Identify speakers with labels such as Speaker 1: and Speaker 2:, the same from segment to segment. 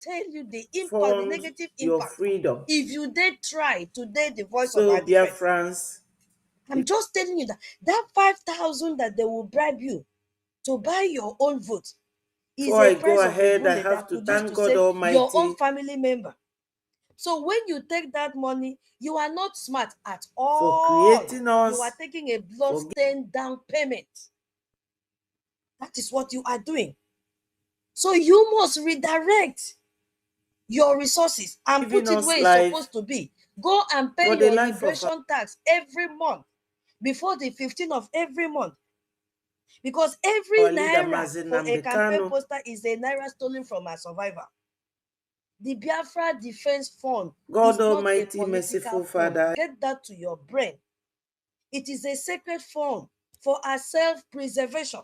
Speaker 1: tell you the impact, the
Speaker 2: fund
Speaker 1: negative
Speaker 2: your
Speaker 1: impact.
Speaker 2: freedom.
Speaker 1: If you did try today, the voice of
Speaker 2: So
Speaker 1: our defense.
Speaker 2: Biafrans,
Speaker 1: I'm just telling you that 5,000 that they will bribe you to buy your own vote is
Speaker 2: before
Speaker 1: a
Speaker 2: I go
Speaker 1: price of a
Speaker 2: ahead, I
Speaker 1: bullet
Speaker 2: have
Speaker 1: that
Speaker 2: to
Speaker 1: could use
Speaker 2: thank
Speaker 1: to
Speaker 2: God
Speaker 1: save your own
Speaker 2: Almighty.
Speaker 1: family member. So when you take that money, you are not smart at
Speaker 2: For
Speaker 1: all.
Speaker 2: creating
Speaker 1: You are
Speaker 2: us,
Speaker 1: taking a bloodstained down payment. That is what you are doing. So you must redirect your resources and
Speaker 2: giving
Speaker 1: put it
Speaker 2: us
Speaker 1: where it's
Speaker 2: life
Speaker 1: supposed to be. Go and pay
Speaker 2: for the
Speaker 1: your
Speaker 2: life of
Speaker 1: liberation tax every month before the 15th of every month. Because every
Speaker 2: our leader
Speaker 1: naira for a
Speaker 2: Mnk
Speaker 1: campaign
Speaker 2: Msen.
Speaker 1: poster is a naira stolen from a survivor. The Biafra Defense Fund
Speaker 2: God
Speaker 1: is not a
Speaker 2: Almighty,
Speaker 1: political
Speaker 2: merciful
Speaker 1: fund.
Speaker 2: Father,
Speaker 1: Get that to your brain. It is a sacred fund for our self-preservation.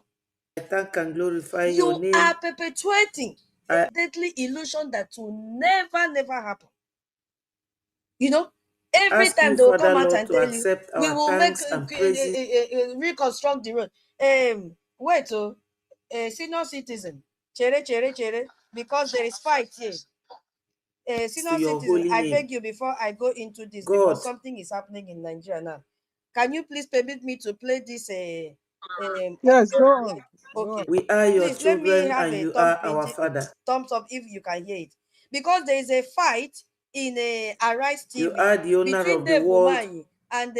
Speaker 2: I thank and glorify your
Speaker 1: You
Speaker 2: name.
Speaker 1: are perpetuating a deadly illusion that will never happen. You know, every
Speaker 2: Ask
Speaker 1: time
Speaker 2: you,
Speaker 1: they will
Speaker 2: Father
Speaker 1: come out
Speaker 2: Lord,
Speaker 1: and
Speaker 2: to
Speaker 1: tell you,
Speaker 2: accept
Speaker 1: we
Speaker 2: our
Speaker 1: will make
Speaker 2: thanks and praises.
Speaker 1: reconstruct the road. Wait, senior citizen, chere, because there is fight here.
Speaker 2: To
Speaker 1: Senior
Speaker 2: your
Speaker 1: citizen,
Speaker 2: holy
Speaker 1: I
Speaker 2: name.
Speaker 1: beg you before I go into this,
Speaker 2: God,
Speaker 1: because something is happening in Nigeria now. Can you please permit me to play this?
Speaker 3: Yes, go on.
Speaker 1: Okay.
Speaker 2: we are your
Speaker 1: Please let me
Speaker 2: children
Speaker 1: have
Speaker 2: and
Speaker 1: a
Speaker 2: you are our Father.
Speaker 1: thumbs up if you can hear it. Because there is a fight in Arise
Speaker 2: You
Speaker 1: TV
Speaker 2: are the owner
Speaker 1: between
Speaker 2: of the
Speaker 1: Dave
Speaker 2: world.
Speaker 1: Umahi and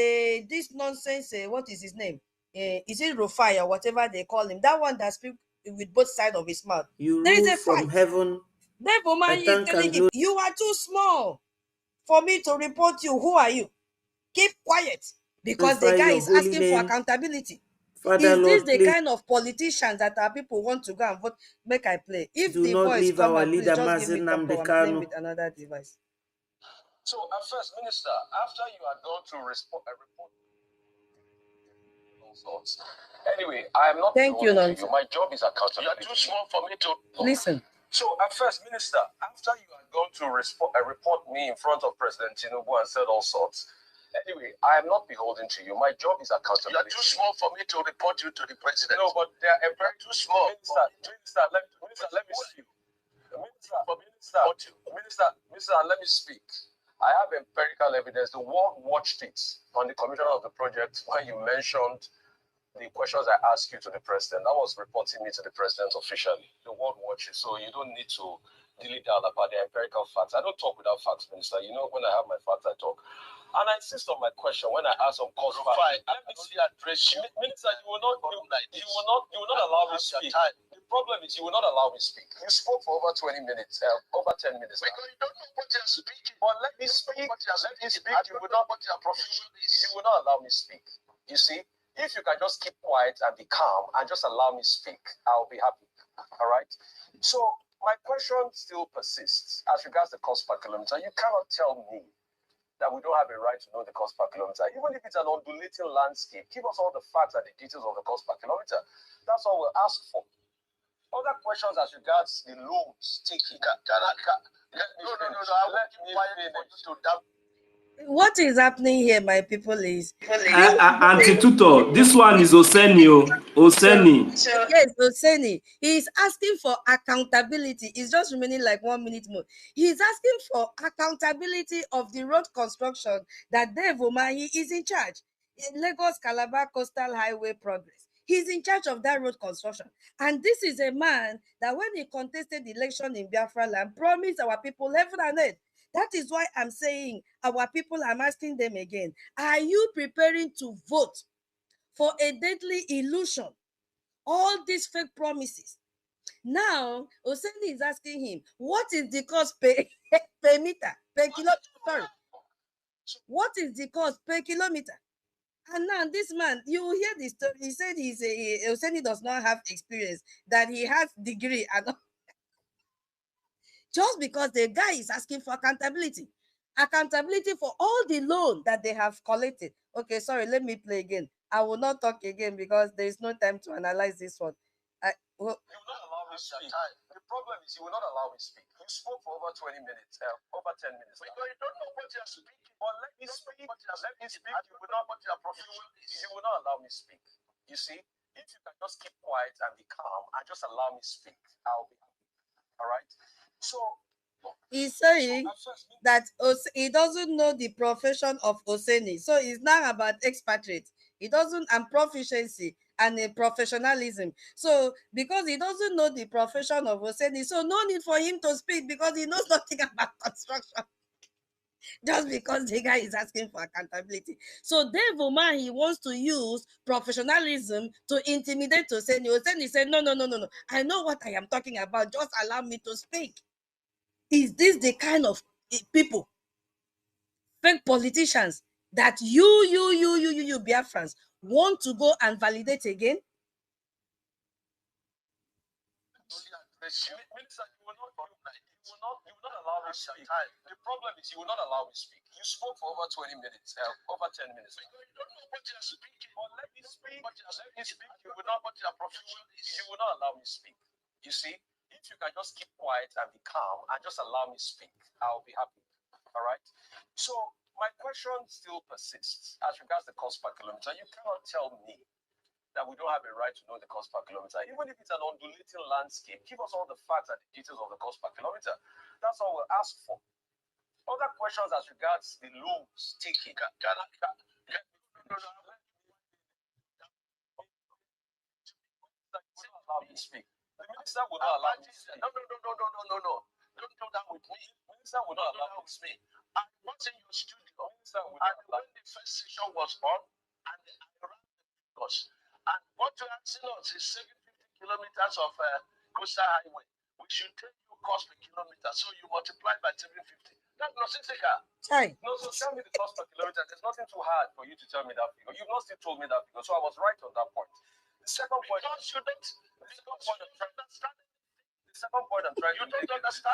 Speaker 1: this nonsense, what is his name? Is it Rufai or whatever they call him? That one that speaks with both sides of his mouth.
Speaker 2: You
Speaker 1: There is
Speaker 2: rule
Speaker 1: a
Speaker 2: from
Speaker 1: fight.
Speaker 2: heaven.
Speaker 1: Dave
Speaker 2: I
Speaker 1: Umahi is
Speaker 2: thank
Speaker 1: telling
Speaker 2: and
Speaker 1: him, you are too small for me to report you. Who are you? Keep quiet. Because the
Speaker 2: glorify
Speaker 1: guy
Speaker 2: your
Speaker 1: is
Speaker 2: holy
Speaker 1: asking for
Speaker 2: name.
Speaker 1: accountability.
Speaker 2: Father
Speaker 1: Is this
Speaker 2: Lord,
Speaker 1: the
Speaker 2: please
Speaker 1: kind of politicians that our people want to go and vote? Make I play. If
Speaker 2: do
Speaker 1: the
Speaker 2: not
Speaker 1: boys
Speaker 2: leave
Speaker 1: come
Speaker 2: our
Speaker 1: out, please
Speaker 2: leader
Speaker 1: just give me top
Speaker 2: Mnk
Speaker 1: up. I'm playing
Speaker 2: Msen.
Speaker 1: with another device.
Speaker 4: So at first, Minister, after you are going to report all sorts. Anyway, I am not
Speaker 1: Thank you,
Speaker 4: beholden to you. My job is accountability. You are too small for me to
Speaker 1: listen.
Speaker 4: So at first, Minister, after you are going to report me in front of President Tinubu and said all sorts. Anyway, I am not beholden to you. My job is accountability. You are too small for me to report you to the president. No, but they are very too small. Minister, let me speak. Minister, let me speak. I have empirical evidence. The world watched it on the commissioner of the project when you mentioned the questions I asked you to the president. That was reporting me to the president officially. The world watches, so you don't need to dilly down about the empirical facts. I don't talk without facts, Minister. You know, when I have my facts, I talk. And I insist on my question when I ask some cost facts. Let me only address you. Minister, you will not allow me speak. The problem is you will not allow me speak. You spoke for over 20 minutes, over 10 minutes. Because you don't know what you're speaking. But let me speak. Let me speak. You will not allow me speak. You see? If you can just keep quiet and be calm and just allow me speak, I'll be happy. All right? So my question still persists as regards the cost per kilometer. You cannot tell me that we don't have a right to know the cost per kilometer. Even if it's an undulating landscape, give us all the facts and the details of the cost per kilometer. That's all we'll ask for. Other questions as regards the loans taken.
Speaker 1: What is happening here, my people, is
Speaker 5: Auntie this one is Oseni.
Speaker 1: yes, Oseni. He is asking for accountability. It's just remaining like 1 minute more. He is asking for accountability of the road construction that Dave Umahi is in charge. Lagos Calabar Coastal Highway Progress. He's in charge of that road construction. And this is a man that when he contested the election in Biafra land, promised our people heaven and earth. That is why I'm saying our people, I'm asking them again, are you preparing to vote for a deadly illusion? All these fake promises. Now, Oseni is asking him, what is the cost per meter, per kilometer? Sorry. What is the cost per kilometer? And now this man, you will hear this story. He said Oseni does not have experience, that he has degree, and just because the guy is asking for accountability. Accountability for all the loan that they have collected. Okay, sorry, let me play again. I will not talk again because there is no time to analyze this one.
Speaker 4: You will not allow me speak. The problem is you will not allow me speak. You spoke for over 20 minutes, over 10 minutes. But you don't know what you're speaking. But let me speak. Let me speak. You will not allow me speak. You see, if you can just keep quiet and be calm and just allow me speak, I'll be happy. All right. So
Speaker 1: He's saying that he doesn't know the profession of Oseni. So it's not about expatriate. He doesn't, and proficiency and professionalism. So because he doesn't know the profession of Oseni, so no need for him to speak because he knows nothing about construction. Just because the guy is asking for accountability. So Dave Oman, he wants to use professionalism to intimidate Oseni. Oseni said, no. I know what I am talking about. Just allow me to speak. Is this the kind of people, fake politicians, that you Biafrans want to go and validate again?
Speaker 4: Minister, you will not allow me to speak. The problem is you will not allow me to speak. You spoke for over 20 minutes, over 10 minutes. You don't know what you're speaking. But let me speak. Let me speak. You will not allow me to speak. You see, if you can just keep quiet and be calm and just allow me to speak, I'll be happy. All right. So my question still persists as regards the cost per kilometer. You cannot tell me that we don't have a right to know the cost per kilometer. Even if it's an undulating landscape, give us all the facts and the details of the cost per kilometer. That's all we'll ask for. Other questions as regards the loans taken. Allow me to speak. The minister will not allow me to speak. No. Don't do that with me. The minister will not allow me to speak. I was in your studio, and when the first session was on, and I ran the course. And what you are asking us is 750 kilometers of coastal highway. We should tell you cost per kilometer, so you multiply by 750. That's nonsensical. No, so tell me the cost per kilometer. There's nothing too hard for you to tell me that figure. You've not still told me that figure, so I was right on that point. The second point, you don't understand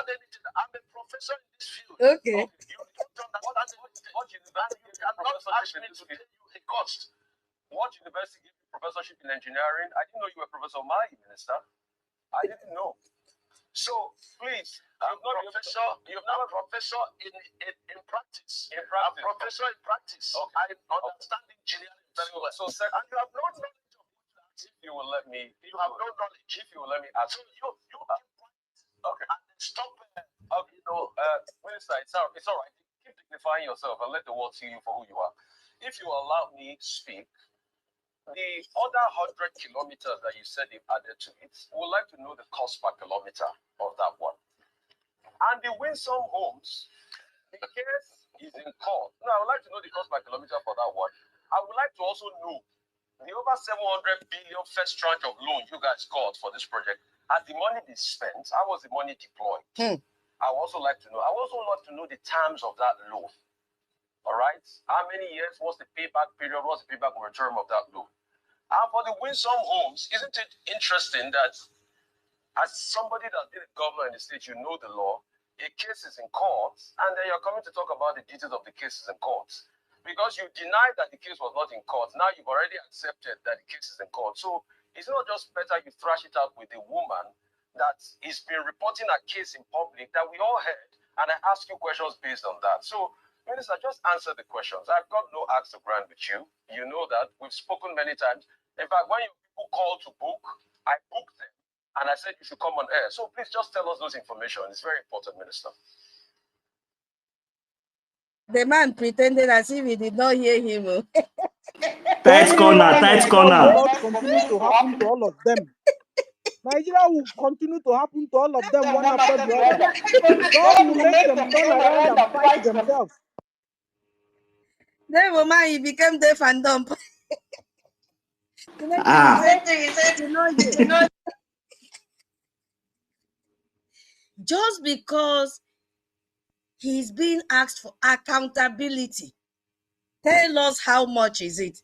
Speaker 4: anything. I'm a professor in this field.
Speaker 1: Okay.
Speaker 4: You don't understand what university you cannot ask me to tell you a cost. What university gave you professorship in engineering? I didn't know you were Professor Mai, Minister. I didn't know. So please, you're not a professor in practice. I'm a professor in practice. Okay. I understand engineering very well. So, and you have no knowledge of that. If you will let me, you have no knowledge. If you will let me ask. So you okay. And stop. Minister, it's all right. Keep dignifying yourself and let the world see you for who you are. If you allow me to speak, the other 100 kilometers that you said you've added to it, we would like to know the cost per kilometer of that one. And the Winsome Homes, the case is in court. Now, I would like to know the cost per kilometer for that one. I would like to also know the over 700 billion first tranche of loan you guys got for this project. Has the money been spent? How was the money deployed? I would also like to know. I would also like to know the terms of that loan. All right? How many years? What's the payback period? What's the payback return of that loan? And for the Winsome Homes, isn't it interesting that as somebody that did governor in the state, you know the law, a case is in court, and then you're coming to talk about the details of the cases in court. Because you denied that the case was not in court, now you've already accepted that the case is in court. So it's not just better you thrash it out with a woman that is been reporting a case in public that we all heard, and I ask you questions based on that. So, Minister, just answer the questions. I've got no axe to grind with you. You know that. We've spoken many times. In fact, when your people call to book, I booked them, and I said you should come on air. So please just tell us those information. It's very important, Minister.
Speaker 1: The man pretended as if he did not hear him.
Speaker 5: Tight corner.
Speaker 3: Will not continue to happen to all of them. Nigeria will continue to happen to all of them one after the other. God will make them turn around and fight themselves.
Speaker 1: That woman, he became deaf and dumb. Just because he's being asked for accountability, tell us how much is it.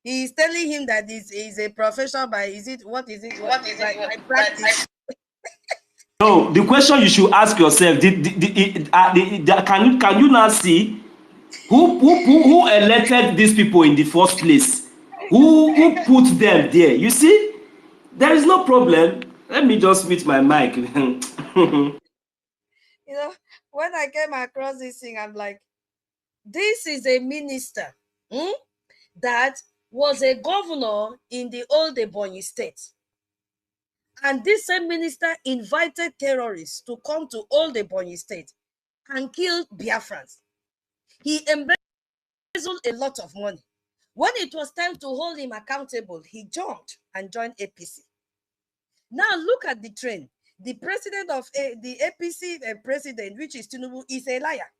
Speaker 1: He's telling him that this is a profession by by practice.
Speaker 5: No, the question you should ask yourself: can you now see who elected these people in the first place? Who put them there? You see, there is no problem. Let me just mute my mic.
Speaker 1: You know, when I came across this thing, I'm like, this is a minister that was a governor in the old Ebonyi state. And this same minister invited terrorists to come to all the Ebonyi state and kill Biafrans. He embezzled a lot of money. When it was time to hold him accountable, he jumped and joined APC. Now look at the trend. The president of the APC president, which is Tinubu, is a liar.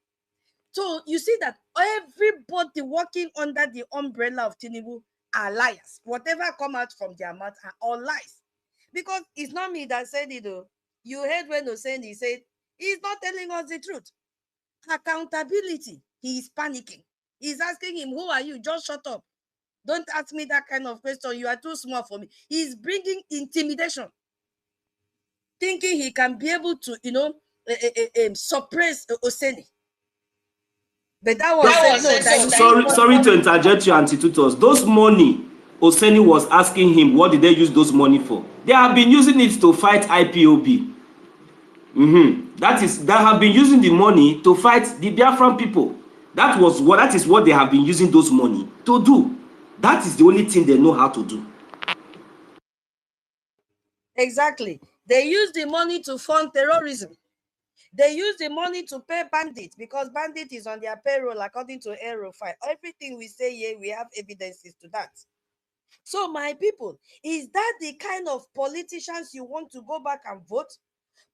Speaker 1: So you see that everybody working under the umbrella of Tinubu are liars. Whatever come out from their mouth are all lies. Because it's not me that said it though. You heard when Osendi said, he's not telling us the truth. Accountability. He is panicking. He's asking him, who are you? Just shut up. Don't ask me that kind of question. You are too small for me. He's bringing intimidation. Thinking he can be able to, suppress Oseni. But that was
Speaker 5: sorry to interject you, Auntie Tutos. Those money Oseni was asking him, what did they use those money for? They have been using it to fight IPOB. That have been using the money to fight the Biafran people. That is what they have been using those money to do. That is the only thing they know how to do.
Speaker 1: Exactly. They use the money to fund terrorism. They use the money to pay bandits because bandit is on their payroll according to Aerofile. Everything we say here, we have evidences to that. So my people, is that the kind of politicians you want to go back and vote?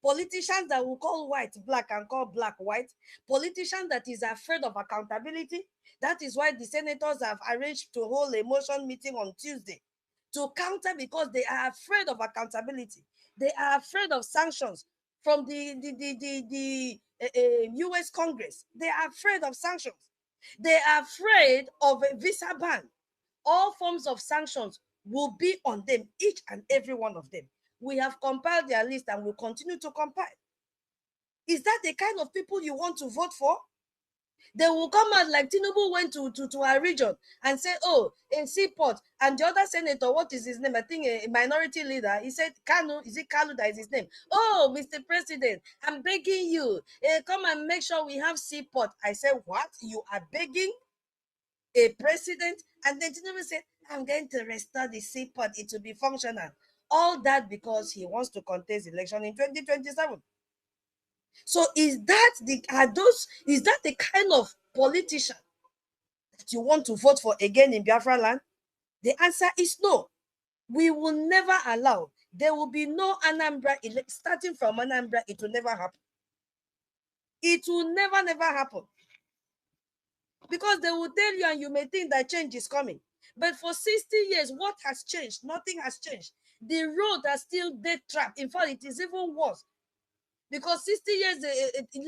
Speaker 1: Politicians that will call white black and call black white? Politicians that is afraid of accountability? That is why the senators have arranged to hold a motion meeting on Tuesday to counter, because they are afraid of accountability. They are afraid of sanctions from the US Congress. They are afraid of sanctions. They are afraid of a visa ban. All forms of sanctions will be on them, each and every one of them. We have compiled their list and will continue to compile. Is that the kind of people you want to vote for? They will come out like Tinubu went to our region and say, oh, in Seaport, and the other senator, what is his name? I think a minority leader, he said, Kanu, is it Kalu that is his name? Oh, Mr. President, I'm begging you, come and make sure we have Seaport. I said, what? You are begging a president? And then Tinubu said, I'm going to restore the seaport, it will be functional. All that because he wants to contest election in 2027. So is that the kind of politician that you want to vote for again in Biafra land? The answer is no. We will never allow. There will be no Anambra starting from Anambra. It will never happen. It will never happen. Because they will tell you and you may think that change is coming. But for 60 years, what has changed? Nothing has changed. The road are still dead trap. In fact, it is even worse. Because 60 years,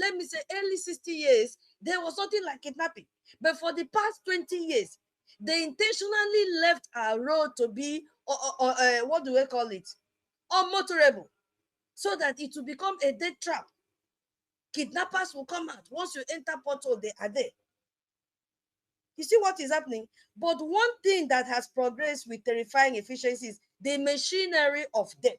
Speaker 1: let me say early 60 years, there was something like kidnapping. But for the past 20 years, they intentionally left our road to be, what do we call it? Unmotorable. So that it will become a dead trap. Kidnappers will come out. Once you enter portal, they are there. You see what is happening? But one thing that has progressed with terrifying efficiency is the machinery of death.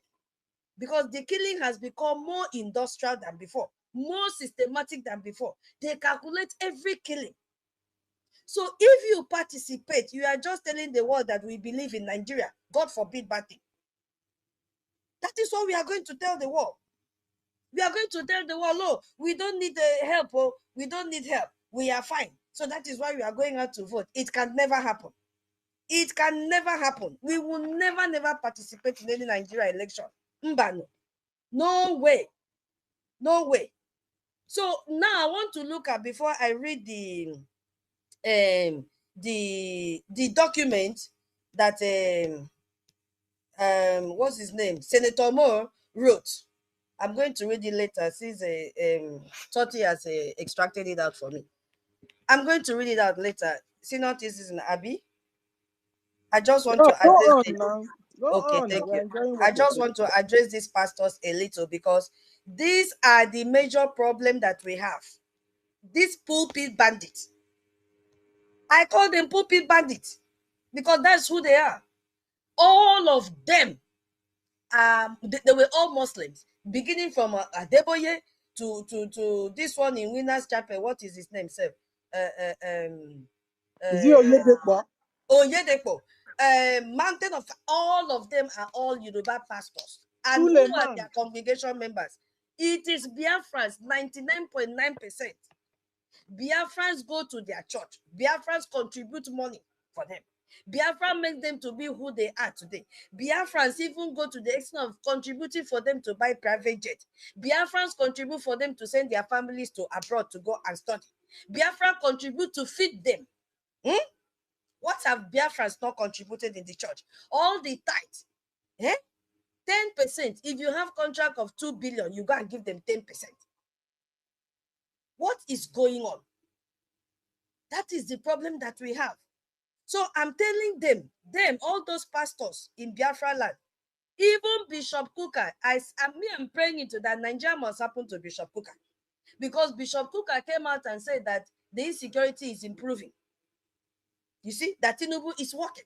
Speaker 1: Because the killing has become more industrial than before, more systematic than before. They calculate every killing. So if you participate, you are just telling the world that we believe in Nigeria. God forbid bad thing. That is what we are going to tell the world. We are going to tell the world, oh, we don't need help. Oh, we don't need help. We are fine. So that is why we are going out to vote. It can never happen. It can never happen. We will never participate in any Nigeria election. Mbano. No way. No way. So now I want to look at, before I read the document that what's his name, Senator Moore wrote. I'm going to read it later since Toti has extracted it out for me. I'm going to read it out later. See, not this is an Abby. I just want to address thank you. I just want to address these pastors a little, because these are the major problem that we have. These pulpit bandits. I call them pulpit bandits because that's who they are. All of them, they were all Muslims, beginning from Adeboye to this one in Winners Chapel. What is his name, sir?
Speaker 3: Is it Oyedepo?
Speaker 1: Oyedepo. Mountain of, all of them are all Yoruba pastors. And who are
Speaker 3: Suleiman.
Speaker 1: their congregation members? It is Biafrans, 99.9%. Biafrans go to their church. Biafrans contribute money for them. Biafran make them to be who they are today. Biafrans even go to the extent of contributing for them to buy private jet. Biafrans contribute for them to send their families to abroad to go and study. Biafran contribute to feed them. What have Biafrans not contributed in the church? All the tithe. 10%. If you have contract of 2 billion, you go and give them 10%. What is going on? That is the problem that we have. So I'm telling them, all those pastors in Biafra land, even Bishop Kuka, I'm praying into that Nigeria must happen to Bishop Kuka. Because Bishop Kuka came out and said that the insecurity is improving. You see, that Tinubu is working.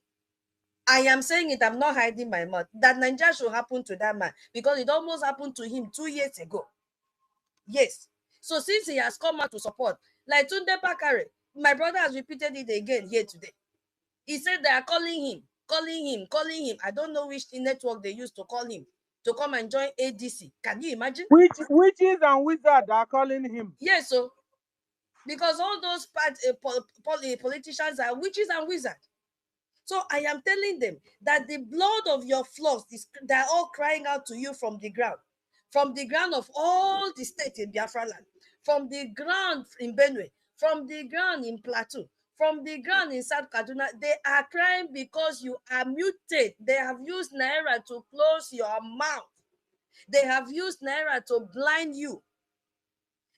Speaker 1: I am saying it, I'm not hiding my mouth. That Nigeria should happen to that man because it almost happened to him 2 years ago. Yes. So since he has come out to support, like Tunde Bakare, my brother has repeated it again here today. He said they are calling him. I don't know which network they used to call him to come and join ADC. Can you imagine?
Speaker 3: Witches and wizards are calling him.
Speaker 1: Yes, so because all those politicians are witches and wizards. So I am telling them that the blood of your flocks, they're all crying out to you from the ground of all the states in Biafra land, from the ground in Benue, from the ground in Plateau, from the ground in South Kaduna. They are crying because you are muted. They have used Naira to close your mouth. They have used Naira to blind you.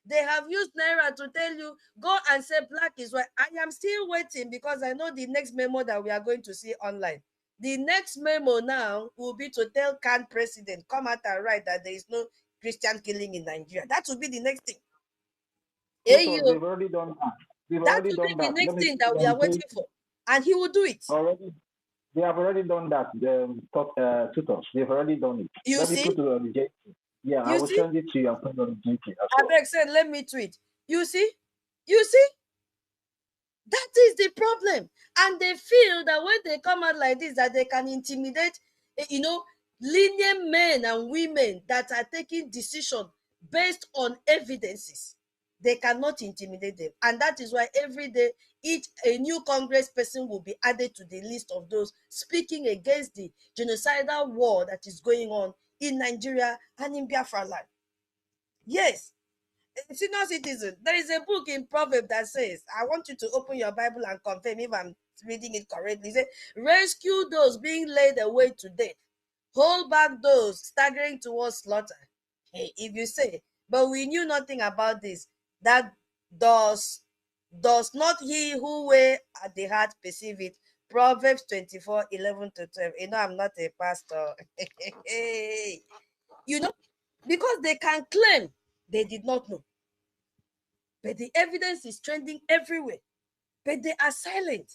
Speaker 1: They have used Naira to tell you, go and say black is white. I am still waiting because I know the next memo that we are going to see online. The next memo now will be to tell Khan president, come out and write that there is no Christian killing in Nigeria. That will be the next thing.
Speaker 6: They've already done that.
Speaker 1: That will be the next thing that we are waiting for. And he will do it.
Speaker 6: Already. They have already done that. Tutors, they've already done it.
Speaker 1: You
Speaker 6: let
Speaker 1: see?
Speaker 6: Me put it on the JT. Yeah, I will send it to you and put it on the JT.
Speaker 1: I beg said, let me tweet. You see? That is the problem. And they feel that when they come out like this, that they can intimidate, lenient men and women that are taking decisions based on evidences. They cannot intimidate them. And that is why every day, a new Congress person will be added to the list of those speaking against the genocidal war that is going on in Nigeria and in Biafra land. Yes. Senior citizen, there is a book in Proverbs that says, I want you to open your Bible and confirm if I'm reading it correctly. It says, rescue those being laid away to death. Hold back those staggering towards slaughter. Hey, if you say, but we knew nothing about this, that does not he who weigh at the heart perceive it? Proverbs 24, 11 to 12. I'm not a pastor. Because they can claim they did not know. But the evidence is trending everywhere. But they are silent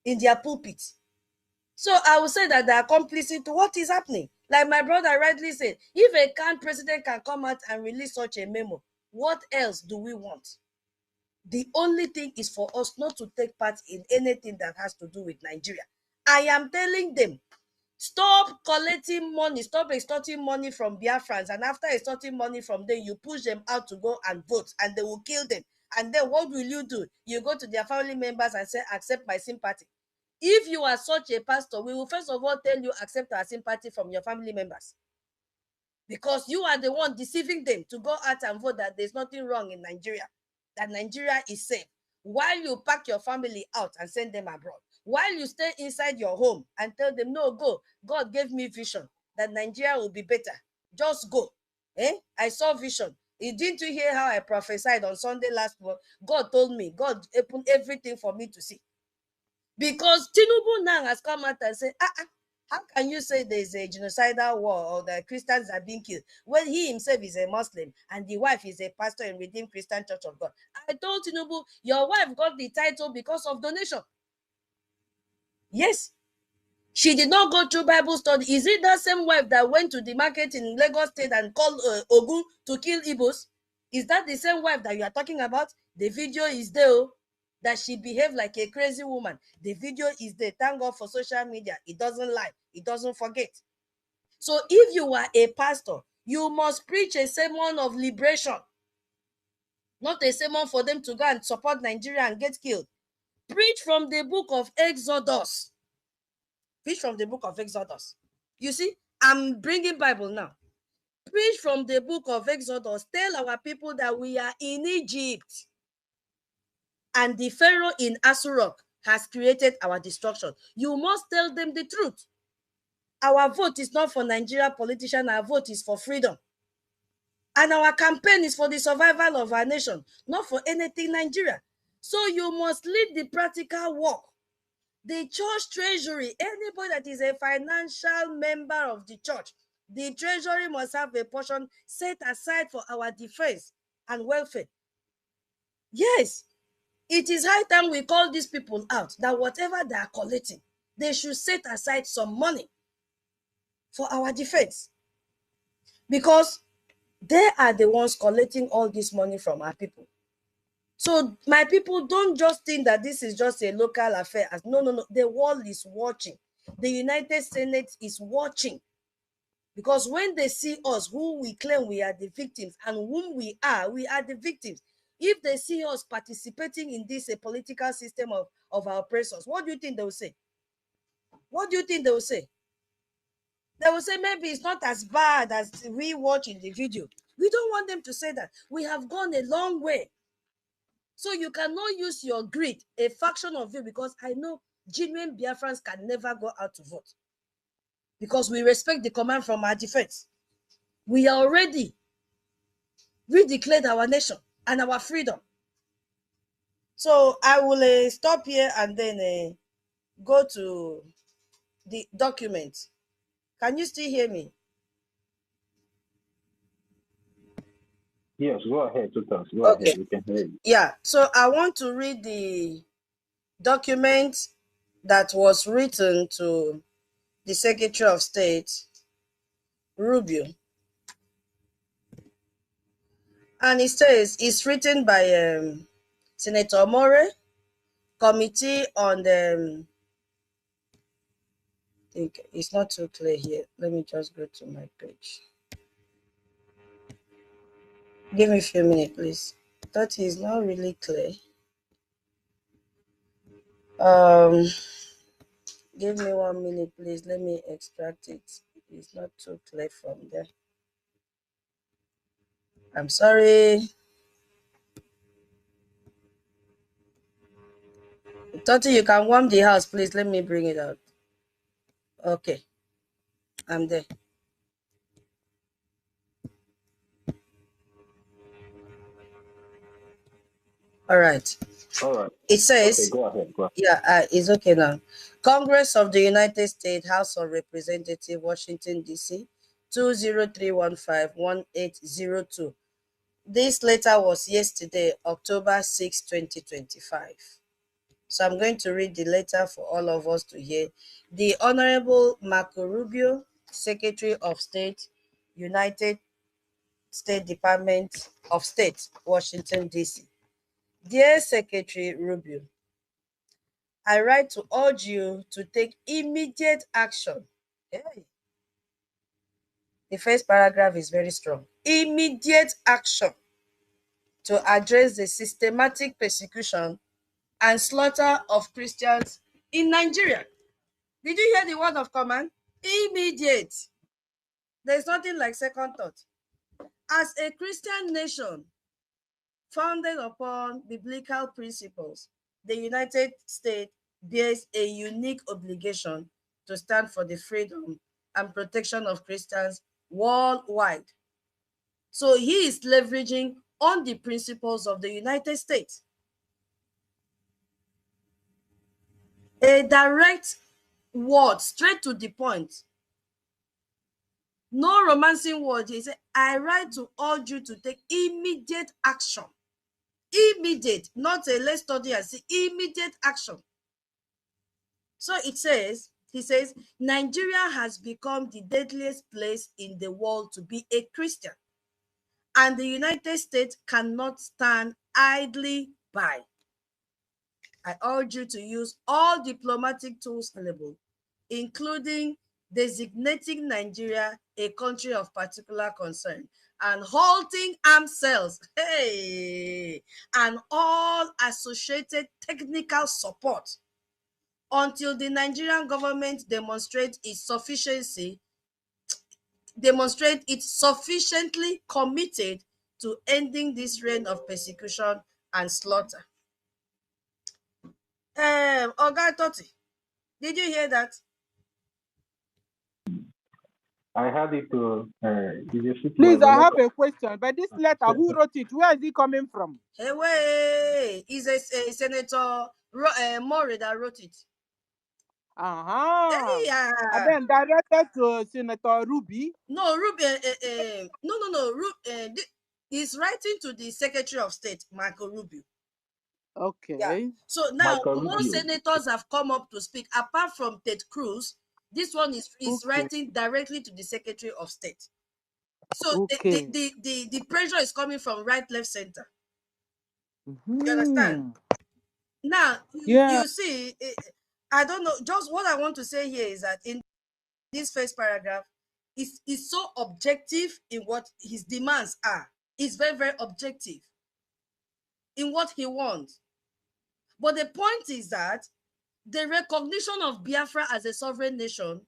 Speaker 1: in their pulpits. So I will say that they are complicit to what is happening. Like my brother rightly said, if a Khan president can come out and release such a memo, what else do we want? The only thing is for us not to take part in anything that has to do with Nigeria. I am telling them, stop collecting money, stop extorting money from Biafrans, and after extorting money from them, you push them out to go and vote, and they will kill them. And then what will you do? You go to their family members and say, accept my sympathy. If you are such a pastor, we will first of all tell you, accept our sympathy from your family members. Because you are the one deceiving them to go out and vote that there's nothing wrong in Nigeria, that Nigeria is safe, while you pack your family out and send them abroad. While you stay inside your home and tell them, no, go. God gave me vision that Nigeria will be better. Just go. I saw vision. Didn't you hear how I prophesied on Sunday last month? God told me. God opened everything for me to see. Because Tinubu now has come out and said, how can you say there's a genocidal war or the Christians are being killed when he himself is a Muslim and the wife is a pastor in Redeemed Christian Church of God? I told Tinubu, your wife got the title because of donation. Yes. She did not go through Bible study. Is it that same wife that went to the market in Lagos State and called Ogun to kill Igbos? Is that the same wife that you are talking about? The video is there, that she behaved like a crazy woman. The video is there. Thank God for social media. It doesn't lie. It doesn't forget. So if you are a pastor, you must preach a sermon of liberation, not a sermon for them to go and support Nigeria and get killed. Preach from the book of Exodus. Preach from the book of Exodus. You see, I'm bringing Bible now. Preach from the book of Exodus. Tell our people that we are in Egypt. And the Pharaoh in Asurok has created our destruction. You must tell them the truth. Our vote is not for Nigeria politicians. Our vote is for freedom. And our campaign is for the survival of our nation, not for anything Nigeria. So you must lead the practical work. The church treasury, anybody that is a financial member of the church, the treasury must have a portion set aside for our defense and welfare. Yes, it is high time we call these people out, that whatever they are collecting, they should set aside some money for our defense. Because they are the ones collecting all this money from our people. So my people, don't just think that this is just a local affair. No. The world is watching. The United States is watching. Because when they see us, who we claim we are the victims, and whom we are the victims. If they see us participating in this political system of our oppressors, what do you think they will say? What do you think they will say? They will say maybe it's not as bad as we watch in the video. We don't want them to say that. We have gone a long way. So you cannot use your greed, a faction of you, because I know genuine Biafrans can never go out to vote. Because we respect the command from our defense. We are already redeclared our nation and our freedom. So I will stop here and then go to the document. Can you still hear me?
Speaker 6: Yes, go ahead, Tutas. Go
Speaker 1: Okay.
Speaker 6: ahead. We can hear you.
Speaker 1: Yeah. So I want to read the document that was written to the Secretary of State, Rubio. And it says it's written by Senator More, Committee on the. I think it's not too clear here. Let me just go to my page. Give me a few minutes, please. That is not really clear. Give me 1 minute, please. Let me extract it. It's not too clear from there. I'm sorry. Toti, you can warm the house, please. Let me bring it out. Okay. I'm there. All right.
Speaker 6: All right.
Speaker 1: It says,
Speaker 6: okay, go ahead. Go ahead.
Speaker 1: Yeah, it's okay now. Congress of the United States, House of Representatives, Washington, D.C., 20315-1802. This letter was yesterday, October 6, 2025. So I'm going to read the letter for all of us to hear. The Honorable Marco Rubio, Secretary of State, United States Department of State, Washington, D.C. Dear Secretary Rubio, I write to urge you to take immediate action. Hey. The first paragraph is very strong. Immediate action to address the systematic persecution and slaughter of Christians in Nigeria. Did you hear the word of command? Immediate. There's nothing like second thought. As a Christian nation founded upon biblical principles, the United States bears a unique obligation to stand for the freedom and protection of Christians worldwide. So he is leveraging on the principles of the United States. A direct word, straight to the point. No romancing word. He said, I write to urge you to take immediate action. Immediate, not a let's study and see, immediate action. So he says, Nigeria has become the deadliest place in the world to be a Christian. And the United States cannot stand idly by. I urge you to use all diplomatic tools available, including designating Nigeria a country of particular concern, and halting arms sales, hey, and all associated technical support until the Nigerian government demonstrates its sufficiently committed to ending this reign of persecution and slaughter. Oga Toti, did you hear that?
Speaker 6: I had it to.
Speaker 3: Please, I have a question. But this letter, who wrote it? Where is it coming from?
Speaker 1: Hey, wait, it's a Senator More that wrote it.
Speaker 3: Yeah. And then directed to Senator Ruby.
Speaker 1: No, Ruby. No. He's writing to the Secretary of State, Marco Rubio.
Speaker 3: Okay.
Speaker 1: Yeah. So now more senators have come up to speak. Apart from Ted Cruz, this one is writing directly to the Secretary of State. So the pressure is coming from right, left, center. You understand? Now, you see, I don't know. Just what I want to say here is that in this first paragraph, is so objective in what his demands are. It's very, very objective in what he wants. But the point is that the recognition of Biafra as a sovereign nation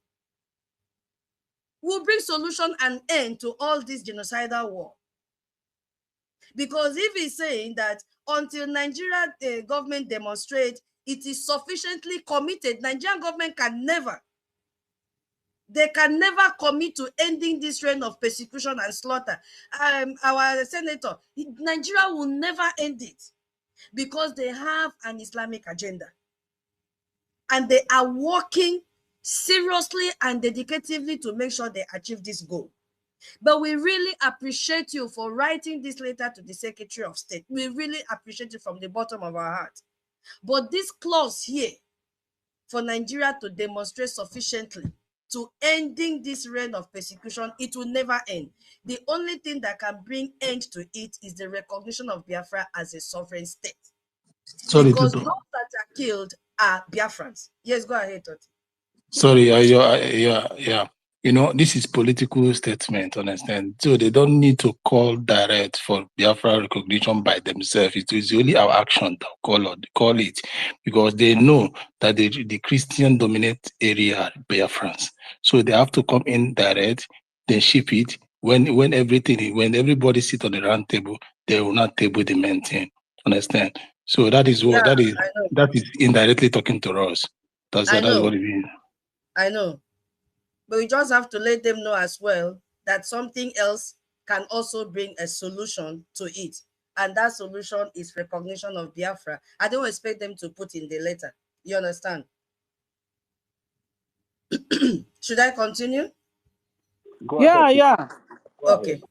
Speaker 1: will bring solution and end to all this genocidal war. Because if he's saying that until Nigeria government demonstrates it is sufficiently committed, Nigerian government can never commit to ending this reign of persecution and slaughter. Our senator, Nigeria will never end it because they have an Islamic agenda. And they are working seriously and dedicatively to make sure they achieve this goal. But we really appreciate you for writing this letter to the Secretary of State. We really appreciate it from the bottom of our heart. But this clause here, for Nigeria to demonstrate sufficiently to ending this reign of persecution, it will never end. The only thing that can bring end to it is the recognition of Biafra as a sovereign state.
Speaker 7: Sorry,
Speaker 1: because
Speaker 7: Tutu.
Speaker 1: those that are killed are Biafrans. Yes, go ahead, Toti.
Speaker 7: Sorry, yeah. You know, this is political statement, understand? So they don't need to call direct for Biafra recognition by themselves. It is only our action to call it, because they know that the Christian dominant area are Biafrans. So they have to come in direct, then ship it. When everybody sit on the round table, they will not table the main thing. Understand? So that is what that is indirectly talking to us. That's what it means.
Speaker 1: I know. But we just have to let them know as well that something else can also bring a solution to it. And that solution is recognition of Biafra. I don't expect them to put in the letter. You understand? Should I continue?
Speaker 6: Go ahead.
Speaker 3: Yeah.
Speaker 1: Okay.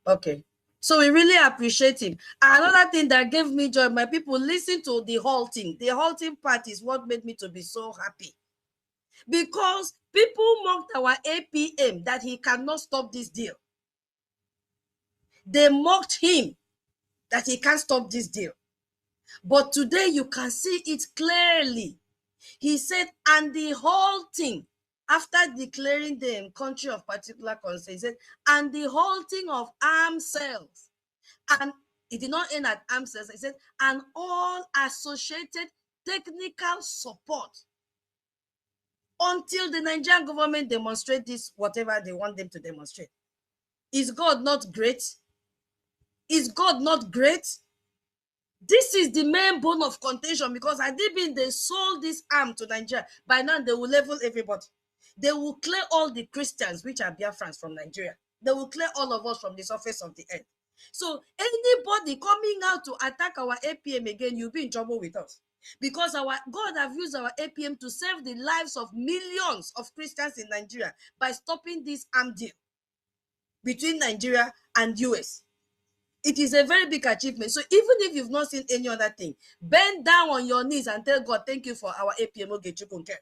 Speaker 1: Okay. So we really appreciate him. Another thing that gave me joy, my people, listen to the halting. The halting part is what made me to be so happy. Because people mocked our APM that he cannot stop this deal. They mocked him that he can't stop this deal. But today you can see it clearly. He said, and the halting, after declaring them country of particular concern, he said, and the halting of arms sales. And it did not end at arms sales. He said, and all associated technical support until the Nigerian government demonstrate this, whatever they want them to demonstrate. Is God not great? Is God not great? This is the main bone of contention, because had they been, they sold this arm to Nigeria, by now they will level everybody. They will clear all the Christians, which are Biafrans, from Nigeria. They will clear all of us from the surface of the earth. So anybody coming out to attack our APM again, you'll be in trouble with us. Because our God have used our APM to save the lives of millions of Christians in Nigeria by stopping this arm deal between Nigeria and US. It is a very big achievement. So even if you've not seen any other thing, bend down on your knees and tell God, thank you for our APM Ogechukunke.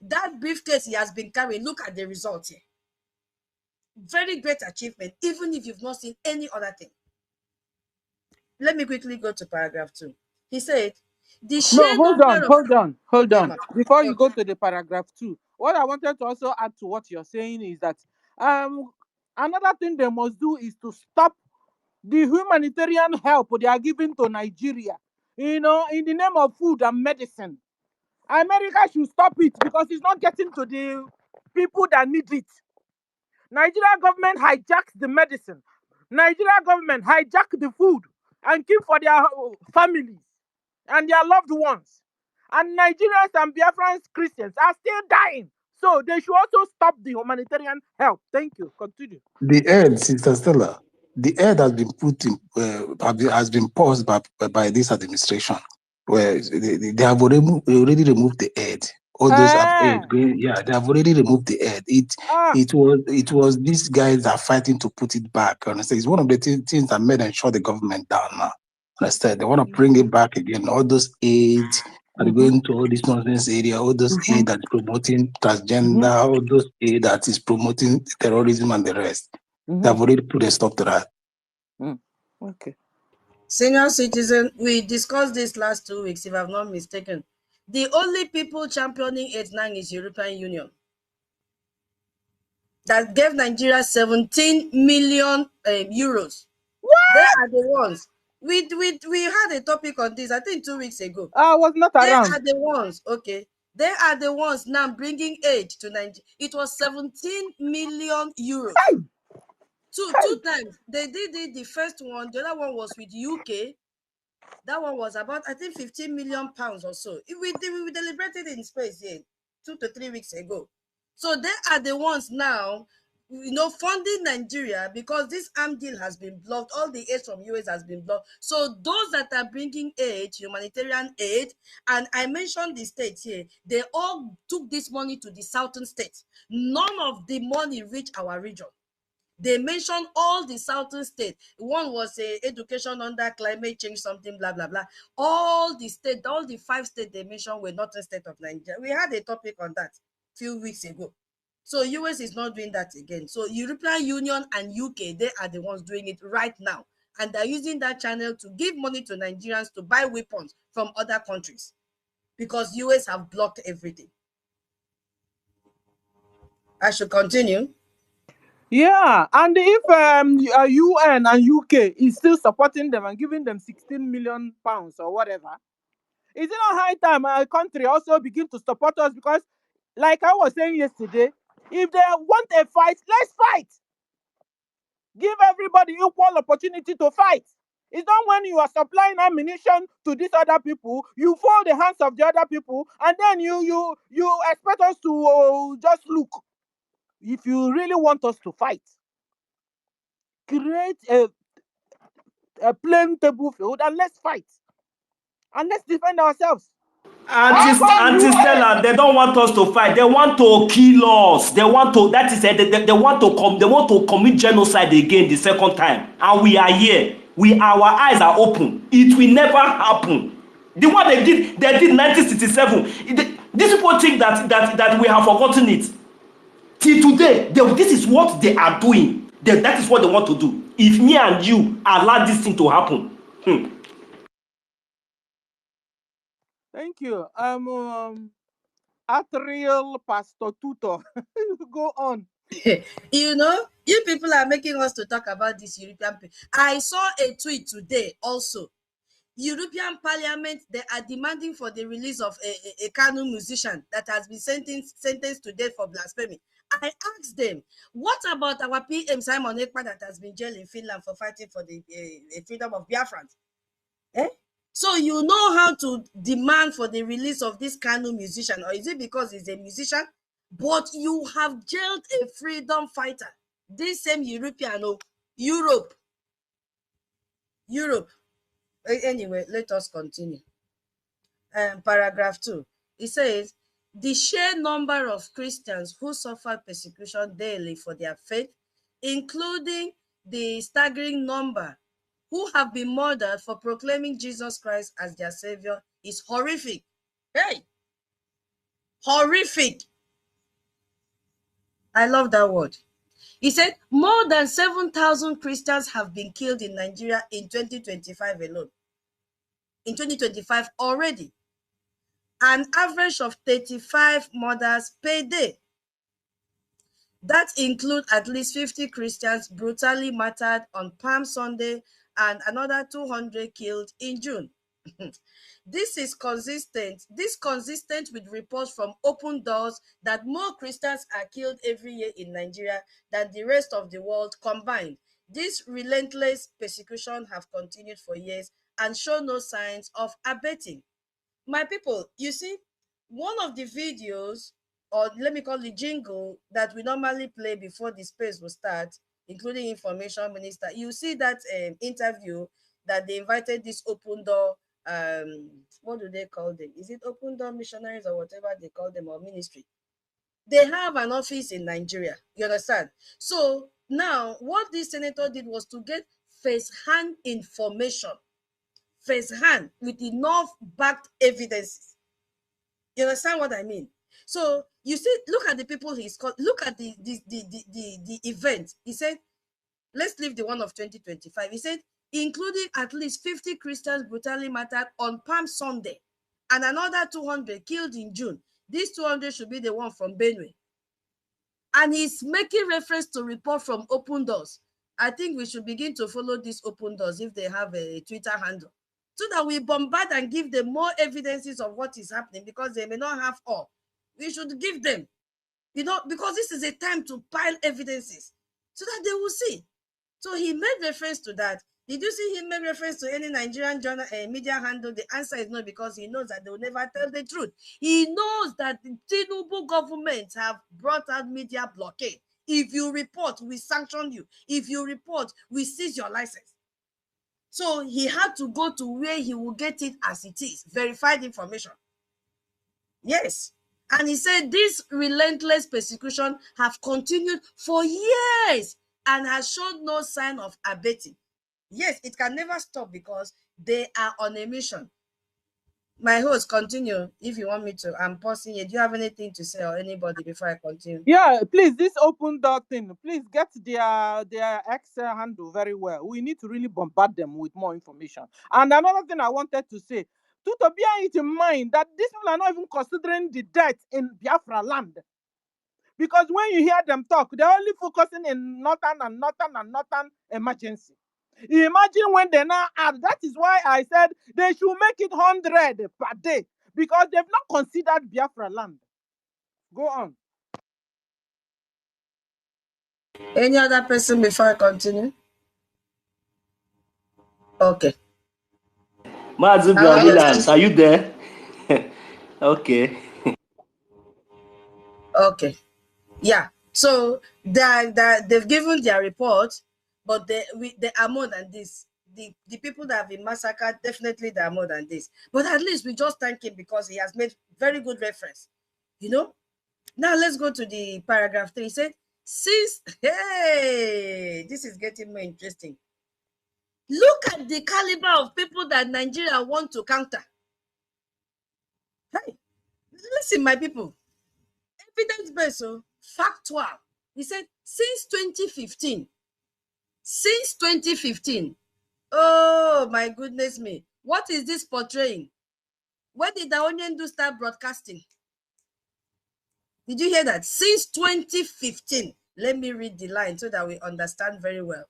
Speaker 1: That briefcase he has been carrying, look at the results here. Very great achievement, even if you've not seen any other thing. Let me quickly go to paragraph 2. He said, the
Speaker 3: No, hold on. Before you go to the paragraph 2, what I wanted to also add to what you're saying is that another thing they must do is to stop the humanitarian help they are giving to Nigeria, in the name of food and medicine. America should stop it because it's not getting to the people that need it. Nigeria government hijacks the medicine. Nigeria government hijack the food and keep for their families and their loved ones. And Nigerians and Biafrans Christians are still dying. So they should also stop the humanitarian help. Thank you. Continue.
Speaker 7: The aid, Sister Stella, the aid has been put in, has been paused by this administration, where they have already removed the aid. All those aid, yeah, they have already removed the aid. It was these guys that are fighting to put it back. Understand? It's one of the things that made them shut the government down now. Understand? They want to bring it back again. All those aids are going to all this nonsense area, all those aid that is promoting transgender, all those aid that is promoting terrorism and the rest. They have already put a stop to that.
Speaker 3: Okay.
Speaker 1: Senior citizen, we discussed this last 2 weeks, if I'm not mistaken. The only people championing 8-9 is European Union. That gave Nigeria 17 million euros.
Speaker 3: What?
Speaker 1: They are the ones. We had a topic on this, I think 2 weeks ago.
Speaker 3: I was not around.
Speaker 1: They are the ones, okay. They are the ones now bringing aid to Nigeria. It was 17 million euros.
Speaker 3: Hey!
Speaker 1: Two times. They did it, the first one. The other one was with UK. That one was about, I think, 15 million pounds or so. We deliberated in space here 2 to 3 weeks ago. So they are the ones now, funding Nigeria, because this arm deal has been blocked. All the aid from US has been blocked. So those that are bringing aid, humanitarian aid, and I mentioned the states here, they all took this money to the southern states. None of the money reached our region. They mentioned all the southern states. One was education under climate change, something, blah, blah, blah. All the 5 states they mentioned were not a state of Nigeria. We had a topic on that a few weeks ago. So US is not doing that again. So European Union and UK, they are the ones doing it right now. And they're using that channel to give money to Nigerians to buy weapons from other countries, because US have blocked everything. I should continue.
Speaker 3: Yeah, and if UN and UK is still supporting them and giving them 16 million pounds or whatever, is it not high time our country also begin to support us? Because, like I was saying yesterday, if they want a fight, let's fight. Give everybody equal opportunity to fight. It's not when you are supplying ammunition to these other people, you fold the hands of the other people, and then you expect us to just look. If you really want us to fight, create a plain table field and let's fight. And let's defend ourselves.
Speaker 5: Auntie Stella, they don't want us to fight. They want to kill us. They want to. That is it. They want to come. They want to commit genocide again the second time. And we are here. Our eyes are open. It will never happen. The one they did 1967. These people think that we have forgotten it. Till today, this is what they are doing. That is what they want to do. If me and you allow this thing to happen.
Speaker 3: Thank you. Atrial Pastor Tutor. Go on.
Speaker 1: You people are making us to talk about this European. I saw a tweet today also. European Parliament, they are demanding for the release of a Kanu musician that has been sentenced to death for blasphemy. I asked them, what about our PM Simon Ekpa that has been jailed in Finland for fighting for the freedom of Biafrans? So you know how to demand for the release of this Kanu musician, or is it because he's a musician? But you have jailed a freedom fighter. This same European, Europe. Anyway, let us continue. Paragraph 2. It says, the sheer number of Christians who suffer persecution daily for their faith, including the staggering number who have been murdered for proclaiming Jesus Christ as their savior, is horrific. Hey! Horrific. I love that word. He said more than 7,000 Christians have been killed in Nigeria in 2025 alone. In 2025 already. an average of 35 murders per day. That include at least 50 Christians brutally martyred on Palm Sunday and another 200 killed in June. This is consistent with reports from Open Doors that more Christians are killed every year in Nigeria than the rest of the world combined. This relentless persecution have continued for years and show no signs of abating. My people, you see, one of the videos, or let me call it jingle, that we normally play before the space will start, including information minister, you see that interview that they invited this open door, what do they call them? Is it open door missionaries or whatever they call them, or ministry? They have an office in Nigeria, you understand? So now what this senator did was to get first-hand information, first-hand, with enough backed evidences. You understand what I mean? So you see, look at the people he's called, look at the event. He said, let's leave the one of 2025. He said, including at least 50 Christians brutally martyred on Palm Sunday and another 200 killed in June. These 200 should be the one from Benue. And he's making reference to report from Open Doors. I think we should begin to follow these Open Doors if they have a Twitter handle, so that we bombard and give them more evidences of what is happening, because they may not have all. We should give them, because this is a time to pile evidences so that they will see. So he made reference to that. Did you see him make reference to any Nigerian journal, media handle? The answer is no, because he knows that they will never tell the truth. He knows that the Tinubu government have brought out media blockade. If you report, we sanction you. If you report, we seize your license. So he had to go to where he will get it as it is, verified information. Yes. And he said this relentless persecution have continued for years and has shown no sign of abating. Yes, it can never stop because they are on a mission. My host, continue if you want me to. I'm pausing here. Do you have anything to say, or anybody, before I continue?
Speaker 3: Yeah, please, this open door thing, please get their X handle very well. We need to really bombard them with more information. And another thing I wanted to say, to bear it in mind that these people are not even considering the death in Biafra land. Because when you hear them talk, they're only focusing in northern emergency. Imagine when they now add. That is why I said they should make it 100 per day, because they've not considered Biafra land. Go on.
Speaker 1: Any other person before I continue? Okay.
Speaker 5: Mazu Biafrans, are you there? Okay.
Speaker 1: Okay. Yeah. So they've given their report, but they are more than this. The people that have been massacred, definitely they are more than this. But at least we just thank him because he has made very good reference. Now let's go to the paragraph 3. He said, hey, this is getting more interesting. Look at the caliber of people that Nigeria want to counter. Hey, listen, my people. Evidence-based, factual. He said, since 2015, oh my goodness me, what is this portraying? When did the Onion do start broadcasting? Did you hear that? Since 2015, let me read the line so that we understand very well.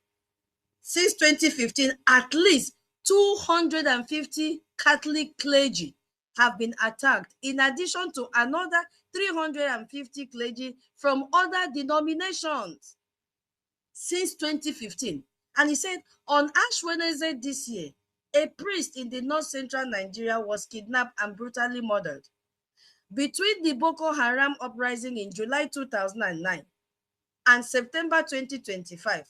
Speaker 1: Since 2015, at least 250 Catholic clergy have been attacked, in addition to another 350 clergy from other denominations since 2015. And he said, on Ash Wednesday this year, a priest in the north-central Nigeria was kidnapped and brutally murdered. Between the Boko Haram uprising in July 2009 and September 2025,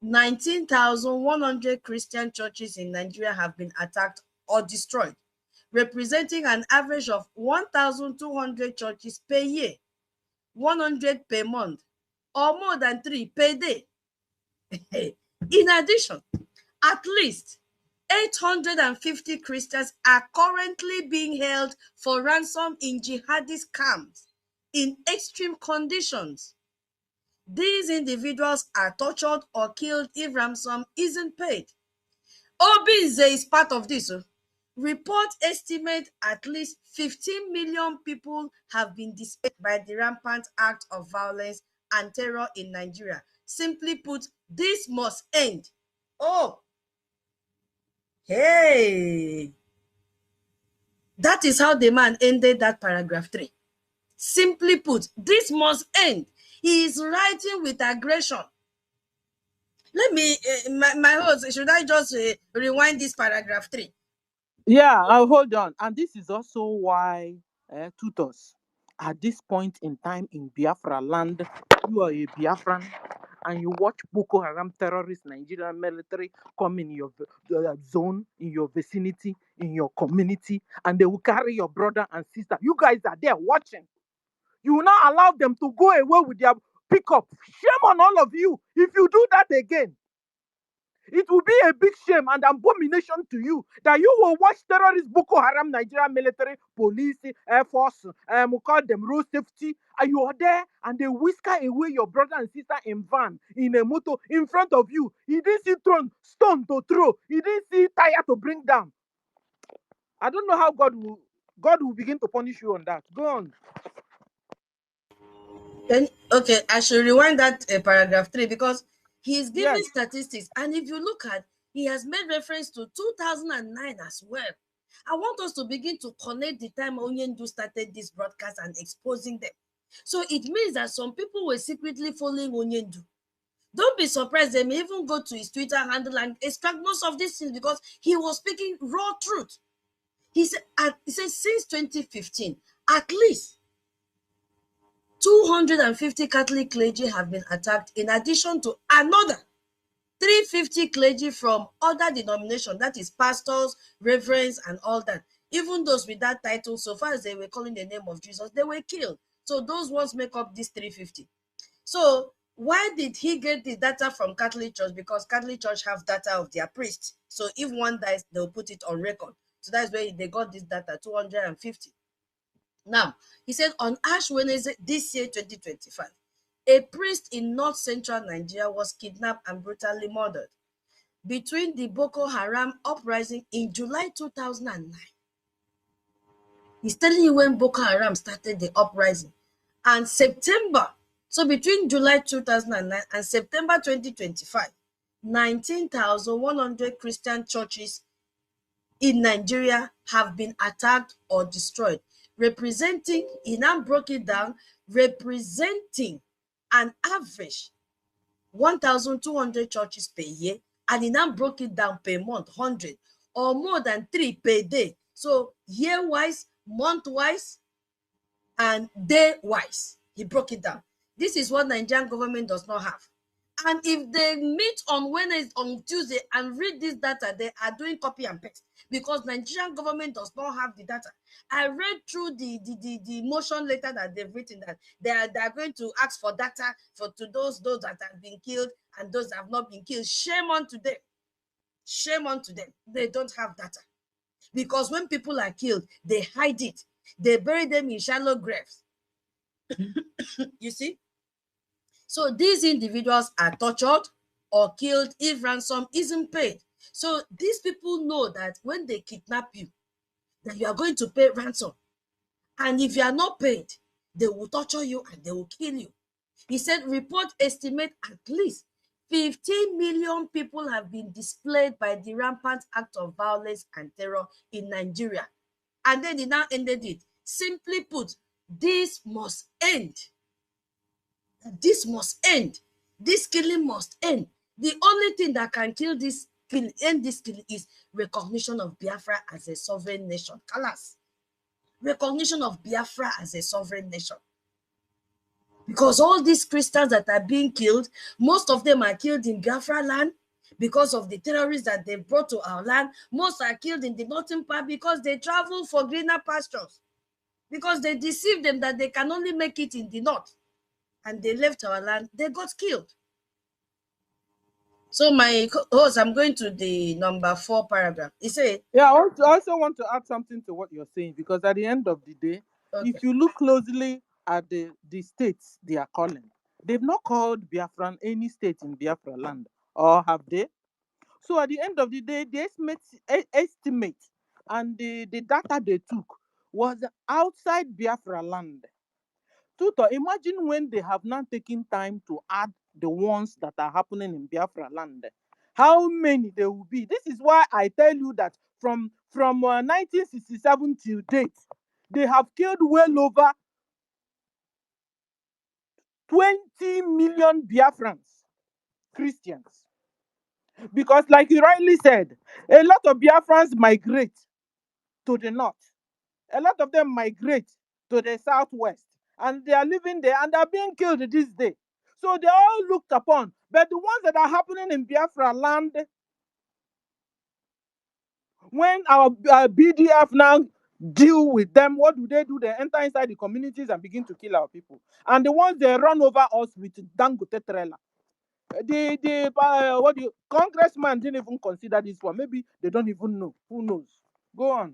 Speaker 1: 19,100 Christian churches in Nigeria have been attacked or destroyed, representing an average of 1,200 churches per year, 100 per month, or more than 3 per day. In addition, at least 850 Christians are currently being held for ransom in jihadist camps in extreme conditions. These individuals are tortured or killed if ransom isn't paid. Obinze is part of this. Report estimate at least 15 million people have been displaced by the rampant act of violence and terror in Nigeria. Simply put, this must end. Oh, hey. That is how the man ended that paragraph 3. Simply put, this must end. He is writing with aggression. Let me, my host, should I just rewind this paragraph 3?
Speaker 3: Yeah, hold on. And this is also why tutors, at this point in time in Biafra land, you are a Biafran and you watch Boko Haram terrorists, Nigerian military come in your zone, in your vicinity, in your community, and they will carry your brother and sister. You guys are there watching. You will not allow them to go away with their pickup. Shame on all of you if you do that again. It will be a big shame and abomination to you that you will watch terrorists, Boko Haram, Nigerian military, police, air force, we call them road safety, and you are there and they whisker away your brother and sister in van, in a motor, in front of you. He didn't see stone to throw. He didn't see tire to bring down. I don't know how God will begin to punish you on that. Go on.
Speaker 1: Then, okay, I should rewind that paragraph 3 because he's giving
Speaker 3: Yes.
Speaker 1: statistics. And if you look at, he has made reference to 2009 as well. I want us to begin to connect the time Onyendu started this broadcast and exposing them. So it means that some people were secretly following Onyendu. Don't be surprised, they may even go to his Twitter handle and extract most of these things because he was speaking raw truth. He said since 2015, at least 250 Catholic clergy have been attacked, in addition to another 350 clergy from other denominations, that is pastors, reverends, and all that. Even those with that title, so far as they were calling the name of Jesus, they were killed. So those ones make up this 350. So why did he get the data from Catholic Church? Because Catholic Church have data of their priests. So if one dies, they'll put it on record. So that's where they got this data, 250. Now, he said on Ash Wednesday this year, 2025, a priest in north central Nigeria was kidnapped and brutally murdered. Between the Boko Haram uprising in July 2009, he's telling you when Boko Haram started the uprising, and September, so between July 2009 and September 2025, 19,100 Christian churches in Nigeria have been attacked or destroyed, representing, he now broke it down, representing an average 1,200 churches per year, and he now broke it down per month, 100, or more than 3 per day. So year-wise, month-wise, and day-wise, he broke it down. This is what Nigerian government does not have. And if they meet on Wednesday, on Tuesday, and read this data, they are doing copy and paste because Nigerian government does not have the data. I read through the motion letter that they've written that they are going to ask for data to those that have been killed and those that have not been killed. Shame on to them. Shame on to them. They don't have data. Because when people are killed, they hide it. They bury them in shallow graves. You see? So these individuals are tortured or killed if ransom isn't paid. So these people know that when they kidnap you, that you are going to pay ransom. And if you are not paid, they will torture you and they will kill you. He said report estimate at least 15 million people have been displaced by the rampant act of violence and terror in Nigeria. And then he now ended it. Simply put, this must end. This must end. This killing must end. The only thing that can kill this killing, end this killing, is recognition of Biafra as a sovereign nation. Kalas. Recognition of Biafra as a sovereign nation. Because all these Christians that are being killed, most of them are killed in Biafra land because of the terrorists that they brought to our land. Most are killed in the northern part because they travel for greener pastures. Because they deceived them that they can only make it in the north. And they left our land, they got killed. So my host, I'm going to the number 4 paragraph. He said,
Speaker 3: Yeah, I also want to add something to what you're saying, because at the end of the day,
Speaker 1: okay,
Speaker 3: if you look closely at the states they are calling, they've not called Biafran any state in Biafra land, or have they? So at the end of the day, they estimate and the data they took was outside Biafra land. Tutor, imagine when they have not taken time to add the ones that are happening in Biafra land. How many there will be? This is why I tell you that from 1967 till date, they have killed well over 20 million Biafrans, Christians. Because, like you rightly said, a lot of Biafrans migrate to the north. A lot of them migrate to the southwest. And they are living there and are being killed this day. So they are all looked upon. But the ones that are happening in Biafra land, when our BDF now deal with them, what do? They enter inside the communities and begin to kill our people. And the ones they run over us with Dangote trailer. The congressman didn't even consider this one. Maybe they don't even know. Who knows? Go on.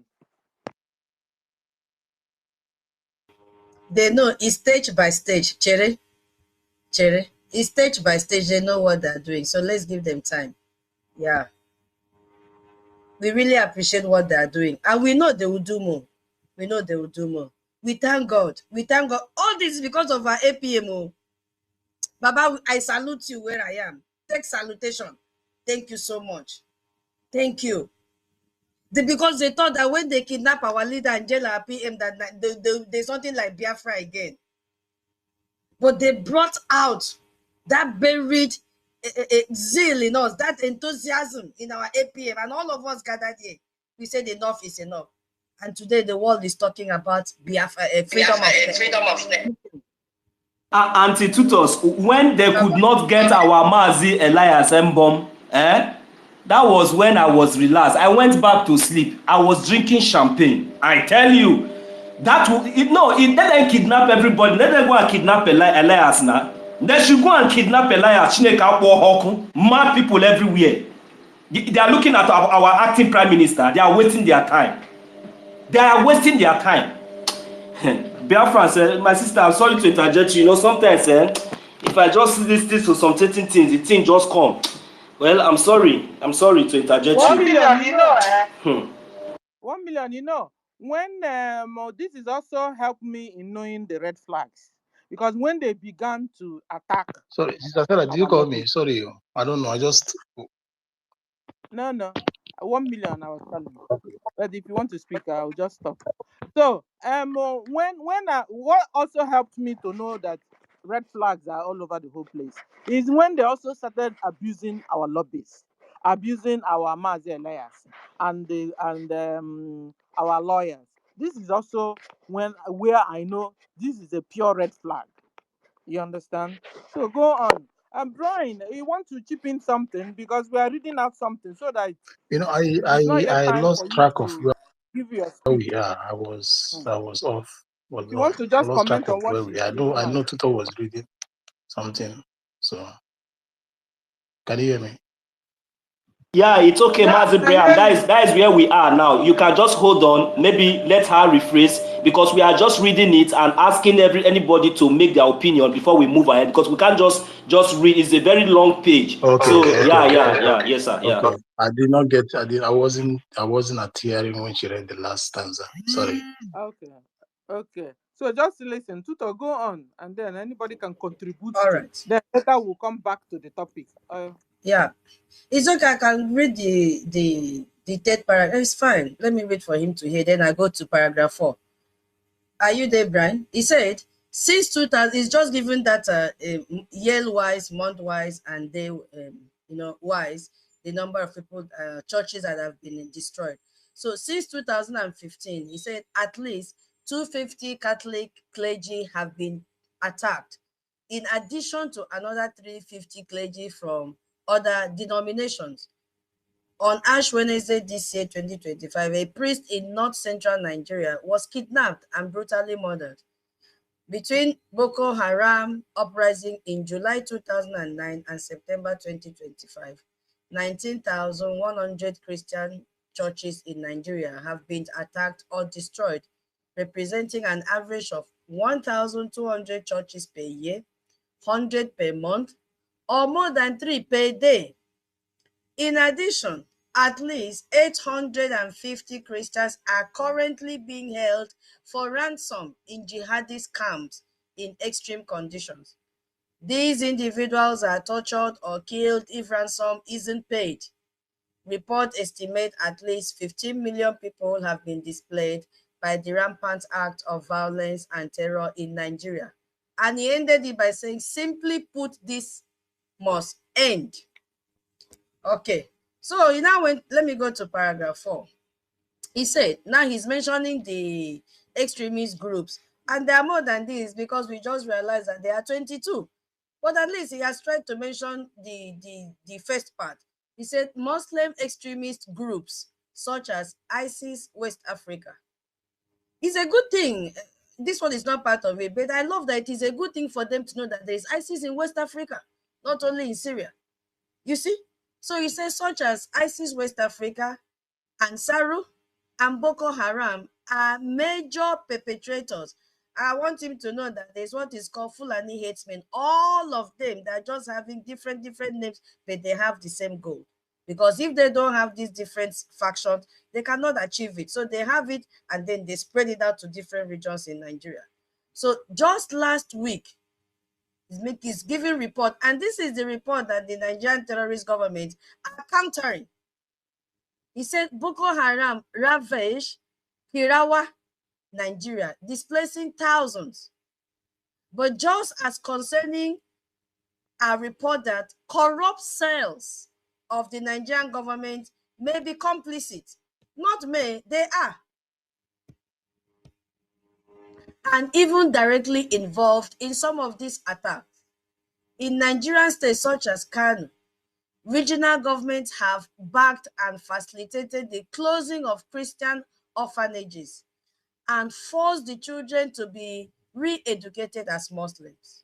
Speaker 1: They know it's stage by stage. Chere. It's stage by stage. They know what they're doing. So let's give them time. Yeah. We really appreciate what they're doing. And we know they will do more. We know they will do more. We thank God. We thank God. All this is because of our APMO. Baba, I salute you where I am. Take salutation. Thank you so much. Thank you. Because they thought that when they kidnap our leader and jail our PM, that there's something like Biafra again. But they brought out that buried zeal in us, that enthusiasm in our APM, and all of us gathered here. We said enough is enough. And today the world is talking about Biafra, freedom of
Speaker 5: Anti-tutors, when they could not get our Mazi Elias Mbom, that was when I was relaxed. I went back to sleep. I was drinking champagne. I tell you, let them kidnap everybody. Let them go and kidnap Elias now. They should go and kidnap Elias. Mad people everywhere. They are looking at our acting prime minister. They are wasting their time. They are wasting their time. Biafrans, my sister, I'm sorry to interject you. Sometimes if I just listen to some certain things, the thing just come. Well, I'm sorry to interject
Speaker 3: 1
Speaker 5: you.
Speaker 3: million, you know. 1 million, you know. When this is also helped me in knowing the red flags. Because when they began to attack.
Speaker 7: Sorry, Sister Sarah, did you call me? Sorry, I don't know. I just.
Speaker 3: No. 1 million, I was telling you. But if you want to speak, I'll just stop. So, what also helped me to know that red flags are all over the whole place is when they also started abusing our lobbies, abusing our Mazi Elias and our lawyers. This is also where I know this is a pure red flag. You understand? So go on. Brian, you want to chip in something because we are reading out something so that it's not yet
Speaker 7: I
Speaker 3: time
Speaker 7: lost
Speaker 3: for you
Speaker 7: track of
Speaker 3: to
Speaker 7: where
Speaker 3: give your speech.
Speaker 7: we are. I was off. Was
Speaker 3: If you
Speaker 7: off.
Speaker 3: want to
Speaker 7: I
Speaker 3: just
Speaker 7: lost track
Speaker 3: comment
Speaker 7: of
Speaker 3: on what
Speaker 7: where
Speaker 3: she
Speaker 7: we are.
Speaker 3: said, go
Speaker 7: I
Speaker 3: on.
Speaker 7: know Tutor was reading something. So can you hear me?
Speaker 5: Yeah, it's okay, Mazi Brian. That is where we are now. You can just hold on. Maybe let her rephrase because we are just reading it and asking anybody to make their opinion before we move ahead because we can't just read. It's a very long page.
Speaker 7: Okay.
Speaker 5: So
Speaker 7: Okay.
Speaker 5: yeah, yes sir. Yeah.
Speaker 7: Okay. I did not get. I wasn't at hearing when she read the last stanza. Sorry.
Speaker 3: Okay. So just listen. Tutor, go on, and then anybody can contribute
Speaker 1: All
Speaker 3: to.
Speaker 1: right.
Speaker 3: Then later we'll come back to the topic.
Speaker 1: Yeah. It's okay. I can read the third paragraph. It's fine. Let me read for him to hear. Then I go to paragraph 4. Are you there, Brian? He said, since 2000, it's just given that year-wise, month-wise, and day, wise, the number of people, churches that have been destroyed. So since 2015, he said at least 250 Catholic clergy have been attacked, in addition to another 350 clergy from other denominations. On Ash Wednesday this year, 2025, a priest in north-central Nigeria was kidnapped and brutally murdered. Between Boko Haram uprising in July 2009 and September 2025, 19,100 Christian churches in Nigeria have been attacked or destroyed, representing an average of 1,200 churches per year, 100 per month, or more than 3 per day. In addition, at least 850 Christians are currently being held for ransom in jihadist camps in extreme conditions. These individuals are tortured or killed if ransom isn't paid. Reports estimate at least 15 million people have been displaced by the rampant act of violence and terror in Nigeria. And he ended it by saying, simply put, this must end. Okay, so you now went, let me go to paragraph 4. He said, now he's mentioning the extremist groups, and there are more than this because we just realized that there are 22. But at least he has tried to mention the first part. He said Muslim extremist groups such as ISIS West Africa. It's a good thing. This one is not part of it, but I love that it is a good thing for them to know that there is ISIS in West Africa, not only in Syria. You see? So he says such as ISIS West Africa, Ansaru, and Boko Haram are major perpetrators. I want him to know that there's what is called Fulani headsmen. All of them, they're just having different names, but they have the same goal. Because if they don't have these different factions, they cannot achieve it. So they have it, and then they spread it out to different regions in Nigeria. So just last week, he's giving report, and this is the report that the Nigerian terrorist government are countering. He said Boko Haram ravaged Hirawa, Nigeria, displacing thousands. But just as concerning a report that corrupt cells of the Nigerian government may be complicit. Not may, they are. And even directly involved in some of these attacks. In Nigerian states such as Kano, regional governments have backed and facilitated the closing of Christian orphanages and forced the children to be re-educated as Muslims.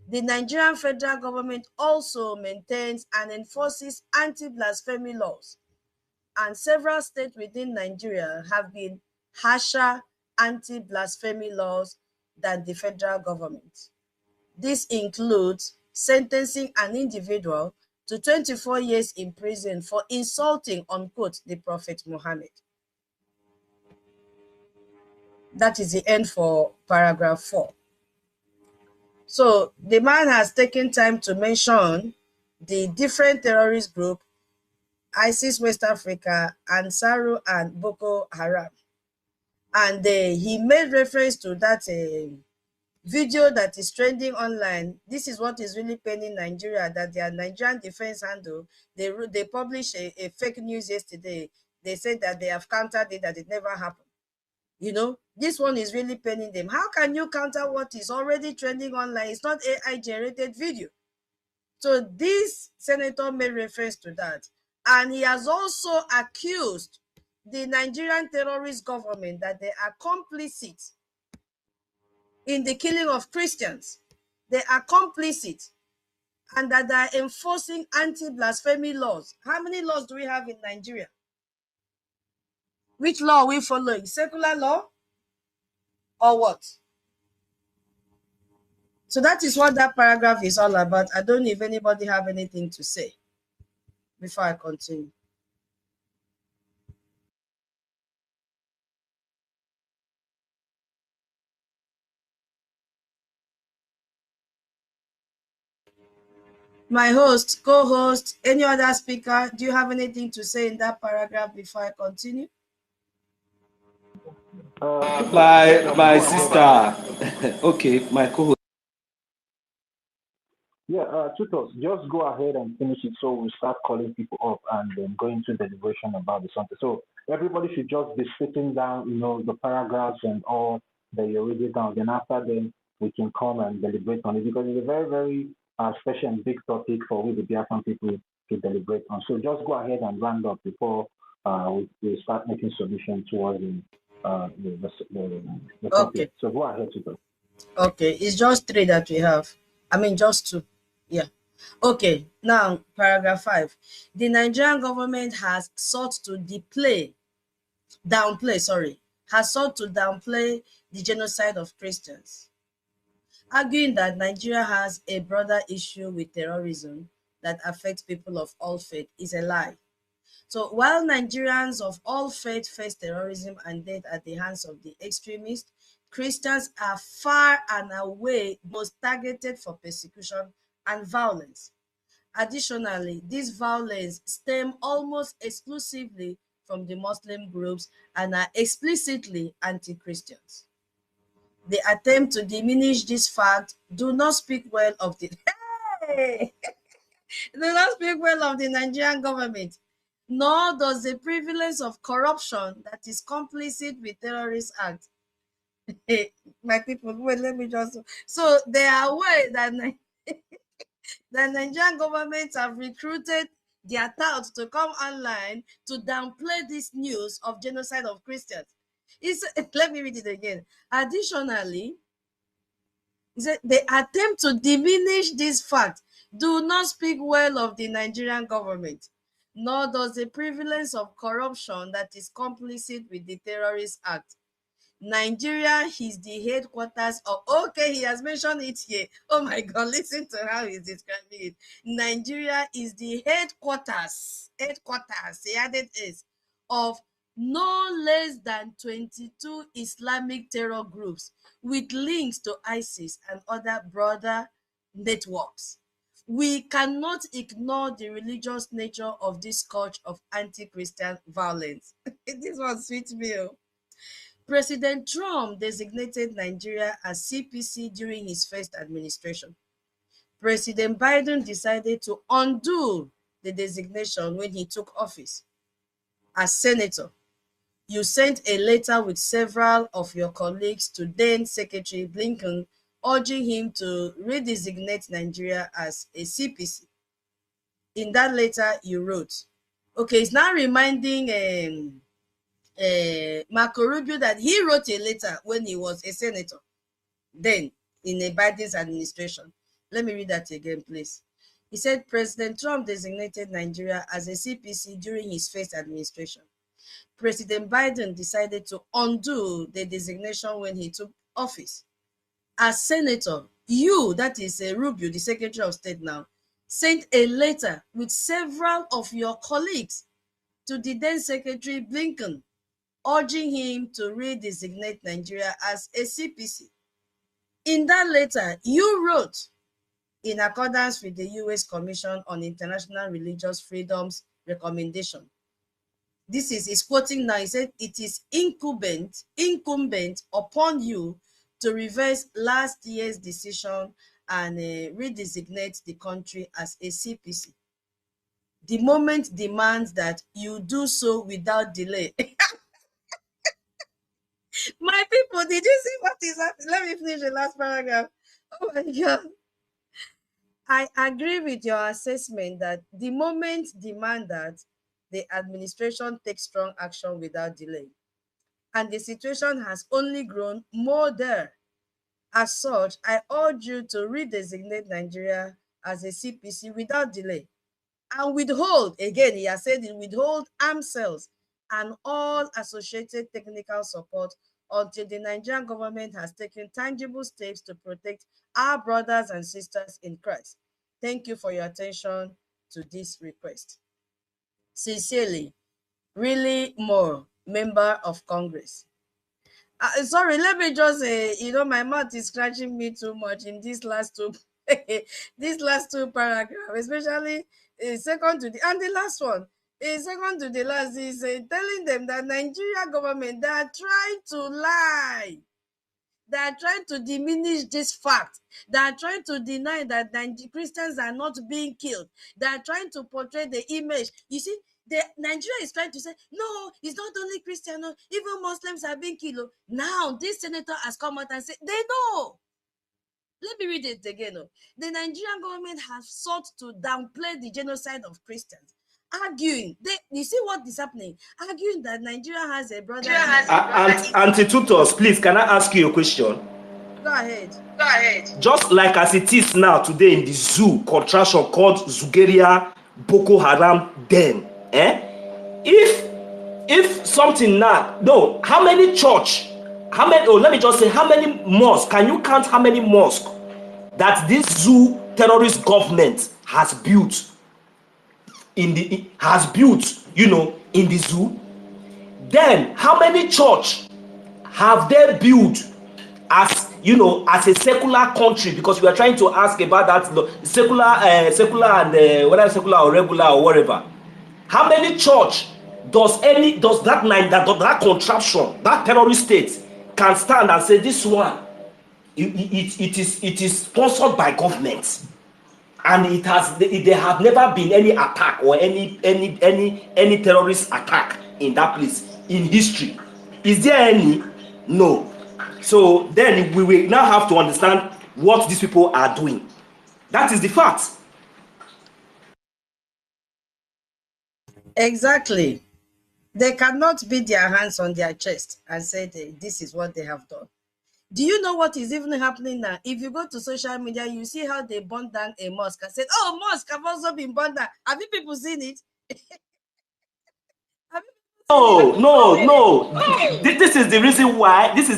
Speaker 1: The Nigerian federal government also maintains and enforces anti-blasphemy laws, and several states within Nigeria have been harsher anti-blasphemy laws than the federal government. This includes sentencing an individual to 24 years in prison for insulting, unquote, the Prophet Muhammad. That is the end for paragraph 4. So the man has taken time to mention the different terrorist groups, ISIS West Africa, Ansaru, and Boko Haram. And he made reference to that video that is trending online. This is what is really paining Nigeria, that their Nigerian defense handle, they published a fake news yesterday. They said that they have countered it, that it never happened. You know, this one is really paining them. How can you counter what is already trending online? It's not AI generated video. So this senator made reference to that. And he has also accused the Nigerian terrorist government that they are complicit in the killing of Christians. They are complicit, and that they are enforcing anti-blasphemy laws. How many laws do we have in Nigeria? Which law are we following? Secular law or what? So that is what that paragraph is all about. I don't know if anybody have anything to say before I continue. My host, co-host, any other speaker, do you have anything to say in that paragraph before I continue?
Speaker 5: My sister. Okay, my co-host.
Speaker 6: Yeah, tutors, just go ahead and finish it so we start calling people up and then go into deliberation about the something. So everybody should just be sitting down, the paragraphs and all that you read it down. Then after then we can come and deliberate on it because it's a very, very special and big topic for we the Biafran people to deliberate on. So just go ahead and round up before we start making solutions towards the topic.
Speaker 1: Okay.
Speaker 6: So go ahead, tutors.
Speaker 1: Okay, it's just 3 that we have. I mean, just 2. Yeah. Okay, now paragraph 5. The Nigerian government has sought to downplay the genocide of Christians, arguing that Nigeria has a broader issue with terrorism that affects people of all faith is a lie. So while Nigerians of all faith face terrorism and death at the hands of the extremists, Christians are far and away most targeted for persecution and violence. Additionally, this violence stem almost exclusively from the Muslim groups and are explicitly anti-Christians. The attempt to diminish this fact do not speak well of the hey! do not speak well of the Nigerian government, nor does the prevalence of corruption that is complicit with terrorist acts. My people, wait, let me just. So there are ways that the Nigerian government have recruited their touts to come online to downplay this news of genocide of Christians. Let me read it again. Additionally, the attempt to diminish this fact do not speak well of the Nigerian government, nor does the prevalence of corruption that is complicit with the terrorist act. Nigeria is the headquarters of, okay, he has mentioned it here. Oh my God, listen to how he's describing it. Nigeria is the headquarters, he added is, of no less than 22 Islamic terror groups with links to ISIS and other broader networks. We cannot ignore the religious nature of this scourge of anti-Christian violence. This one sweet me. President Trump designated Nigeria as CPC during his first administration. President Biden decided to undo the designation when he took office. As senator, you sent a letter with several of your colleagues to then Secretary Blinken urging him to redesignate Nigeria as a CPC. In that letter, you wrote, okay, it's now reminding Marco Rubio that he wrote a letter when he was a senator, then in a Biden's administration. Let me read that again, please. He said, President Trump designated Nigeria as a CPC during his first administration. President Biden decided to undo the designation when he took office. As senator, you, that is Rubio, the Secretary of State now, sent a letter with several of your colleagues to the then Secretary Blinken, urging him to redesignate Nigeria as a CPC. In that letter, you wrote, in accordance with the U.S. Commission on International Religious Freedoms recommendation. This is quoting now. He said, it is incumbent upon you to reverse last year's decision and redesignate the country as a CPC. The moment demands that you do so without delay. My people, did you see what is happening? Let me finish the last paragraph. Oh my God. I agree with your assessment that the moment demand that the administration takes strong action without delay. And the situation has only grown more dire. As such, I urge you to redesignate Nigeria as a CPC without delay. And withhold, again, he has said it, withhold arms sales and all associated technical support until the Nigerian government has taken tangible steps to protect our brothers and sisters in Christ. Thank you for your attention to this request. Sincerely, really more, Member of Congress. Sorry, let me just say, my mouth is scratching me too much in these last two paragraphs, especially second to the, and the last one, second to the last is telling them that Nigeria government, they are trying to lie. They are trying to diminish this fact. They are trying to deny that Christians are not being killed. They are trying to portray the image. You see, Nigeria is trying to say, no, it's not only Christian, no, even Muslims are being killed. Now, this senator has come out and said, they know. Let me read it again. The Nigerian government has sought to downplay the genocide of Christians, arguing, you see what is happening? Arguing that Nigeria has a brother.
Speaker 5: Anti-tutors, please, can I ask you a question?
Speaker 1: Go ahead.
Speaker 5: Just like as it is now today in the zoo contraction called Zugeria Boko Haram Den, if something now, no, how many church, let me just say, how many mosques, can you count how many mosques that this zoo terrorist government has built in the zoo? Then how many church have they built as as a secular country? Because we are trying to ask about that secular and whether secular or regular or whatever. How many church does that contraption, that terrorist state can stand and say this one it is sponsored by government, and there have never been any attack or any terrorist attack in that place in history? Is there any? No. So then we will now have to understand what these people are doing. That is the fact.
Speaker 1: Exactly. They cannot beat their hands on their chest and say this is what they have done. Do you know what is even happening now? If you go to social media, you see how they burned down a mosque and said, oh, mosque have also been burned down. Have you people seen it?
Speaker 5: No. This is the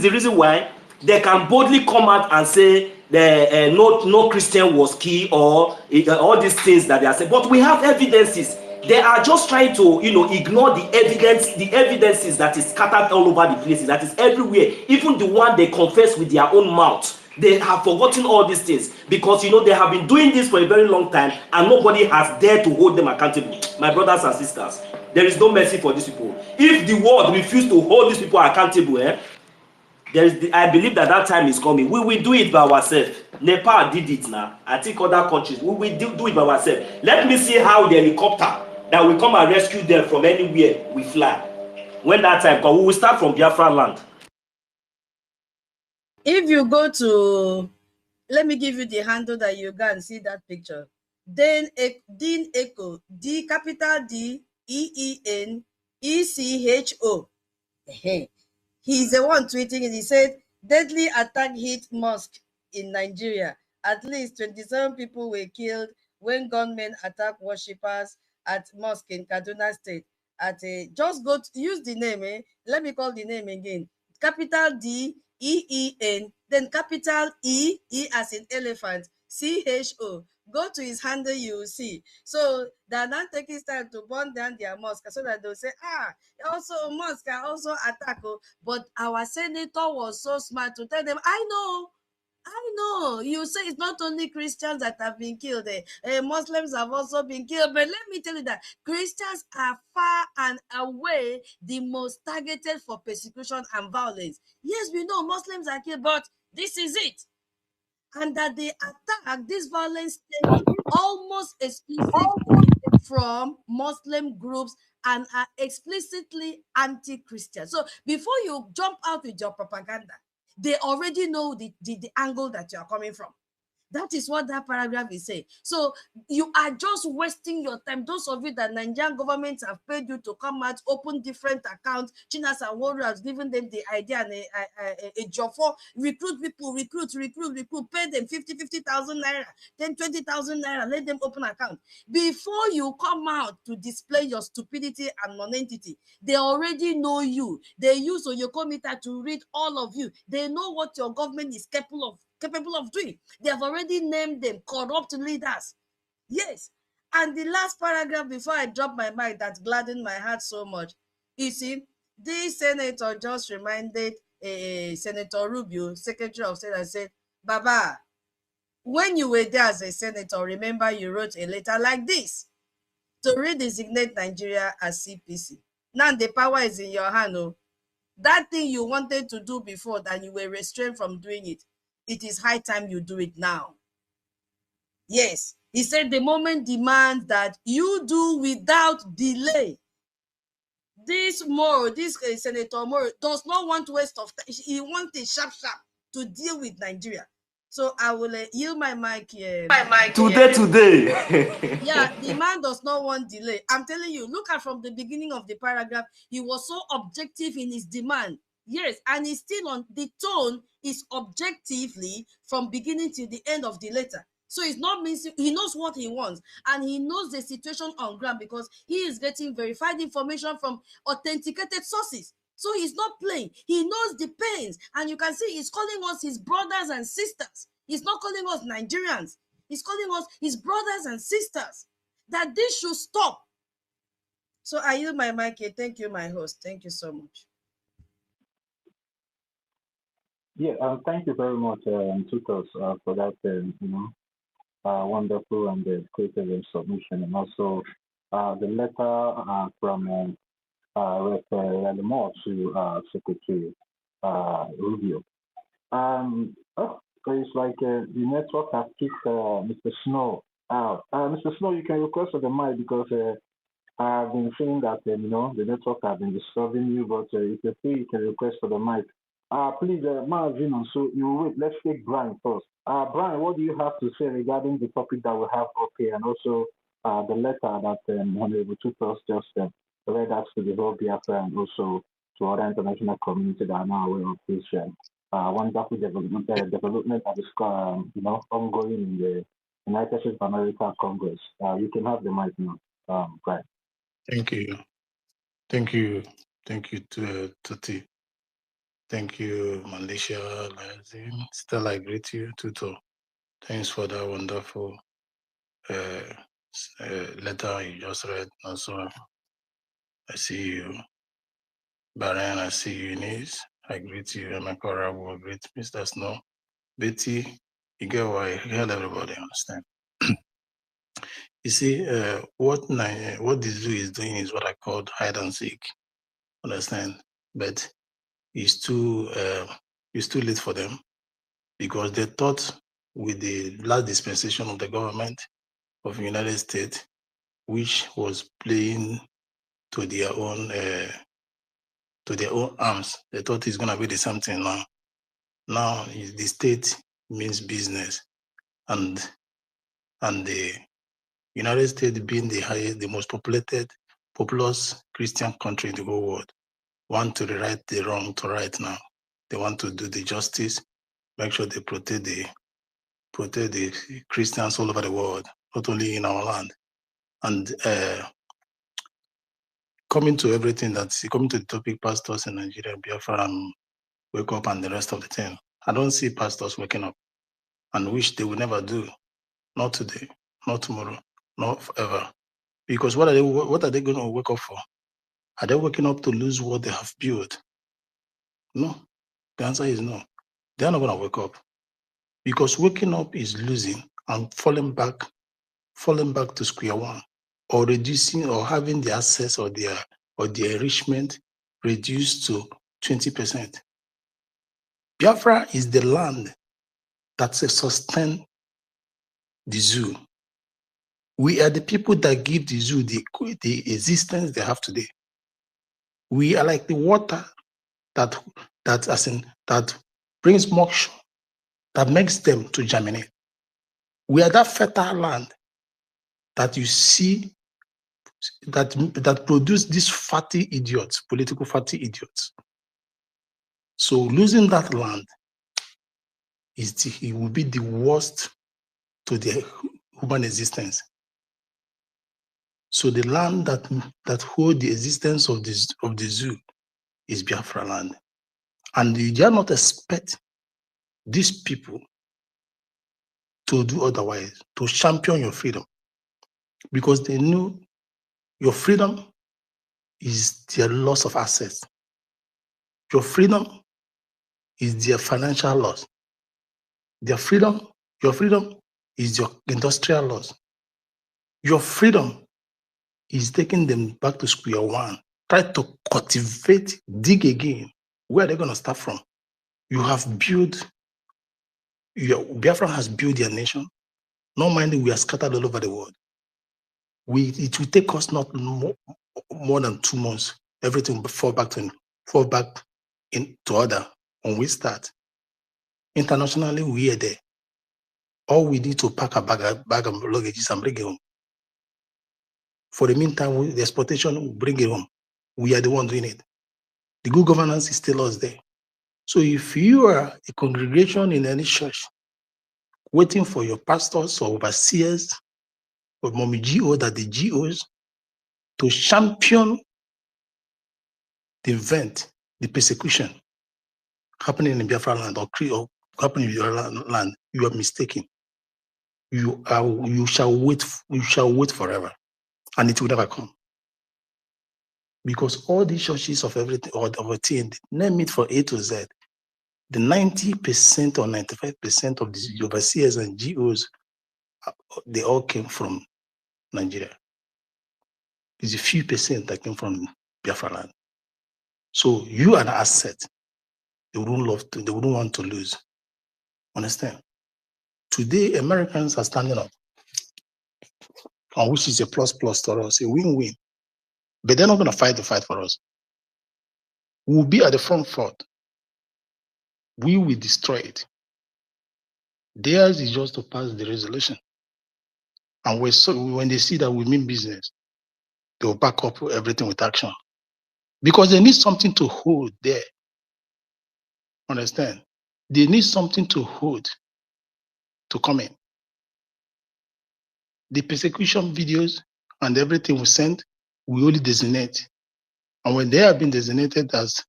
Speaker 5: reason why they can boldly come out and say no Christian was killed or all these things that they are saying. But we have evidences. They are just trying to ignore the evidences that is scattered all over the places, that is everywhere. Even the one they confess with their own mouth. They have forgotten all these things because they have been doing this for a very long time and nobody has dared to hold them accountable. My brothers and sisters, there is no mercy for these people. If the world refuse to hold these people accountable, I believe that time is coming. We will do it by ourselves. Nepal did it now. I think other countries, we will do it by ourselves. Let me see how the helicopter that will come and rescue them from anywhere we fly. When that time comes, we will start from Biafran land.
Speaker 1: If you go to, let me give you the handle that you go and see that picture. Dean Echo, D capital D EEN ECHO. He's the one tweeting it. He said, deadly attack hit mosque in Nigeria. At least 27 people were killed when gunmen attacked worshippers at mosque in Kaduna State. Just go to, use the name. Let me call the name again. Capital D EEN, then capital E as in elephant, CHO. Go to his handle, you will see. So they're not taking time to burn down their mosque so that they'll say, also mosque can also attack. But our senator was so smart to tell them, I know. You say it's not only Christians that have been killed. Muslims have also been killed. But let me tell you that Christians are far and away the most targeted for persecution and violence. Yes, we know Muslims are killed, but this is it. And that they attack this violence almost exclusively from Muslim groups and are explicitly anti-Christian. So before you jump out with your propaganda, they already know the angle that you are coming from. That is what that paragraph is saying. So you are just wasting your time. Those of you that Nigerian government have paid you to come out, open different accounts. Chinas and Warrior has given them the idea and a job for recruit people, recruit, pay them 50,000 naira, then 20,000 naira, let them open account. Before you come out to display your stupidity and non-entity, they already know you. They use Oyokomita to read all of you. They know what your government is capable of doing. They have already named them corrupt leaders. Yes. And the last paragraph before I drop my mic that gladdened my heart so much. You see, this senator just reminded Senator Rubio, Secretary of State, and said, Baba, when you were there as a senator, remember you wrote a letter like this to redesignate Nigeria as CPC. Now the power is in your hand. That thing you wanted to do before that you were restrained from doing it, it is high time you do it now. Yes, he said the moment demands that you do without delay. This Senator Moro does not want waste of time. He wants a sharp to deal with Nigeria. So I will yield my mic here.
Speaker 5: Today.
Speaker 1: Yeah, the man does not want delay. I'm telling you, look at from the beginning of the paragraph, he was so objective in his demand. Yes, and he's still on the tone is objectively from beginning to the end of the letter. So it's not missing. He knows what he wants and he knows the situation on ground because he is getting verified information from authenticated sources. So he's not playing. He knows the pains, and you can see he's calling us his brothers and sisters. He's not calling us Nigerians. He's calling us his brothers and sisters. That this should stop. So I yield my mic here. Thank you, my host. Thank you so much.
Speaker 6: Yeah, thank you very much, Tutos, for that, wonderful and creative submission, and also the letter from Rep. Lemore to Secretary Rubio. So it's like the network has kicked Mr. Snow out. Mr. Snow, you can request for the mic because I've been saying that the network has been disturbing you, but if you're free, you can request for the mic. Please, Marvin, so you wait. Let's take Brian first. Brian, what do you have to say regarding the topic that we have up here, and also the letter that Honorable Tutos just read out to the whole Biafra and also to other international community that are now aware of this wonderful development that is ongoing in the United States of America Congress. You can have the mic now, Brian.
Speaker 7: Thank you. Thank you. Thank you to Tuti. Thank you, Malaysia, Lazim. Stella, I greet you, Tuto. Thanks for that wonderful letter you just read. Also, I see you. Baran, I see you, Eunice. I greet you. Emakora will greet Mr. Snow. Betty, you get why I heard everybody understand. You see, what the zoo is doing is what I called hide and seek. Understand? But it's too late for them because they thought with the last dispensation of the government of the United States, which was playing to their own arms, they thought it's gonna be the same thing now. Now the state means business, and the United States being the highest, the most populous Christian country in the whole world, want to rewrite the wrong to right now. They want to do the justice, make sure they protect the Christians all over the world, not only in our land. And coming to the topic, pastors in Nigeria, Biafra, wake up and the rest of the thing. I don't see pastors waking up, and wish they will never do. Not today, not tomorrow, not forever. Because what are they going to wake up for? Are they waking up to lose what they have built? No. The answer is no. They're not going to wake up. Because waking up is losing and falling back to square one, or reducing or having the access or the enrichment reduced to 20%. Biafra is the land that sustains the zoo. We are the people that give the zoo the existence they have today. We are like the water that brings moisture, that makes them to germinate. We are that fertile land that you see that produce these fatty idiots, political fatty idiots. So losing that land it will be the worst to the human existence. So the land that hold the existence of the zoo is Biafra land. And you dare not expect these people to do otherwise, to champion your freedom, because they know your freedom is their loss of assets. Your freedom is their financial loss. Your freedom is your industrial loss. Your freedom is taking them back to square one. Try to cultivate, dig again. Where are they going to start from? You have Biafra has built their nation. No mind we are scattered all over the world. It will take us not more than 2 months. Everything will fall back into order when we start. Internationally, we are there. All we need to pack a bag of luggages and bring it home. For the meantime, the exportation will bring it home. We are the one doing it. The good governance is still us there. So if you are a congregation in any church waiting for your pastors or overseers or mommy GO, that the GOs to champion the event, the persecution happening in Biafra land or happening in your land, you are mistaken. You shall wait forever, and it will never come. Because all these churches of everything, or of a thing, name it for A to Z, the 90% or 95% of the overseers and GOs, they all came from Nigeria. It's a few percent that came from Biafra land. So you are an asset. They wouldn't want to lose. Understand? Today, Americans are standing up, and which is a plus to us, a win-win. But they're not going to fight the fight for us. We'll be at the front. We will destroy it. Theirs is just to pass the resolution. And when they see that we mean business, they will back up everything with action. Because they need something to hold there. Understand? They need something to hold to come in. The persecution videos and everything we send, we only designate. And when they have been designated as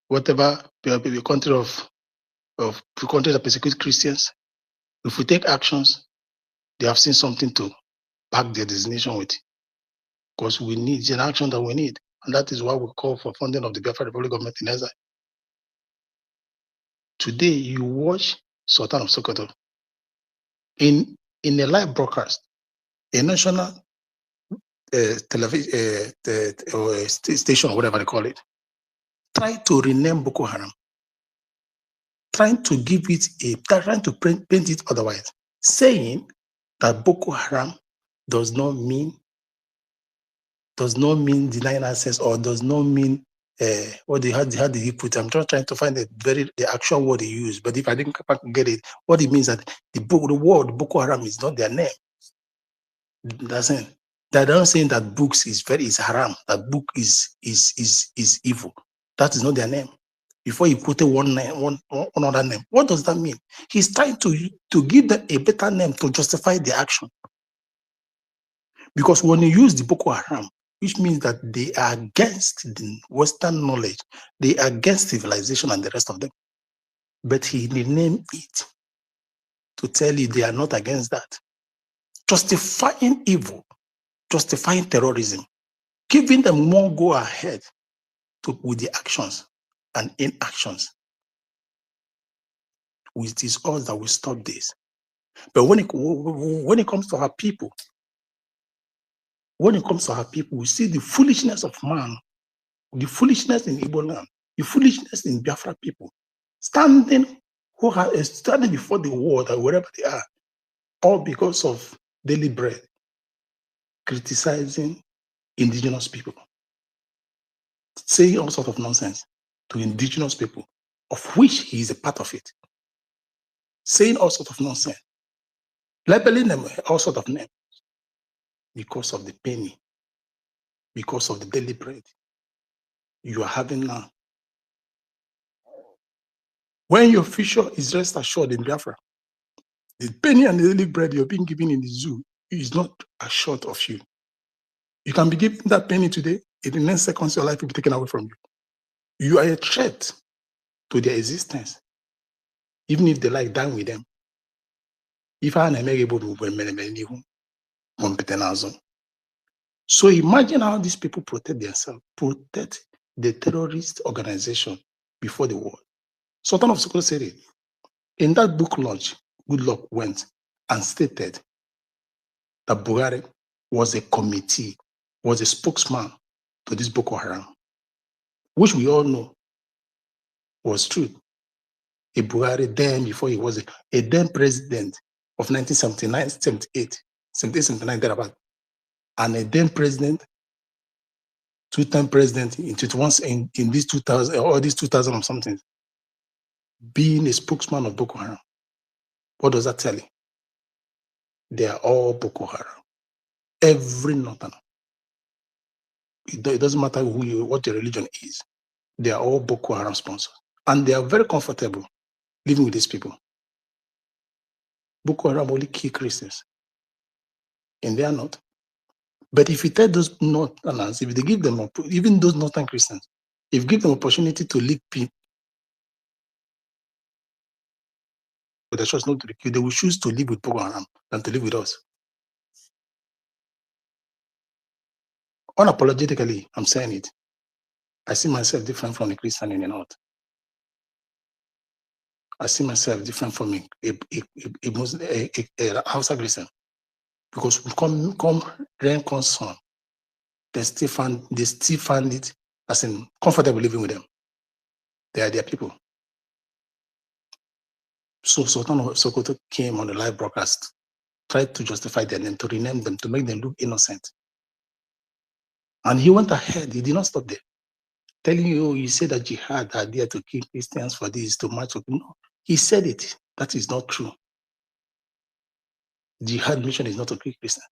Speaker 7: whatever the country of the countries that persecute Christians, if we take actions, they have seen something to back their designation with. Because we need an action that we need. And that is why we call for funding of the Biafra Republic government in exile. Today, you watch Sultan of Sokoto in a live broadcast, a national television station, or whatever they call it, try to rename Boko Haram, trying to paint it otherwise, saying that Boko Haram does not mean denying access, or does not mean how did he put it? I'm just trying to find the actual word he used, but if I didn't get it, what it means that the word Boko Haram is not their name. That's it. They're not saying that books is haram, that book is evil. That is not their name. Before you put one other name, what does that mean? He's trying to give them a better name to justify the action. Because when you use the Boko Haram, which means that they are against the Western knowledge, they are against civilization and the rest of them. But he renamed it to tell you they are not against that. Justifying evil, justifying terrorism, giving them more go ahead with the actions and inactions. It is us that will stop this. But when it comes to our people, we see the foolishness of man, the foolishness in Igbo land, the foolishness in Biafra people, standing before the world or wherever they are, all because of daily bread, criticizing indigenous people, saying all sorts of nonsense to indigenous people, of which he is a part of it, saying all sorts of nonsense, labeling them all sorts of names because of the penny, because of the daily bread you are having now. When your future is rest assured in Biafra, the penny and the daily bread you're being given in the zoo is not assured of you. You can be given that penny today, in the next seconds your life will be taken away from you. You are a threat to their existence, even if they like dying with them. If I am able to so imagine how these people protect themselves, protect the terrorist organization before the war. Sultan of Sokoto said it. In that book launch, Goodluck went and stated that Buhari was a committee, was a spokesman to this Boko Haram, which we all know was true. A Buhari then, before he was a then president of 1979, 78, 79, thereabout, and a then president, two-time president in 21 in this 2000 or this 2000 or something, being a spokesman of Boko Haram. What does that tell you? They are all Boko Haram. Every northern. It doesn't matter what your religion is. They are all Boko Haram sponsors. And they are very comfortable living with these people. Boko Haram only kill Christians. And they are not. But if you tell those northerners, if they give them, even those northern Christians, if you give them opportunity to lead people, the church not to the queue, they will choose to live with Boko Haram than to live with us. Unapologetically, I'm saying it. I see myself different from a Christian in the north. I see myself different from a Muslim, a Hausa Christian. Because we come rain, come sun, they still find it as in comfortable living with them. They are their people. So Sultan of Sokoto came on the live broadcast, tried to justify their name, to rename them, to make them look innocent. And he went ahead, he did not stop there. Telling you, he said that jihad are there to kill Christians for this, to march up. No, he said it. That is not true. Jihad mission is not to kill Christians.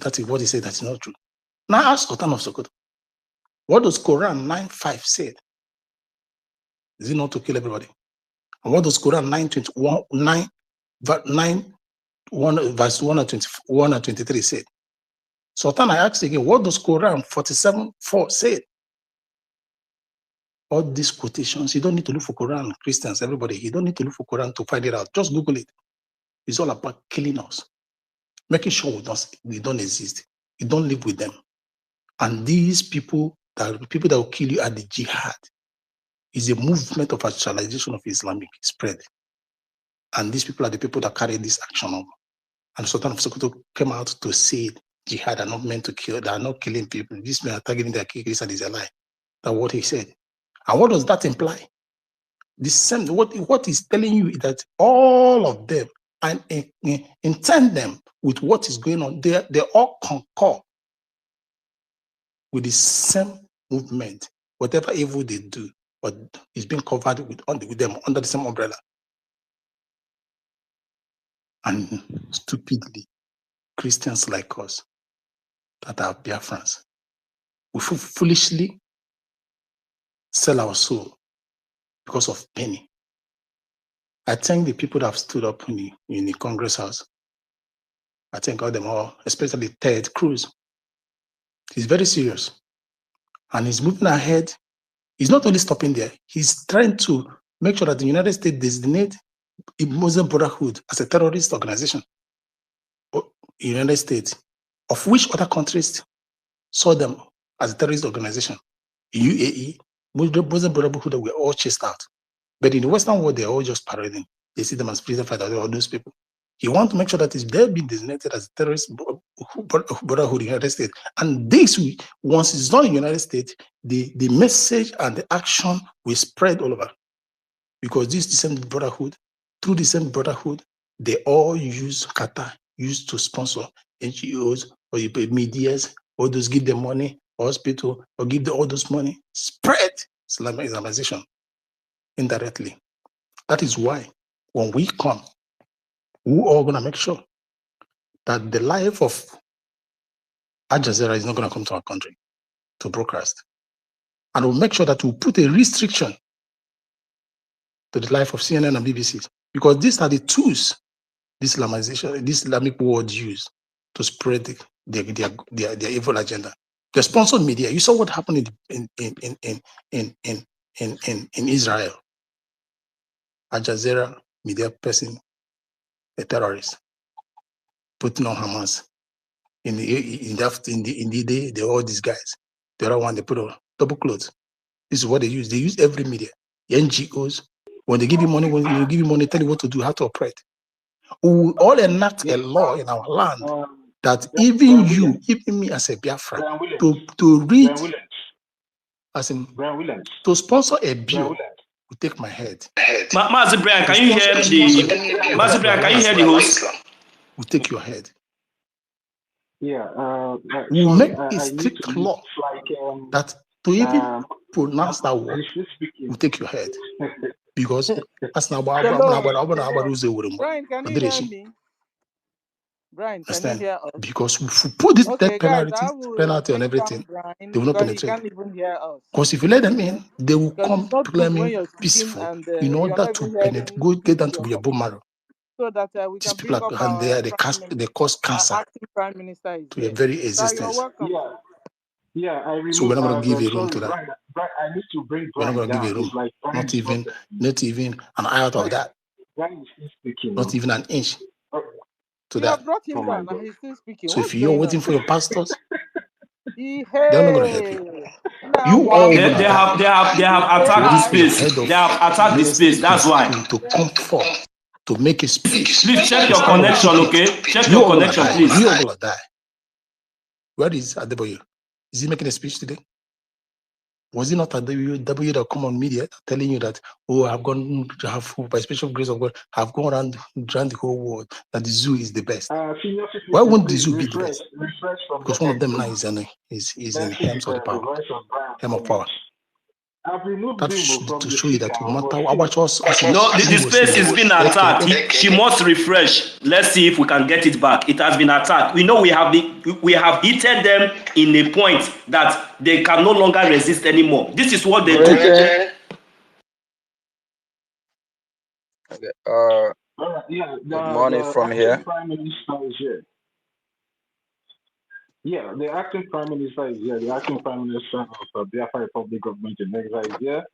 Speaker 7: That is what he said, that's not true. Now ask Sultan of Sokoto, what does Quran 9:5 say? Is it not to kill everybody? And what does Quran 9 verse 1 and 21 and 23 say? Sultan, I ask again, what does Quran 47:4 say? All these quotations, you don't need to look for Quran, Christians, everybody. You don't need to look for Quran to find it out. Just Google it. It's all about killing us, making sure we don't exist. You don't live with them. And these people that will kill you at the jihad is a movement of actualization of Islamic spread. And these people are the people that carry this action on. And Sultan of Sokoto came out to say jihad are not meant to kill, they are not killing people. These men are targeting their kids, and is a lie. That's what he said. And what does that imply? The same, what he's telling you is that all of them and intend them with what is going on. They all concur with the same movement. Whatever evil they do, but it's being covered with them under the same umbrella. And stupidly, Christians like us that are Biafrans, we foolishly sell our soul because of penny. I thank the people that have stood up in the Congress House. I thank all them all, especially Ted Cruz. He's very serious. And he's moving ahead. He's not only stopping there, he's trying to make sure that the United States designate the Muslim Brotherhood as a terrorist organization. United States, of which other countries saw them as a terrorist organization? UAE, Muslim Brotherhood were all chased out. But in the Western world, they're all just parading. They see them as freedom fighters, all those people. He wants to make sure that they've been designated as a terrorist brotherhood in the United States. And this, once it's done in the United States, the message and the action will spread all over. Because this the same brotherhood, through the same brotherhood, they all use Qatar, used to sponsor NGOs or you pay medias, or those give them money, hospital, or give them all those money, spread Islamization indirectly. That is why when we come, we're all going to make sure that the life of Al Jazeera is not going to come to our country to broadcast. And we'll make sure that we'll put a restriction to the life of CNN and BBC, because these are the tools this Islamization, this Islamic world use to spread their evil agenda. The sponsored media, you saw what happened in Israel. Al Jazeera media person, a terrorist, putting on Hamas. In the day, they're all these guys. The other one, they put on double clothes. This is what they use. They use every media. The NGOs, when they give you money, tell you what to do, how to operate. We will all enact a law in our land that even you, even me as a Biafra, to read, as in, to sponsor a bill, will take my head.
Speaker 5: Mazi Brian, can you hear the host?
Speaker 7: Will take your head.
Speaker 6: Yeah.
Speaker 7: We'll make a strict law that to even pronounce that word will take your head. Because that's not what
Speaker 3: Brian, can you hear me? Brian, can you hear us?
Speaker 7: Because if you put this death penalty on everything, they will not penetrate.
Speaker 3: Can't even hear us.
Speaker 7: Because if you let them in, they will come claiming peaceful in order to penetrate, go get down to your bone marrow.
Speaker 3: So that we
Speaker 7: These
Speaker 3: can
Speaker 7: people
Speaker 3: bring
Speaker 7: are,
Speaker 3: up
Speaker 7: they cause cancer
Speaker 3: acting prime minister is
Speaker 7: to a very existence.
Speaker 6: Yeah, I remove.
Speaker 7: So we're not going to give a room to that.
Speaker 6: Brian, I need to bring
Speaker 7: We're not going to give a room. Not even an iota of that.
Speaker 6: Brian is still speaking.
Speaker 7: Not even an inch to
Speaker 3: you
Speaker 7: that.
Speaker 3: Have brought him down and he's still speaking.
Speaker 7: So if you're waiting for your pastors They're not going to help
Speaker 3: Hey.
Speaker 7: you.
Speaker 3: Now,
Speaker 7: You all
Speaker 3: one.
Speaker 7: going to die.
Speaker 5: They have attacked the
Speaker 7: Wait for
Speaker 3: AI.
Speaker 7: your
Speaker 5: space.
Speaker 7: head of
Speaker 5: They have attacked the
Speaker 7: US
Speaker 5: space. That's why.
Speaker 7: to come forth, to make a speech,
Speaker 5: Please check
Speaker 7: to
Speaker 5: your
Speaker 7: stand on
Speaker 5: connection,
Speaker 7: pulpit.
Speaker 5: okay? Check
Speaker 7: You
Speaker 5: your
Speaker 7: all going to
Speaker 5: connection,
Speaker 7: die.
Speaker 5: please.
Speaker 7: You all going to die. Where is Adeboye? Is he making a speech today? Was it not Adeboye that come on media telling you that, oh, I've gone to have, by special grace of God, I've gone around the whole world, that the zoo is the best.
Speaker 6: Senior
Speaker 7: Why
Speaker 6: citizen,
Speaker 7: won't the
Speaker 6: please
Speaker 7: zoo be the best?
Speaker 6: refresh from the
Speaker 7: Because one of
Speaker 6: end,
Speaker 7: them now
Speaker 6: please.
Speaker 7: is in
Speaker 6: Next week,
Speaker 7: helms of the
Speaker 6: the
Speaker 7: power,
Speaker 6: voice of Brian
Speaker 7: helm of power.
Speaker 6: Clemens. I've removed
Speaker 7: That
Speaker 6: him from
Speaker 7: to
Speaker 6: the
Speaker 7: show you
Speaker 6: speaker
Speaker 7: that no matter
Speaker 6: almost
Speaker 7: how much
Speaker 5: No, the
Speaker 7: he was
Speaker 5: space
Speaker 7: saying,
Speaker 5: is being
Speaker 7: okay,
Speaker 5: attacked. She must refresh. Let's see if we can get it back. It has been attacked. We know we have heated them in a point that they can no longer resist anymore. This is what they do.
Speaker 8: Greeting. Okay.
Speaker 6: yeah,
Speaker 8: Good morning
Speaker 6: the
Speaker 8: from
Speaker 6: acting
Speaker 8: here.
Speaker 6: prime minister is here. Yeah, the acting prime minister is here. The acting prime minister of the Biafra Republic Government in Exile is here.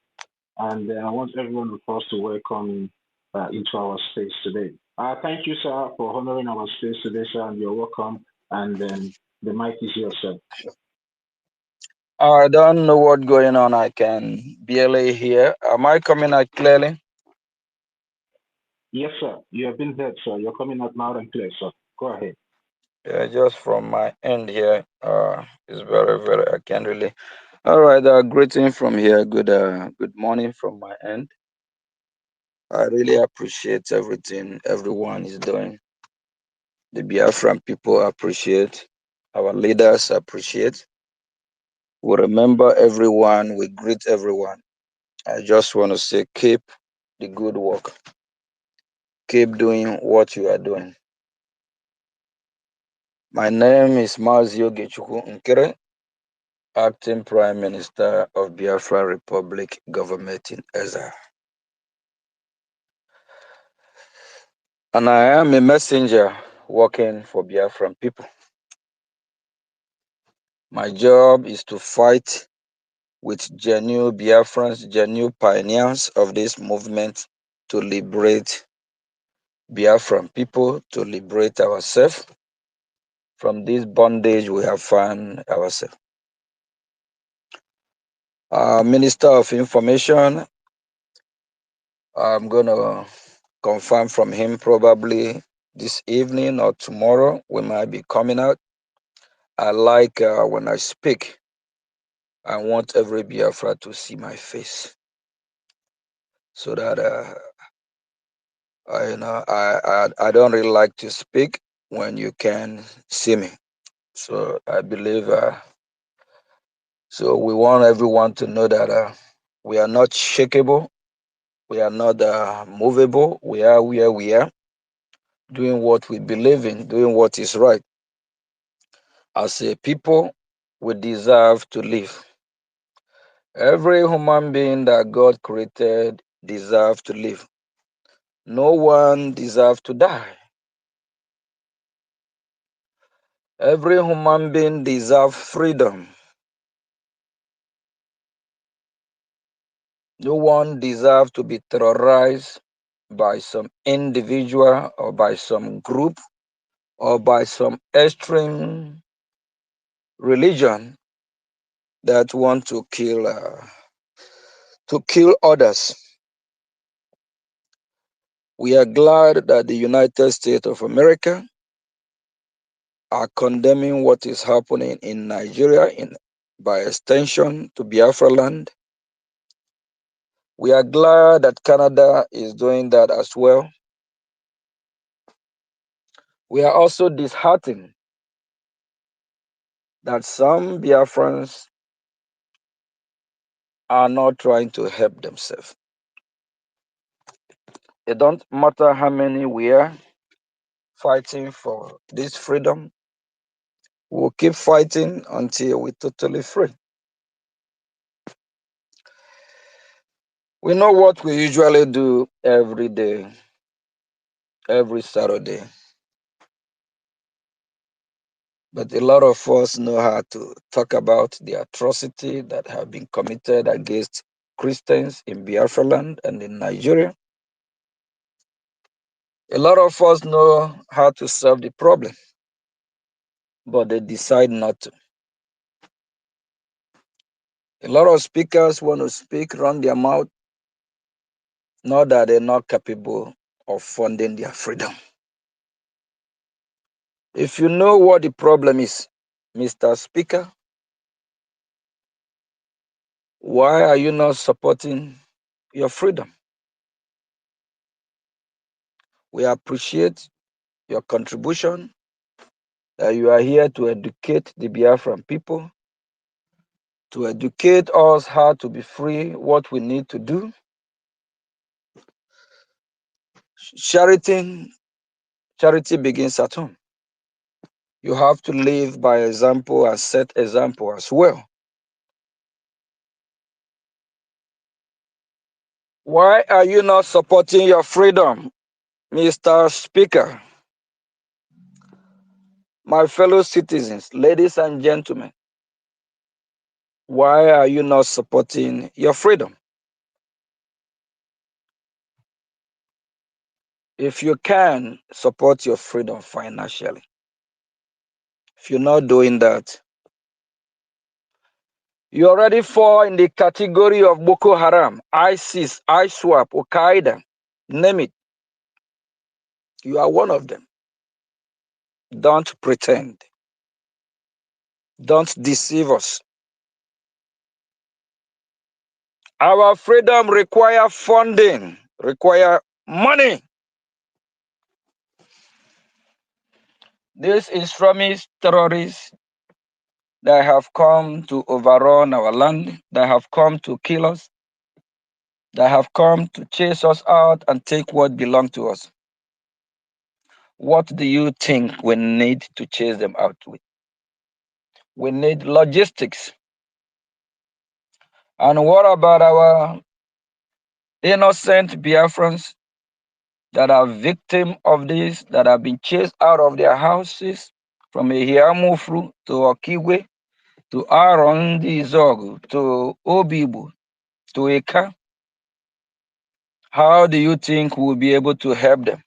Speaker 6: And I want everyone of us to welcome into our space today. Thank you, sir, for honoring our space today, sir, and you're welcome. And the mic is yours, sir.
Speaker 8: I don't know what's going on. I can barely hear. Am I coming out clearly?
Speaker 6: Yes, sir. You have been heard, sir. You're coming out loud and clear, sir. Go ahead.
Speaker 8: Yeah, just from my end here. It's very, very. I can't really. All right. Greeting from here. Good morning from my end. I really appreciate everything everyone is doing. The Biafran people appreciate. Our leaders appreciate. We remember everyone. We greet everyone. I just want to say, keep the good work. Keep doing what you are doing. My name is Mazio Gechukwu Nkere, Acting Prime Minister of Biafra Republic Government in Ezra. And I am a messenger working for Biafran people. My job is to fight with genuine Biafrans, genuine pioneers of this movement to liberate Biafran people, to liberate ourselves from this bondage we have found ourselves. Minister of Information, I'm going to confirm from him probably this evening or tomorrow. We might be coming out. I like when I speak, I want every Biafra to see my face so that I don't really like to speak when you can see me. So I believe, so we want everyone to know that we are not shakeable. We are not movable. We are where we are, doing what we believe in, doing what is right. As a people, we deserve to live. Every human being that God created deserves to live. No one deserves to die. Every human being deserves freedom. No one deserves to be terrorized by some individual or by some group or by some extreme religion that want to kill others. We are glad that the United States of America are condemning what is happening in Nigeria, by extension to Biafra land. We are glad that Canada is doing that as well. We are also disheartened that some Biafrans are not trying to help themselves. It don't matter how many we are fighting for this freedom. We'll keep fighting until we're totally free. We know what we usually do every day, every Saturday. But a lot of us know how to talk about the atrocity that have been committed against Christians in Biafra land and in Nigeria. A lot of us know how to solve the problem, but they decide not to. A lot of speakers want to speak, run their mouth, not that they're not capable of funding their freedom. If you know what the problem is, Mr. Speaker, why are you not supporting your freedom? We appreciate your contribution, that you are here to educate the Biafran people, to educate us how to be free, what we need to do. Charity begins at home. You have to live by example and set example as well. Why are you not supporting your freedom, Mr. Speaker? My fellow citizens, ladies and gentlemen, why are you not supporting your freedom? If you can, support your freedom financially. If you're not doing that, you already fall in the category of Boko Haram, ISIS, ISWAP, Al Qaeda, name it. You are one of them. Don't pretend. Don't deceive us. Our freedom requires funding, require money. These Islamist terrorists that have come to overrun our land, that have come to kill us, that have come to chase us out and take what belongs to us. What do you think we need to chase them out with? We need logistics. And what about our innocent Biafrans that are victims of this, that have been chased out of their houses from Ehiamufru to Okigwe to Aaron Zogu to Obibu to Eka? How do you think we'll be able to help them?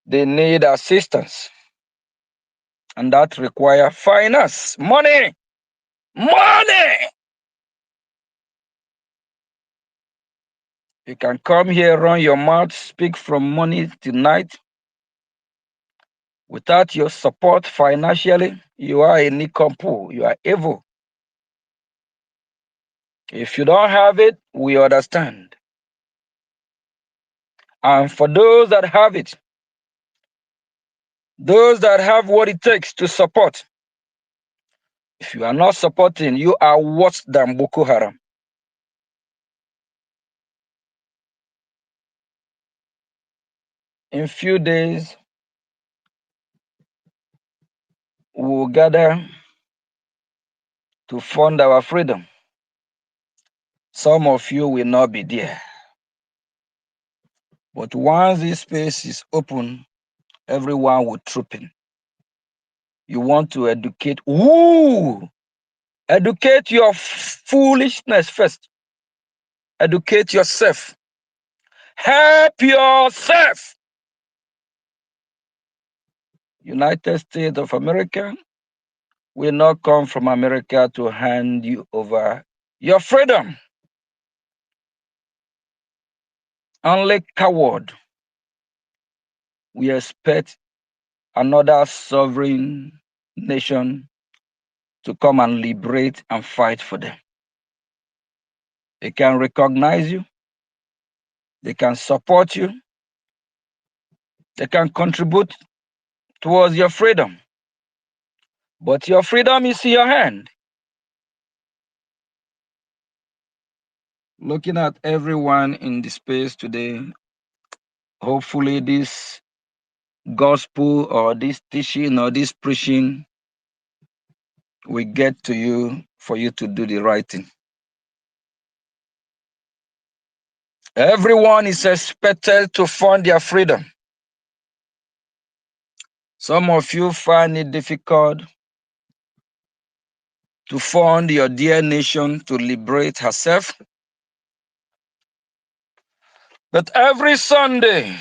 Speaker 8: They need assistance, and that requires finance, money, money. You can come here, run your mouth, speak from money tonight. Without your support financially, you are a nincompoop, you are evil. If you don't have it, we understand. And for those that have it, those that have what it takes to support, if you are not supporting, you are worse than Boko Haram. In few days, we will gather to fund our freedom. Some of you will not be there. But once this space is open, everyone will troop in. You want to educate. Woo! Educate your foolishness first. Educate yourself. Help yourself. United States of America will not come from America to hand you over your freedom. Only coward we expect another sovereign nation to come and liberate and fight for them. They can recognize you. They can support you. They can contribute towards your freedom. But your freedom is in your hand. Looking at everyone in the space today, hopefully this gospel or this teaching or this preaching will get to you for you to do the right thing. Everyone is expected to fund their freedom. Some of you find it difficult to fund your dear nation to liberate herself. But every Sunday,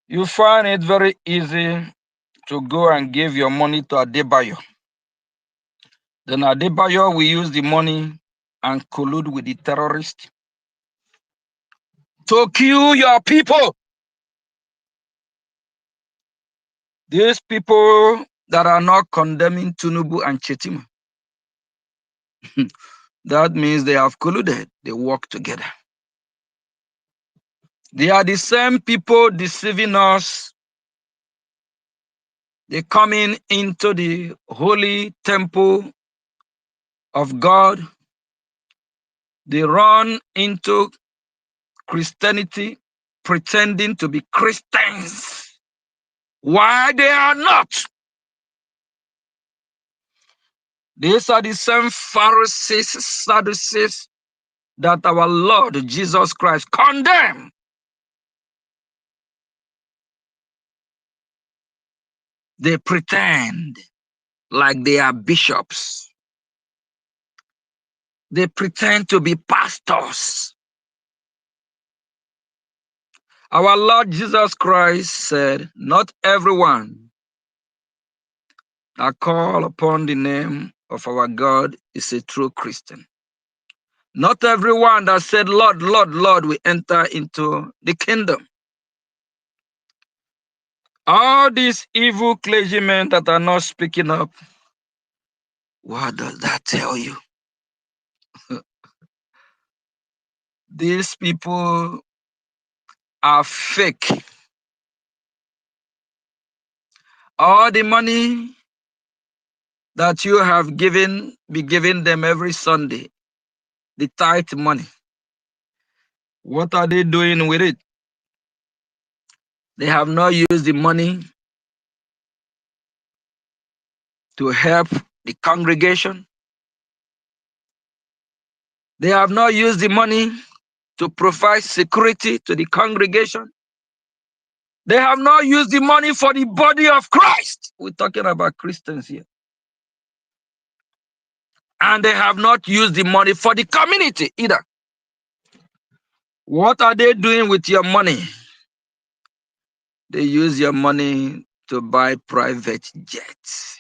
Speaker 8: you find it very easy to go and give your money to Adebayo. Then Adebayo will use the money and collude with the terrorists to kill your people. These people that are not condemning Tinubu and Chetima, that means they have colluded. They work together. They are the same people deceiving us. They coming into the holy temple of God. They run into Christianity, pretending to be Christians. Why they are not? These are the same Pharisees, Sadducees that our Lord Jesus Christ condemned. They pretend like they are bishops. They pretend to be pastors. Our Lord Jesus Christ said, not everyone that call upon the name of our God is a true Christian. Not everyone that said, Lord, Lord, Lord, will enter into the kingdom. All these evil clergymen that are not speaking up, what does that tell you? These people are fake. All the money that you have be giving them every Sunday, the tithe money, what are they doing with it? They have not used the money to help the congregation. They have not used the money to provide security to the congregation. They have not used the money for the body of Christ. We're talking about Christians here. And they have not used the money for the community either. What are they doing with your money? They use your money to buy private jets,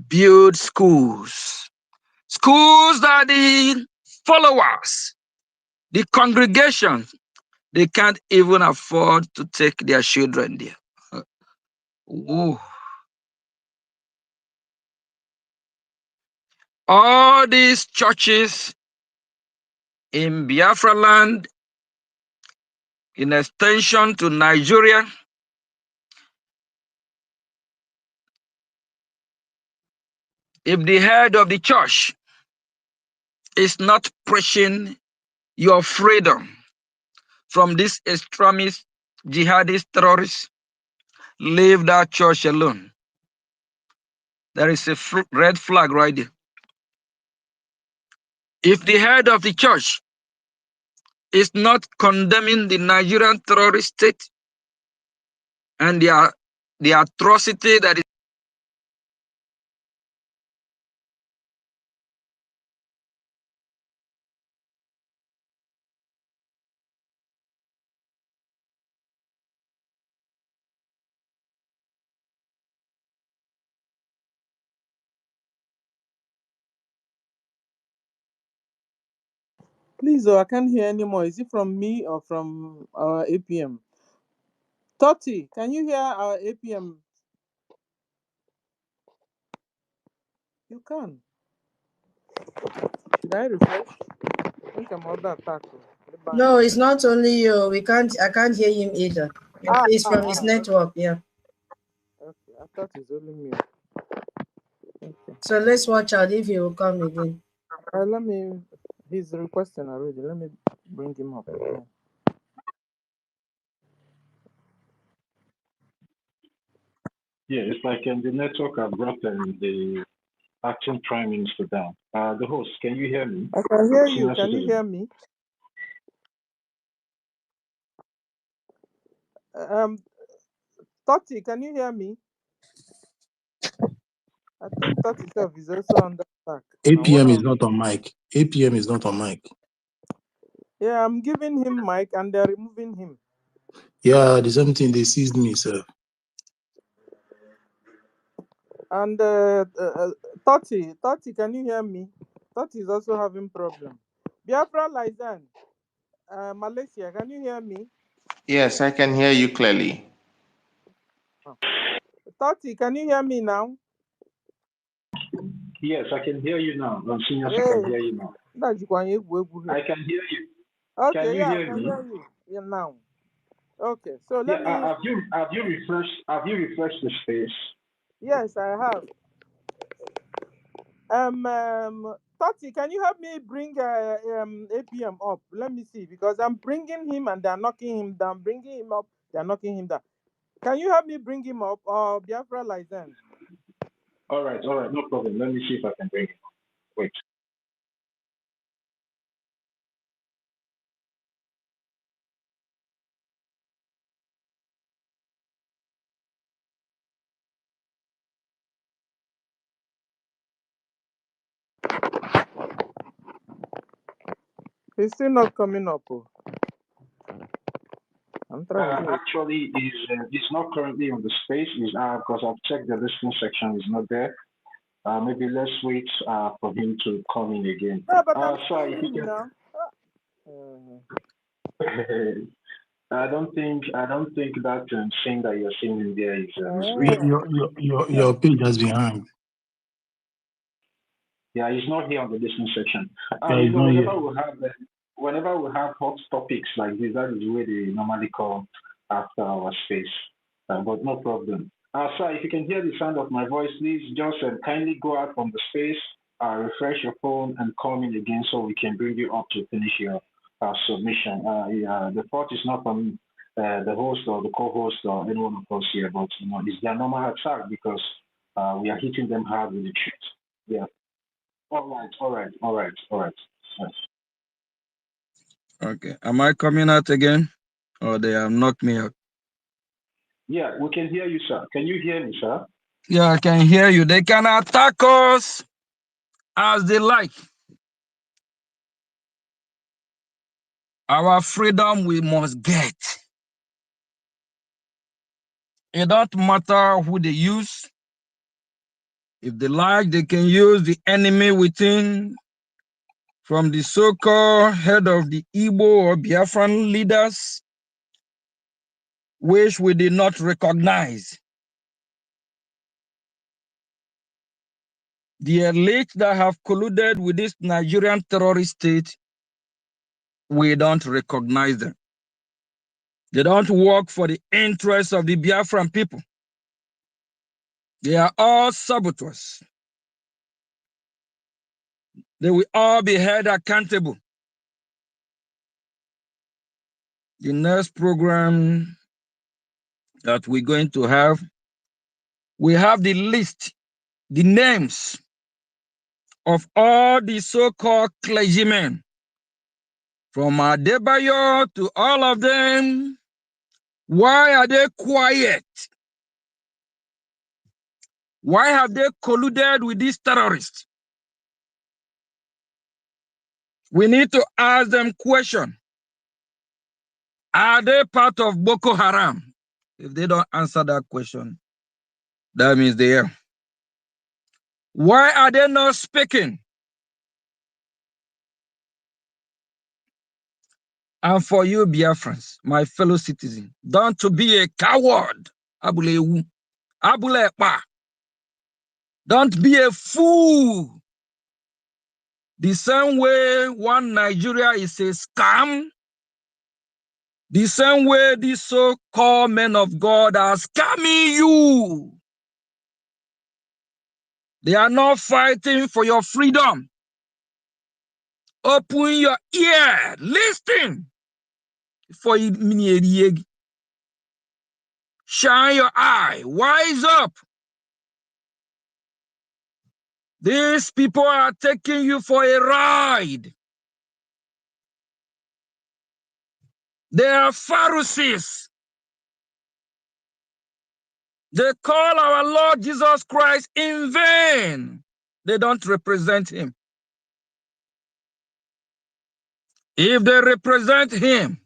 Speaker 8: build schools, schools that the followers, the congregation, they can't even afford to take their children there. Ooh. All these churches in Biafra land, in extension to Nigeria, if the head of the church is not preaching your freedom from these extremist, jihadist terrorists, leave that church alone. There is a red flag right there. If the head of the church is not condemning the Nigerian terrorist state and the atrocity that is
Speaker 3: Please, I can't hear anymore. Is it from me or from our APM? Toti, can you hear our APM? You can. Should I refresh? I think I'm under attack.
Speaker 1: No, it's not only you. I can't hear him either. It's from his network, yeah.
Speaker 3: Okay, I thought it's only me. Okay.
Speaker 1: So let's watch out if he will come again.
Speaker 3: He's requesting already. Let me bring him up again.
Speaker 6: Yeah, it's like the network have brought the acting prime minister down. The host, can you hear me?
Speaker 3: I can hear you. Can you hear me? Toti, can you hear me? I think Toti itself is also under attack.
Speaker 7: APM is not on mic. APM is not on mic.
Speaker 3: Yeah, I'm giving him mic and they're removing him.
Speaker 7: Yeah, the same thing, they seized me, sir.
Speaker 3: And Toti, can you hear me? Toti is also having problem. Biafra Lizen, Malaysia, can you hear me?
Speaker 9: Yes, I can hear you clearly.
Speaker 3: Toti, can you hear me now?
Speaker 6: Yes, I can hear you now. Senior, I can hear you now. I can hear you.
Speaker 3: Okay,
Speaker 6: Can you
Speaker 3: yeah,
Speaker 6: hear
Speaker 3: I can
Speaker 6: me?
Speaker 3: hear you. Yeah, now. Okay, so
Speaker 6: Yeah,
Speaker 3: let me.
Speaker 6: have you refreshed the space?
Speaker 3: Yes, I have. Toti, can you help me bring APM up? Let me see, because I'm bringing him and they're knocking him down. Bringing him up, they're knocking him down. Can you help me bring him up? Or Biafra Lizen?
Speaker 6: All right, no problem. Let me see if I can bring it up. Wait.
Speaker 3: He's still not coming up. Oh. I'm trying.
Speaker 6: Actually, is not currently on the space. Is because I've checked the listening section. Is not there. Maybe let's wait for him to come in again.
Speaker 3: Yeah, but I'm
Speaker 6: So
Speaker 3: seeing
Speaker 6: if you
Speaker 3: him
Speaker 6: can.
Speaker 3: now.
Speaker 6: I don't think that thing that you're seeing in there is
Speaker 7: Your page has been hanged.
Speaker 6: Yeah, he's not here on the listening section.
Speaker 7: Yeah, he's not here.
Speaker 6: Whenever we have hot topics like this, that is where they normally come after our space. But no problem. Sir, if you can hear the sound of my voice, please just kindly go out from the space, refresh your phone, and come in again so we can bring you up to finish your submission. The fault is not from the host or the co-host or anyone of us here, but it's their normal attack because we are hitting them hard with the truth. Yeah. All right.
Speaker 8: Okay. Am I coming out again? Or they have knocked me out?
Speaker 6: Yeah, we can hear you, sir. Can you hear me, sir?
Speaker 8: Yeah, I can hear you. They can attack us as they like. Our freedom we must get. It don't matter who they use. If they like, they can use the enemy within, from the so-called head of the Igbo or Biafran leaders, which we did not recognize. The elite that have colluded with this Nigerian terrorist state, we don't recognize them. They don't work for the interests of the Biafran people. They are all saboteurs. They will all be held accountable. The next program that we're going to have, we have the list, the names of all the so-called clergymen, from Adebayo to all of them. Why are they quiet? Why have they colluded with these terrorists? We need to ask them question. Are they part of Boko Haram? If they don't answer that question, that means they are. Why are they not speaking? And for you, Biafrans, my fellow citizens, don't to be a coward. Abulewu. Abulepa. Don't be a fool. The same way one Nigeria is a scam, the same way these so-called men of God are scamming you. They are not fighting for your freedom. Open your ear, listen. For shine your eye, wise up. These people are taking you for a ride. They are Pharisees. They call our Lord Jesus Christ in vain. They don't represent him. If they represent him,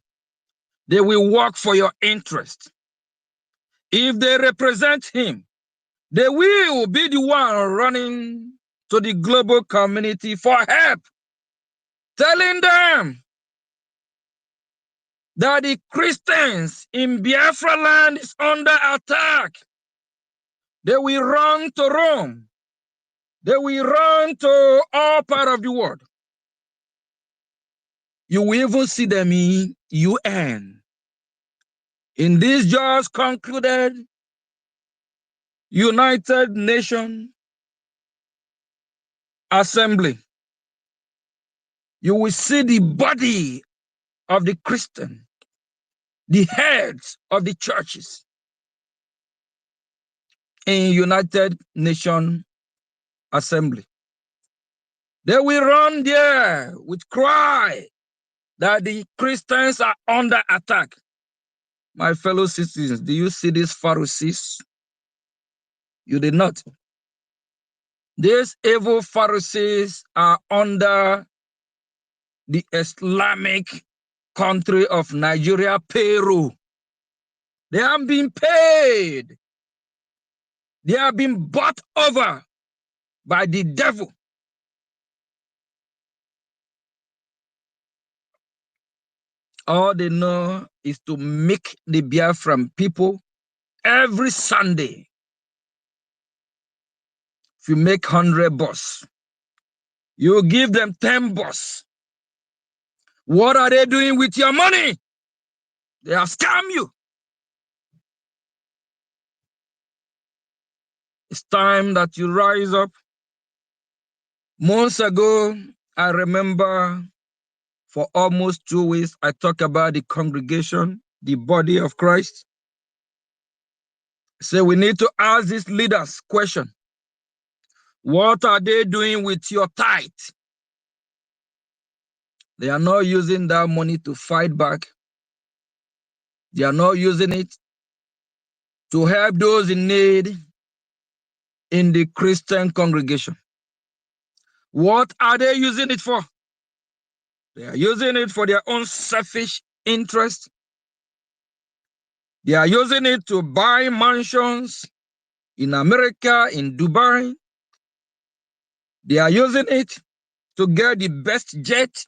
Speaker 8: they will work for your interest. If they represent him, They will be the one running to the global community for help, telling them that the Christians in Biafra land is under attack. They will run to Rome. They will run to all parts of the world. You will even see them in UN. In this just concluded United Nations Assembly, you will see the body of the Christian, the heads of the churches in United Nations Assembly. They will run there with cry that the Christians are under attack. My fellow citizens, do you see these Pharisees? You did not. These evil Pharisees are under the Islamic country of Nigeria, Peru. They have been paid. They have been bought over by the devil. All they know is to make the Biafran people every Sunday. If you make 100 bucks, you give them 10 bucks. What are they doing with your money? They have scammed you. It's time that you rise up. Months ago, I remember for almost 2 weeks, I talked about the congregation, the body of Christ. So we need to ask these leaders question. What are they doing with your tithe? They are not using that money to fight back. They are not using it to help those in need in the Christian congregation. What are they using it for? They are using it for their own selfish interest. They are using it to buy mansions in America, in Dubai. They are using it to get the best jet.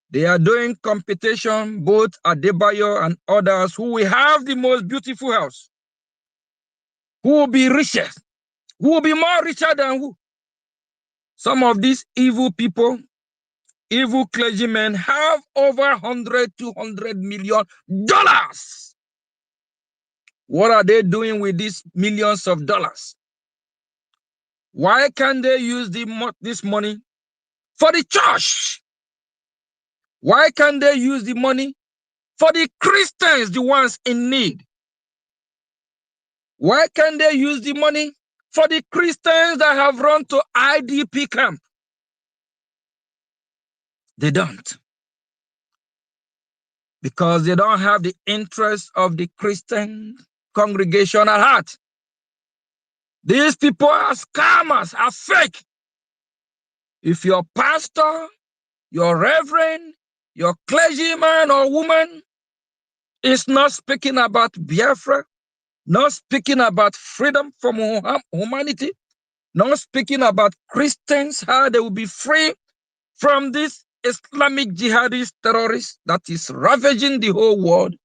Speaker 8: They are doing competition, both Adebayo and others, who will have the most beautiful house, who will be richer, who will be more richer than who. Some of these evil people, evil clergymen, have over $100, $200 million. What are they doing with these millions of dollars? Why can't they use this money for the church? Why can't they use the money for the Christians, the ones in need? Why can't they use the money for the Christians that have run to IDP camp? They don't. Because they don't have the interest of the Christian congregation at heart. These people are scammers, are fake. If your pastor, your reverend, your clergyman or woman is not speaking about Biafra, not speaking about freedom from humanity, not speaking about Christians, how they will be free from this Islamic jihadist terrorist that is ravaging the whole world,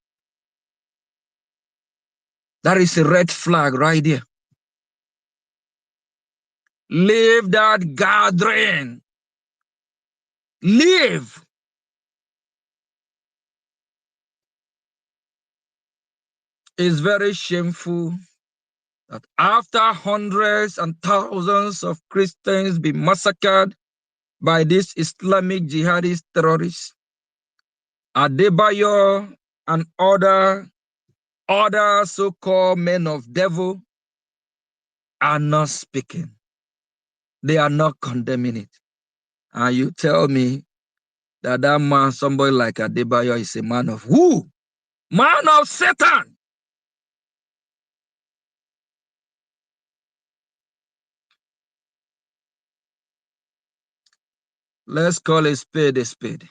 Speaker 8: that is a red flag right there. Leave that gathering. Leave. It's very shameful that after hundreds and thousands of Christians be massacred by this Islamic jihadist terrorists, Adebayo and other so-called men of devil are not speaking. They are not condemning it. And you tell me that man, somebody like Adebayo, is a man of who? Man of Satan. Let's call a spade a spade.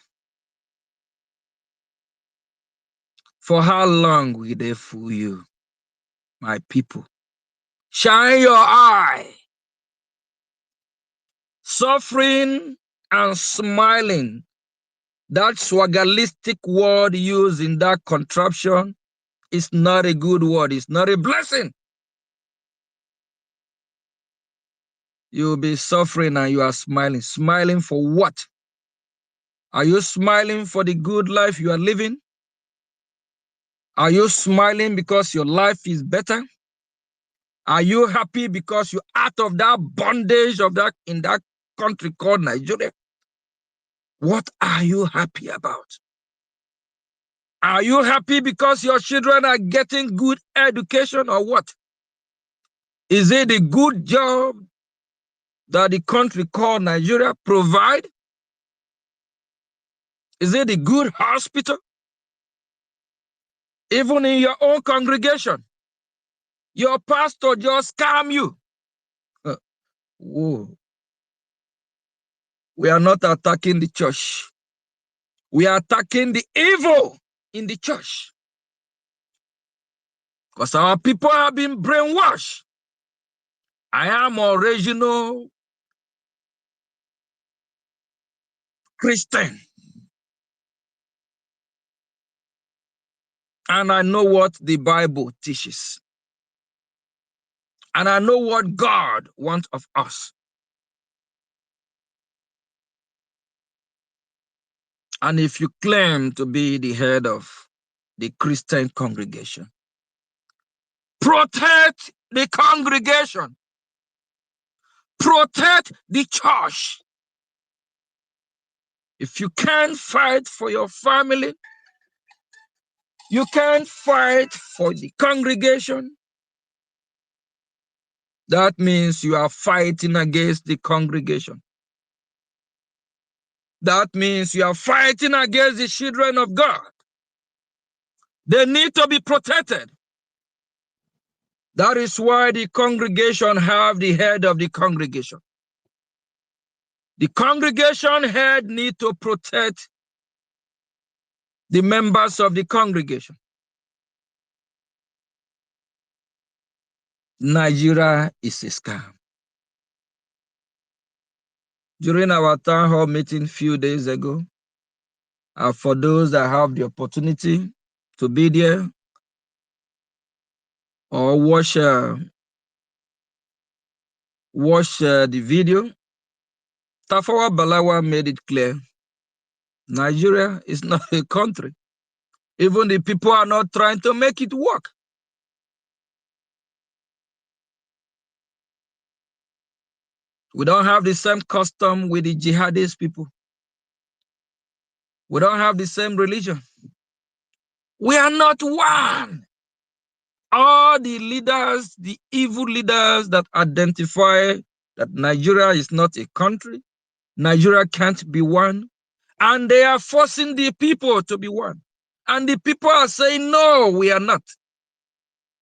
Speaker 8: For how long will they fool you, my people? Shine your eye. Suffering and smiling. That swaggalistic word used in that contraption is not a good word. It's not a blessing. You'll be suffering and you are smiling. Smiling for what? Are you smiling for the good life you are living? Are you smiling because your life is better? Are you happy because you're out of that bondage of that in that country called Nigeria? What are you happy about? Are you happy because your children are getting good education or what? Is it the good job that the country called Nigeria provide? Is it the good hospital? Even in your own congregation, your pastor just scam you. Whoa. We are not attacking the church. We are attacking the evil in the church. Because our people have been brainwashed. I am original Christian. And I know what the Bible teaches. And I know what God wants of us. And if you claim to be the head of the Christian congregation, protect the congregation. Protect the church. If you can't fight for your family, you can't fight for the congregation, that means you are fighting against the congregation. That means you are fighting against the children of God. They need to be protected. That is why the congregation have the head of the congregation. The congregation head need to protect the members of the congregation. Nigeria is a scam. During our town hall meeting a few days ago, for those that have the opportunity to be there or watch the video, Tafawa Balawa made it clear, Nigeria is not a country. Even the people are not trying to make it work. We don't have the same custom with the jihadist people. We don't have the same religion. We are not one. All the leaders, the evil leaders that identify that Nigeria is not a country, Nigeria can't be one, and they are forcing the people to be one. And the people are saying, no, we are not.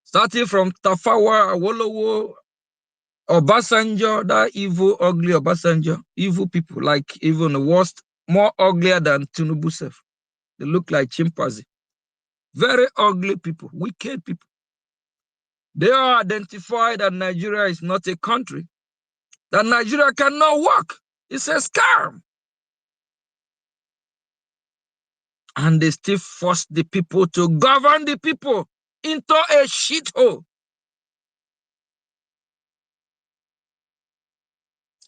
Speaker 8: Starting from Tafawa, Awolowo, Obasanjo, that evil, ugly Obasanjo, evil people, like even the worst, more uglier than Tinubu self. They look like chimpanzee. Very ugly people, wicked people. They are identified that Nigeria is not a country, that Nigeria cannot work. It's a scam. And they still force the people to govern the people into a shithole.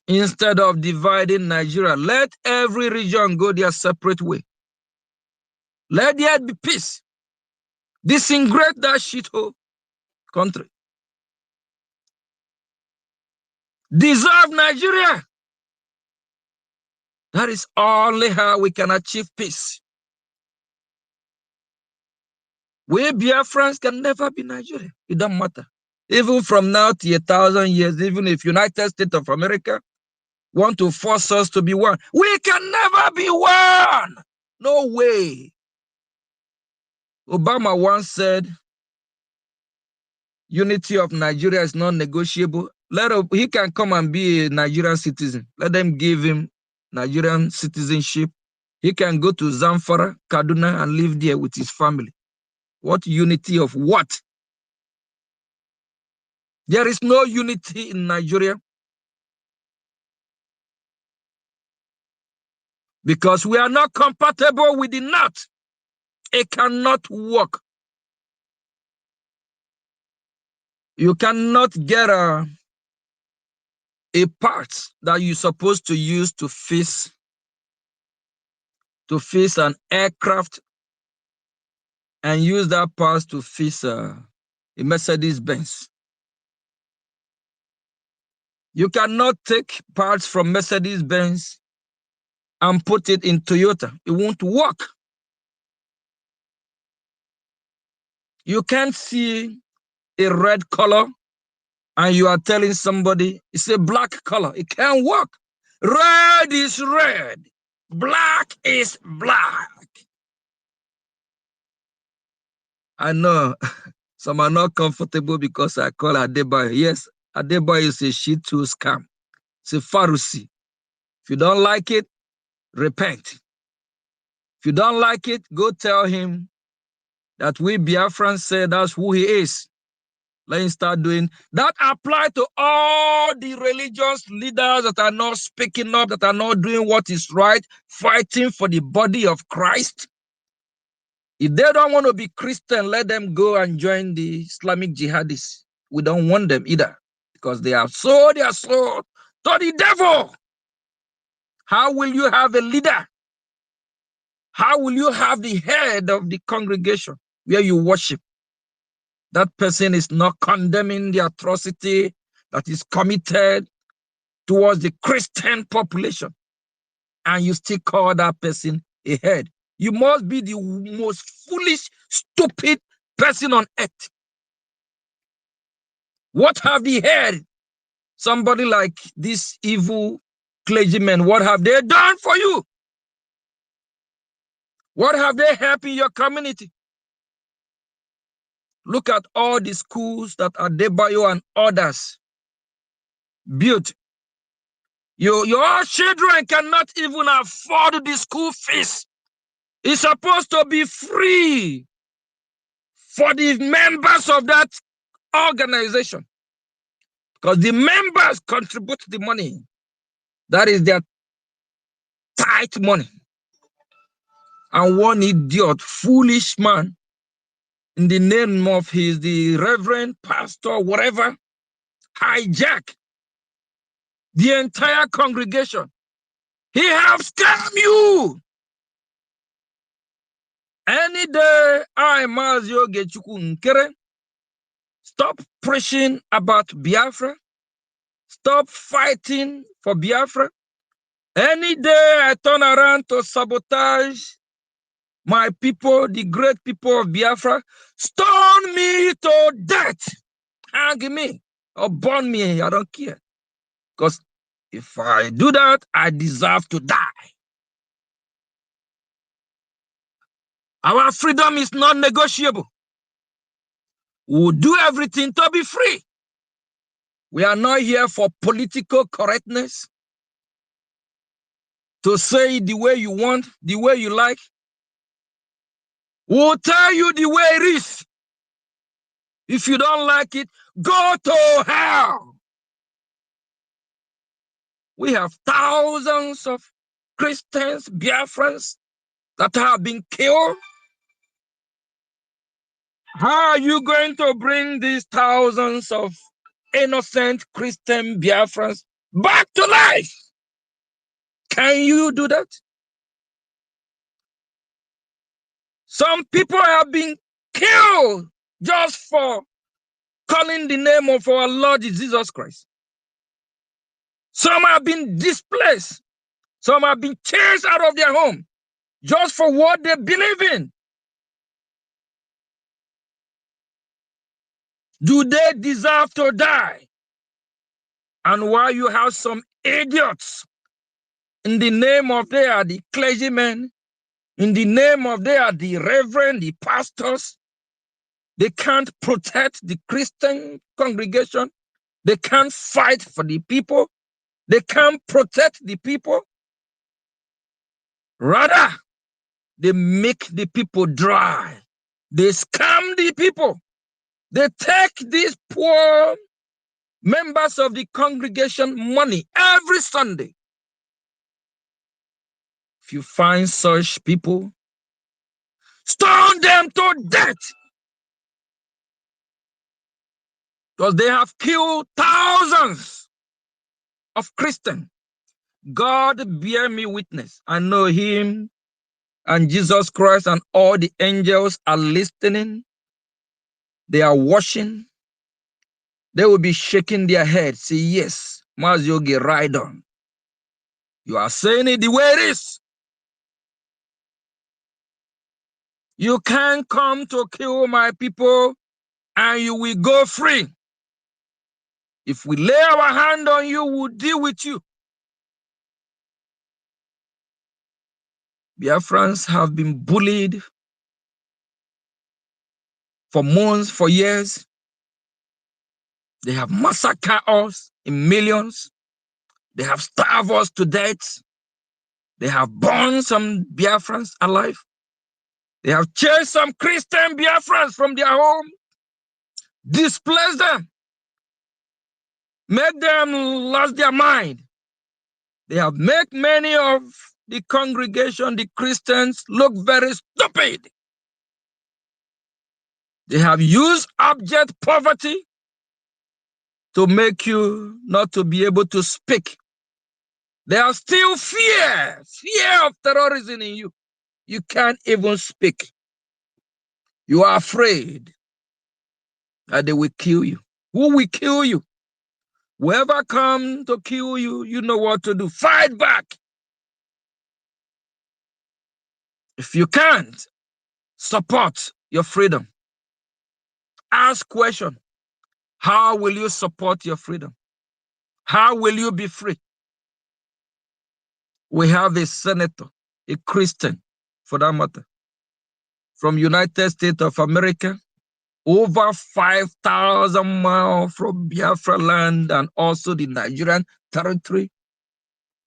Speaker 8: Instead of dividing Nigeria, let every region go their separate way. Let there be peace. Disintegrate that shithole country. Dissolve Nigeria. That is only how we can achieve peace. We Biafrans can never be Nigeria. It don't matter. Even from now to 1,000 years, even if United States of America want to force us to be one, we can never be one. No way. Obama once said, unity of Nigeria is not negotiable. He can come and be a Nigerian citizen. Let them give him Nigerian citizenship. He can go to Zamfara, Kaduna, and live there with his family. What unity of what?
Speaker 10: There is no unity in Nigeria because we are not compatible with the North. It cannot work. You cannot get a part that you're supposed to use to fix an aircraft and use that part to fix a Mercedes Benz. You cannot take parts from Mercedes Benz and put it in Toyota. It won't work. You can't see a red color and you are telling somebody it's a black color. It can't work. Red is red. Black is black. I know some are not comfortable because I call Adebayo. Yes, Adebayo is a shit to scam. It's a Pharisee. If you don't like it, repent. If you don't like it, go tell him that we Biafrans say that's who he is. Let him start doing that. Apply to all the religious leaders that are not speaking up, that are not doing what is right, fighting for the body of Christ. If they don't want to be Christian, let them go and join the Islamic jihadists. We don't want them either because they have sold their soul to the devil. How will you have a leader? How will you have the head of the congregation where you worship? That person is not condemning the atrocity that is committed towards the Christian population, and you still call that person a head. You must be the most foolish, stupid person on earth. What have they heard? Somebody like this evil clergyman, what have they done for you? What have they helped in your community? Look at all the schools that Adebayo and others built. Your children cannot even afford the school fees. It's supposed to be free for the members of that organization because the members contribute the money. That is their tight money. And one idiot, foolish man, in the name of the reverend, pastor, whatever, hijack the entire congregation. He has scammed you. Any day, I Mazio Gechuku Nkere, stop preaching about Biafra. Stop fighting for Biafra. Any day I turn around to sabotage my people, the great people of Biafra, stone me to death. Hang me or burn me, I don't care. Because if I do that, I deserve to die. Our freedom is not negotiable. We'll do everything to be free. We are not here for political correctness, to say the way you want, the way you like. We'll tell you the way it is. If you don't like it, go to hell. We have thousands of Christians, Biafrans that have been killed. How are you going to bring these thousands of innocent Christian Biafrans back to life? Can you do that? Some people have been killed just for calling the name of our Lord Jesus Christ. Some have been displaced. Some have been chased out of their home just for what they believe in. Do they deserve to die? And while you have some idiots in the name of they are the clergymen, in the name of they are the reverend, the pastors, they can't protect the Christian congregation. They can't fight for the people. They can't protect the people. Rather, they make the people dry. They scam the people. They take these poor members of the congregation money every Sunday. If you find such people, stone them to death, because they have killed thousands of Christians. God bear me witness. I know him and Jesus Christ and all the angels are listening. They are watching. They will be shaking their heads. Say, yes, Maziogi, right on. You are saying it the way it is. You can't come to kill my people and you will go free. If we lay our hand on you, we'll deal with you. Biafrans have been bullied for months, for years. They have massacred us in millions. They have starved us to death. They have burned some Biafrans alive. They have chased some Christian Biafrans from their home, displaced them, made them lose their mind. They have made many of the congregation, the Christians, look very stupid. They have used abject poverty to make you not to be able to speak. There are still fear of terrorism in you. You can't even speak. You are afraid that they will kill you. Who will kill you? Whoever come to kill you, you know what to do. Fight back. If you can't, support your freedom. Ask question. How will you support your freedom? How will you be free? We have a senator, a Christian, for that matter, from United States of America, over 5,000 miles from Biafra land and also the Nigerian territory,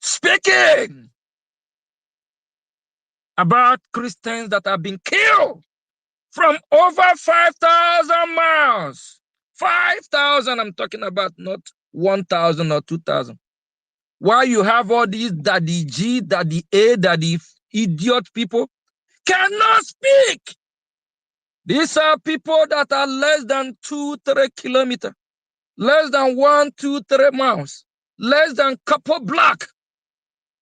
Speaker 10: speaking about Christians that have been killed from over 5,000 miles. 5,000, I'm talking about, not 1,000 or 2,000. Why you have all these daddy G, daddy A, daddy idiot people cannot speak. These are people that are less than 2-3 kilometers, less than 1-2-3 miles, less than couple block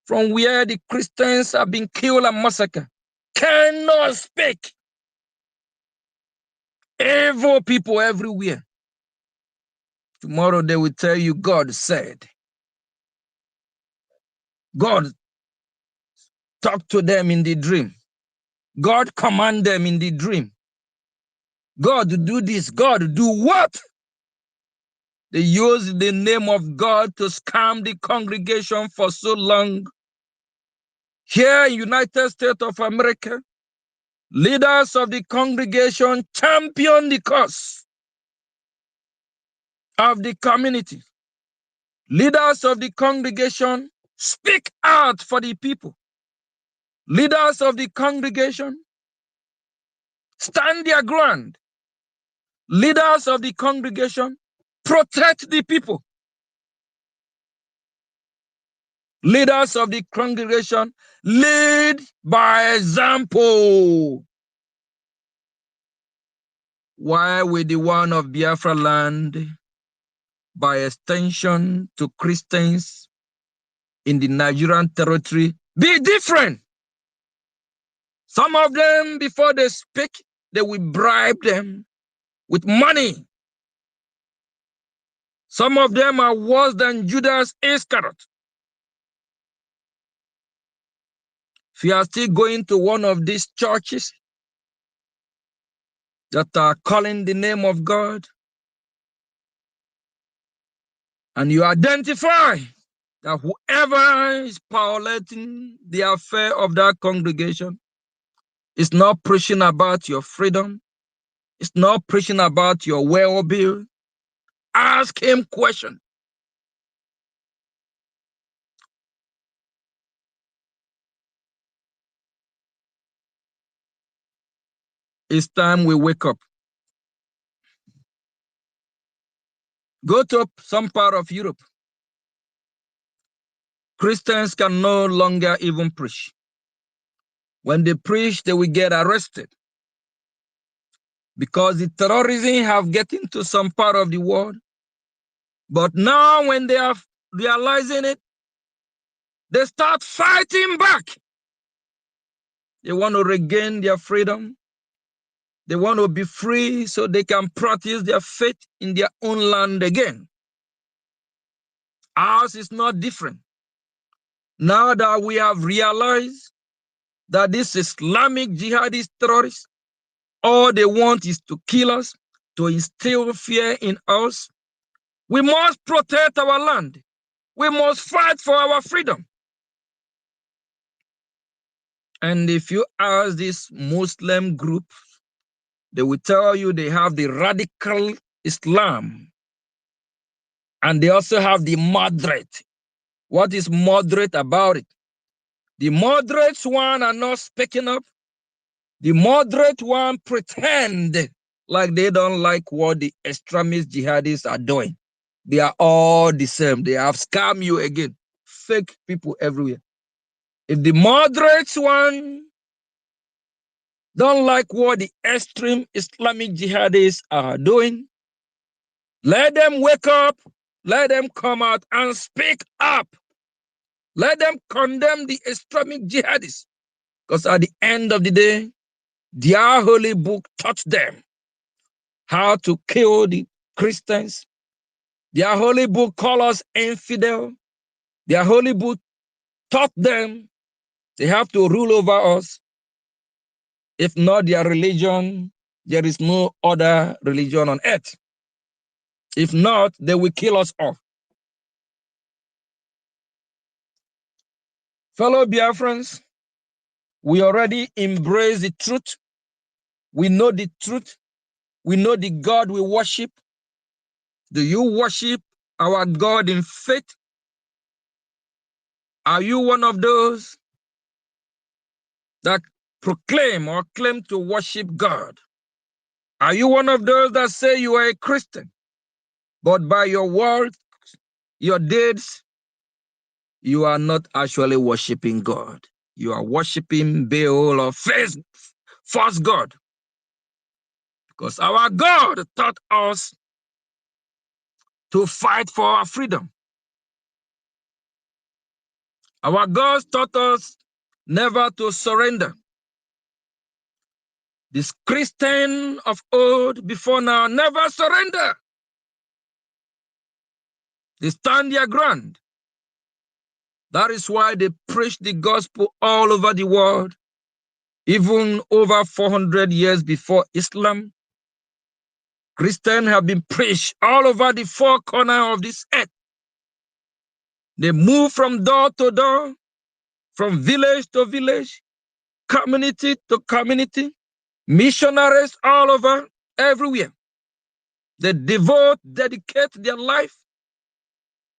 Speaker 10: from where the Christians have been killed and massacred. Cannot speak. Evil people everywhere. Tomorrow they will tell you God said. God talked to them in the dream. God command them in the dream. God do this. God do what? They use the name of God to scam the congregation for so long. Here in United States of America, leaders of the congregation champion the cause of the community. Leaders of the congregation speak out for the people. Leaders of the congregation stand their ground. Leaders of the congregation protect the people. Leaders of the congregation lead by example. Why will the one of Biafra land, by extension to Christians in the Nigerian territory, be different? Some of them, before they speak, they will bribe them with money. Some of them are worse than Judas Iscariot. If you are still going to one of these churches that are calling the name of God, and you identify that whoever is violating the affair of that congregation is not preaching about your freedom, it's not preaching about your well-being, ask him questions. It's time we wake up. Go to some part of Europe. Christians can no longer even preach. When they preach, they will get arrested. Because the terrorism have get into some part of the world. But now when they are realizing it, they start fighting back. They want to regain their freedom. They want to be free so they can practice their faith in their own land again. Ours is not different. Now that we have realized that this Islamic jihadist terrorists, all they want is to kill us, to instill fear in us. We must protect our land. We must fight for our freedom. And if you ask this Muslim group, they will tell you they have the radical Islam. And they also have the moderate. What is moderate about it? The moderate one are not speaking up. The moderate one pretend like they don't like what the extremist jihadists are doing. They are all the same. They have scammed you again. Fake people everywhere. If the moderate one don't like what the extreme Islamic jihadists are doing, let them wake up. Let them come out and speak up. Let them condemn the Islamic jihadists. Because at the end of the day, their holy book taught them how to kill the Christians. Their holy book called us infidel. Their holy book taught them they have to rule over us. If not their religion, there is no other religion on earth. If not, they will kill us all. Fellow Biafrans, we already embrace the truth. We know the truth. We know the God we worship. Do you worship our God in faith? Are you one of those that proclaim or claim to worship God? Are you one of those that say you are a Christian, but by your words, your deeds, you are not actually worshiping God? You are worshiping Baal or false God. Because our God taught us to fight for our freedom. Our God taught us never to surrender. This Christian of old before now never surrender. They stand their ground. That is why they preach the gospel all over the world. Even over 400 years before Islam, Christians have been preached all over the four corners of this earth. They move from door to door, from village to village, community to community, missionaries all over, everywhere. They dedicate their life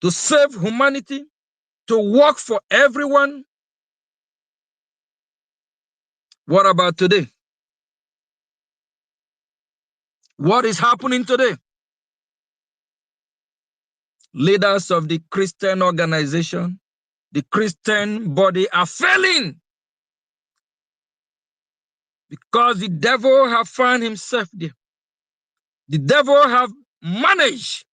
Speaker 10: to save humanity, to work for everyone. What about today? What is happening today? Leaders of the Christian organization, the Christian body are failing because the devil have found himself there. The devil have managed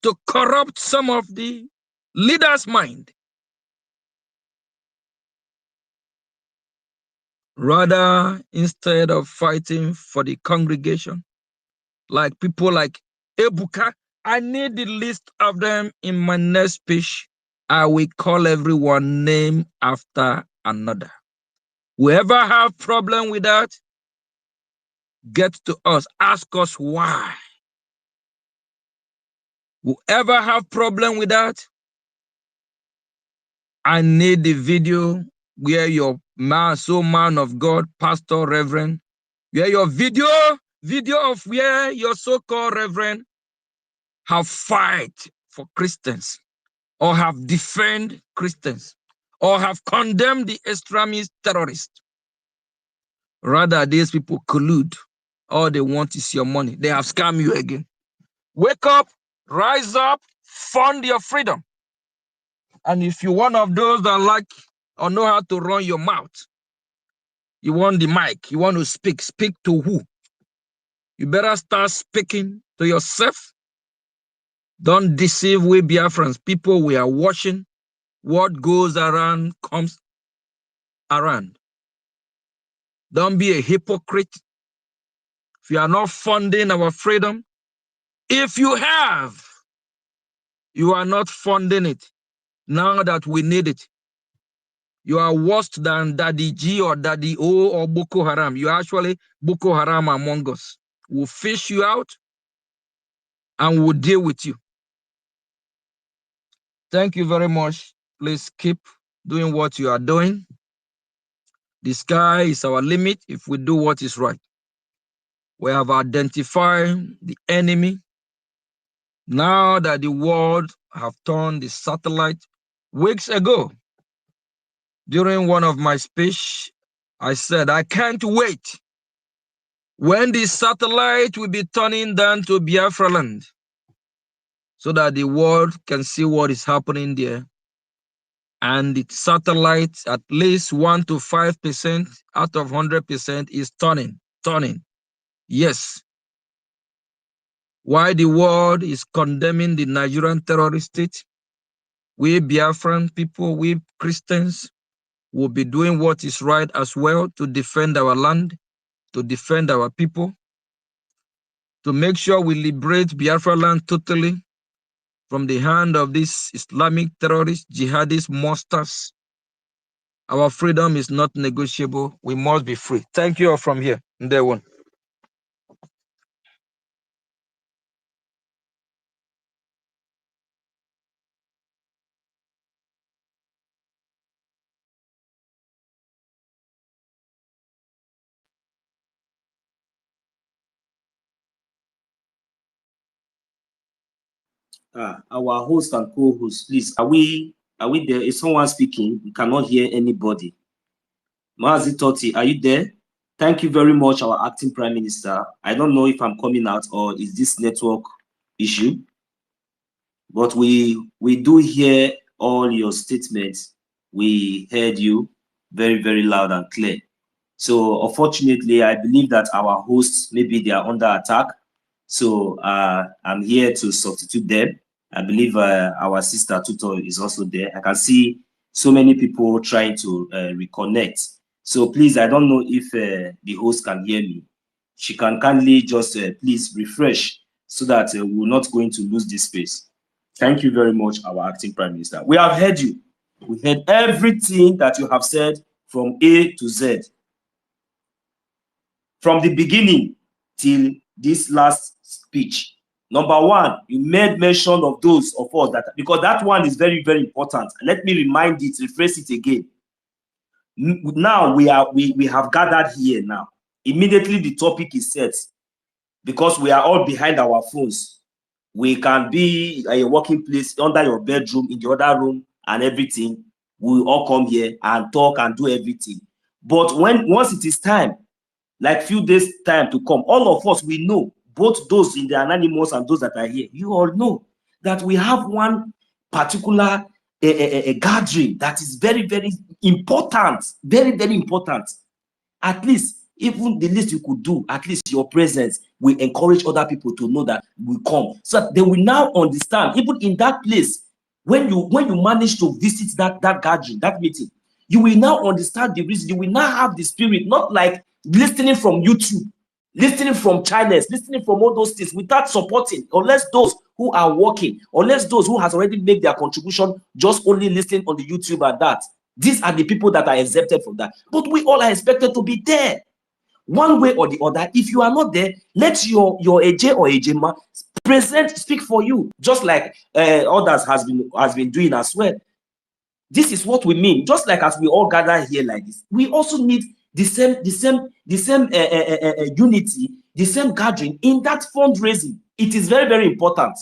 Speaker 10: to corrupt some of the leaders' mind. Rather, instead of fighting for the congregation, like people like Ebuka, I need the list of them in my next speech. I will call everyone name after another. Whoever have problem with that, get to us, ask us why. Whoever have problem with that, I need the video where your man of God, pastor, reverend, where your video of where your so-called reverend have fight for Christians, or have defend Christians, or have condemned the extremist terrorists. Rather, these people collude. All they want is your money. They have scammed you again. Wake up Rise up, fund your freedom. And if you're one of those that like or know how to run your mouth, you want the mic, you want to speak to who? You better start speaking to yourself. Don't deceive we Biafrans. People, we are watching. What goes around comes around. Don't be a hypocrite. If you are not funding our freedom, if you have, you are not funding it now that we need it. You are worse than Daddy G or Daddy O or Boko Haram. You are actually Boko Haram among us. We'll fish you out and we'll deal with you. Thank you very much. Please keep doing what you are doing. The sky is our limit if we do what is right. We have identified the enemy. Now that the world have turned the satellite weeks ago, during one of my speech, I said, I can't wait when the satellite will be turning down to Biafra land so that the world can see what is happening there. And the satellite, at least 1 to 5% out of 100% is turning. Yes. Why the world is condemning the Nigerian terrorist state, we Biafran people, we Christians, will be doing what is right as well to defend our land, to defend our people, to make sure we liberate Biafra land totally from the hand of these Islamic terrorists, jihadist monsters. Our freedom is not negotiable. We must be free. Thank you all from here. Day one.
Speaker 5: Our host and co-host, please, are we there? Is someone speaking? We cannot hear anybody. Mazi Toti, are you there? Thank you very much, our acting prime minister. I don't know if I'm coming out or is this network issue, but we do hear all your statements. We heard you very, very loud and clear. So unfortunately, I believe that our hosts, maybe they are under attack. So I'm here to substitute them. I believe our sister Tuto is also there. I can see so many people trying to reconnect. So please, I don't know if the host can hear me. She can kindly just please refresh so that we're not going to lose this space. Thank you very much, our acting prime minister. We have heard you. We heard everything that you have said from A to Z. From the beginning till this last speech. Number one, you made mention of those of us that, because that one is very, very important. Let me remind it, rephrase it again. Now we have gathered here now. Immediately the topic is set because we are all behind our phones. We can be at a working place, under your bedroom, in the other room, and everything. We all come here and talk and do everything. But once it is time, like few days time to come, all of us, we know, both those in the anonymous and those that are here, you all know that we have one particular a gathering that is very, very important, very, very important. At least, even the least you could do, at least your presence will encourage other people to know that we come, so that they will now understand, even in that place, when you manage to visit that gathering, that meeting, you will now understand the reason. You will now have the spirit, not like listening from YouTube, listening from channels, listening from all those things without supporting, unless those who are working, unless those who has already made their contribution, just only listening on the YouTube and that. These are the people that are exempted from that. But we all are expected to be there, one way or the other. If you are not there, let your AJ or AJMA present, speak for you, just like others has been doing as well. This is what we mean. Just like as we all gather here like this, we also need the same unity, the same gathering in that fundraising. It is very, very important.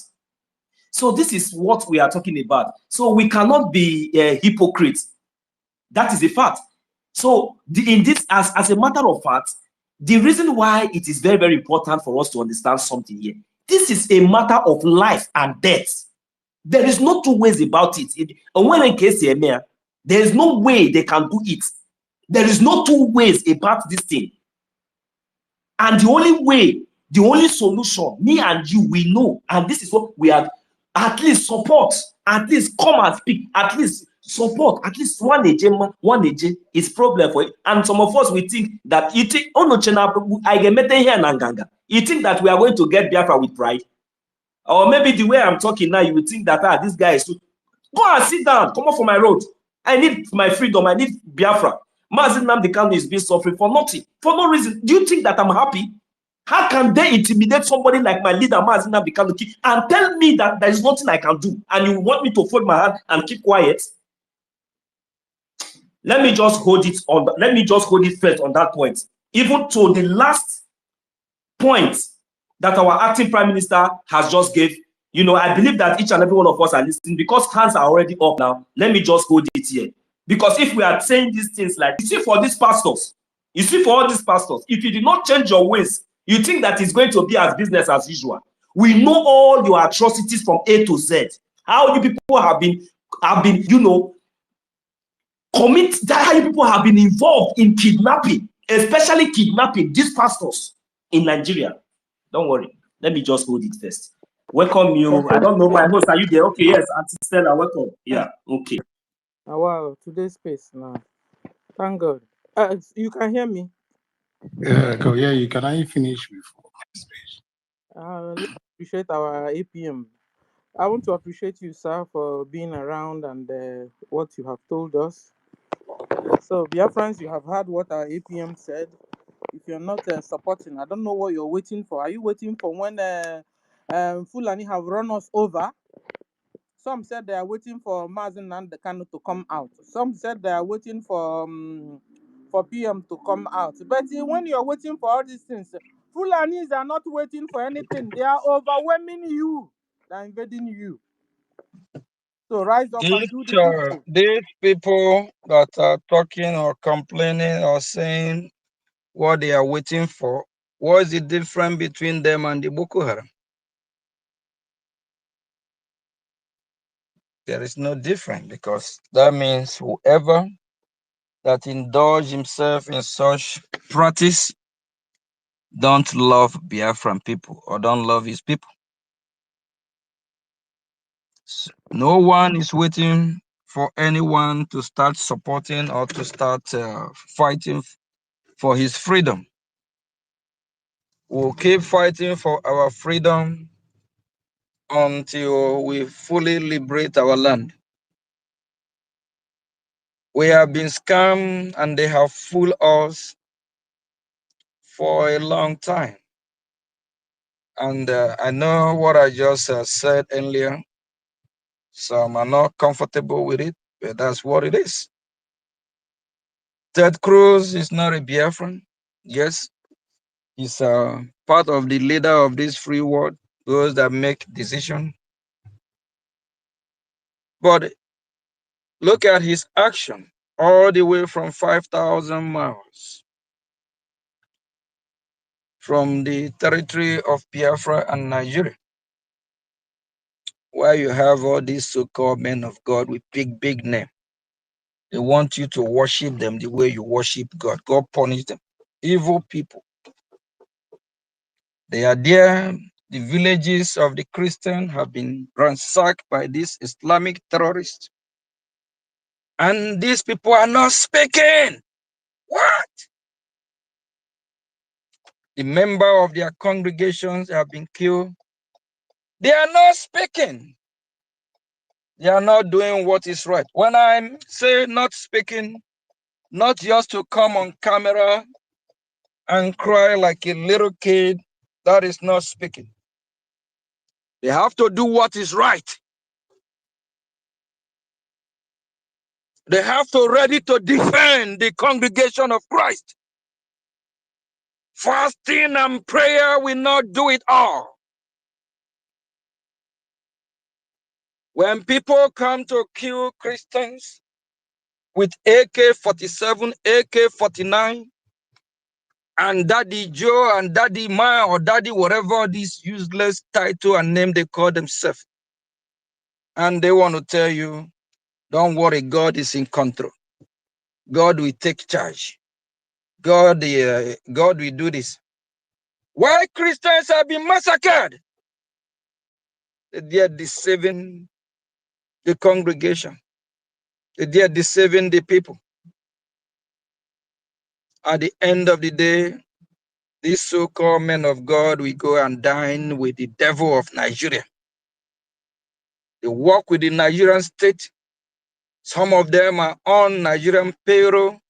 Speaker 5: So this is what we are talking about. So we cannot be hypocrites. That is a fact. So in this, as a matter of fact, the reason why it is very, very important for us to understand something here This is a matter of life and death. There is no two ways about it. There is no way they can do it. There is no two ways about this thing. And the only way, the only solution, me and you, we know, and this is what we are, at least support, at least come and speak, at least support, at least one AJ is problem for it. And some of us, we think that you think, oh no, I get met here in Anganga. You think that we are going to get Biafra with pride? Or maybe the way I'm talking now, you would think that, this guy is too. Go and sit down, come off from my road. I need my freedom, I need Biafra. Mazi Nnamdi Kanu is being suffering for nothing, for no reason. Do you think that I'm happy? How can they intimidate somebody like my leader, Mazi Nnamdi Kanu, and tell me that there is nothing I can do, and you want me to fold my hand and keep quiet? Let me just hold it on. Let me just hold it first on that point. Even to the last point that our acting prime minister has just gave, I believe that each and every one of us are listening, because hands are already up now. Let me just hold it here. Because if we are saying these things, like, you see, for these pastors, you see, for all these pastors, if you did not change your ways, you think that it's going to be as business as usual. We know all your atrocities from A to Z. How you people have been, how you people have been involved in kidnapping, especially kidnapping these pastors in Nigeria. Don't worry. Let me just hold it first. Welcome you. I don't know my host. Are you there? Okay, yes. Auntie Stella, welcome. Yeah, okay.
Speaker 3: Oh, wow, today's space now. Thank God. You can hear me?
Speaker 7: Yeah, you can I finish before my speech?
Speaker 3: Let's appreciate our APM. I want to appreciate you, sir, for being around and what you have told us. So, Biafrans, you have heard what our APM said. If you're not supporting, I don't know what you're waiting for. Are you waiting for when Fulani have run us over? Some said they are waiting for Mazi Nnamdi Kanu to come out. Some said they are waiting for PM to come out. But when you're waiting for all these things, Fulanis are not waiting for anything. They are overwhelming you. They are invading you. So rise up and do the needful.
Speaker 10: These people that are talking or complaining or saying what they are waiting for, what is the difference between them and the Boko Haram? There is no difference, because that means whoever that indulge himself in such practice don't love Biafran people or don't love his people. No one is waiting for anyone to start supporting or to start fighting for his freedom. We'll keep fighting for our freedom until we fully liberate our land. We have been scammed and they have fooled us for a long time. And I know what I just said earlier. Some are not comfortable with it, but that's what it is. Ted Cruz is not a Biafran. Yes, he's part of the leader of this free world, those that make decisions. But look at his action all the way from 5,000 miles from the territory of Biafra and Nigeria, where you have all these so-called men of God with big name. They want you to worship them the way you worship God. God punish them. Evil people. They are there. The villages of the Christians have been ransacked by these Islamic terrorists. And these people are not speaking. What? The member of their congregations have been killed. They are not speaking. They are not doing what is right. When I say not speaking, not just to come on camera and cry like a little kid, that is not speaking. They have to do what is right. They have to ready to defend the congregation of Christ. Fasting and prayer will not do it all. When people come to kill Christians with AK-47, AK-49, and Daddy Joe and Daddy Ma or Daddy whatever this useless title and name they call themselves. And they want to tell you, don't worry, God is in control. God will take charge. God will do this. Why Christians have been massacred? They are deceiving the congregation. They are deceiving the people. At the end of the day, these so-called men of God will go and dine with the devil of Nigeria. They work with the Nigerian state. Some of them are on Nigerian payroll.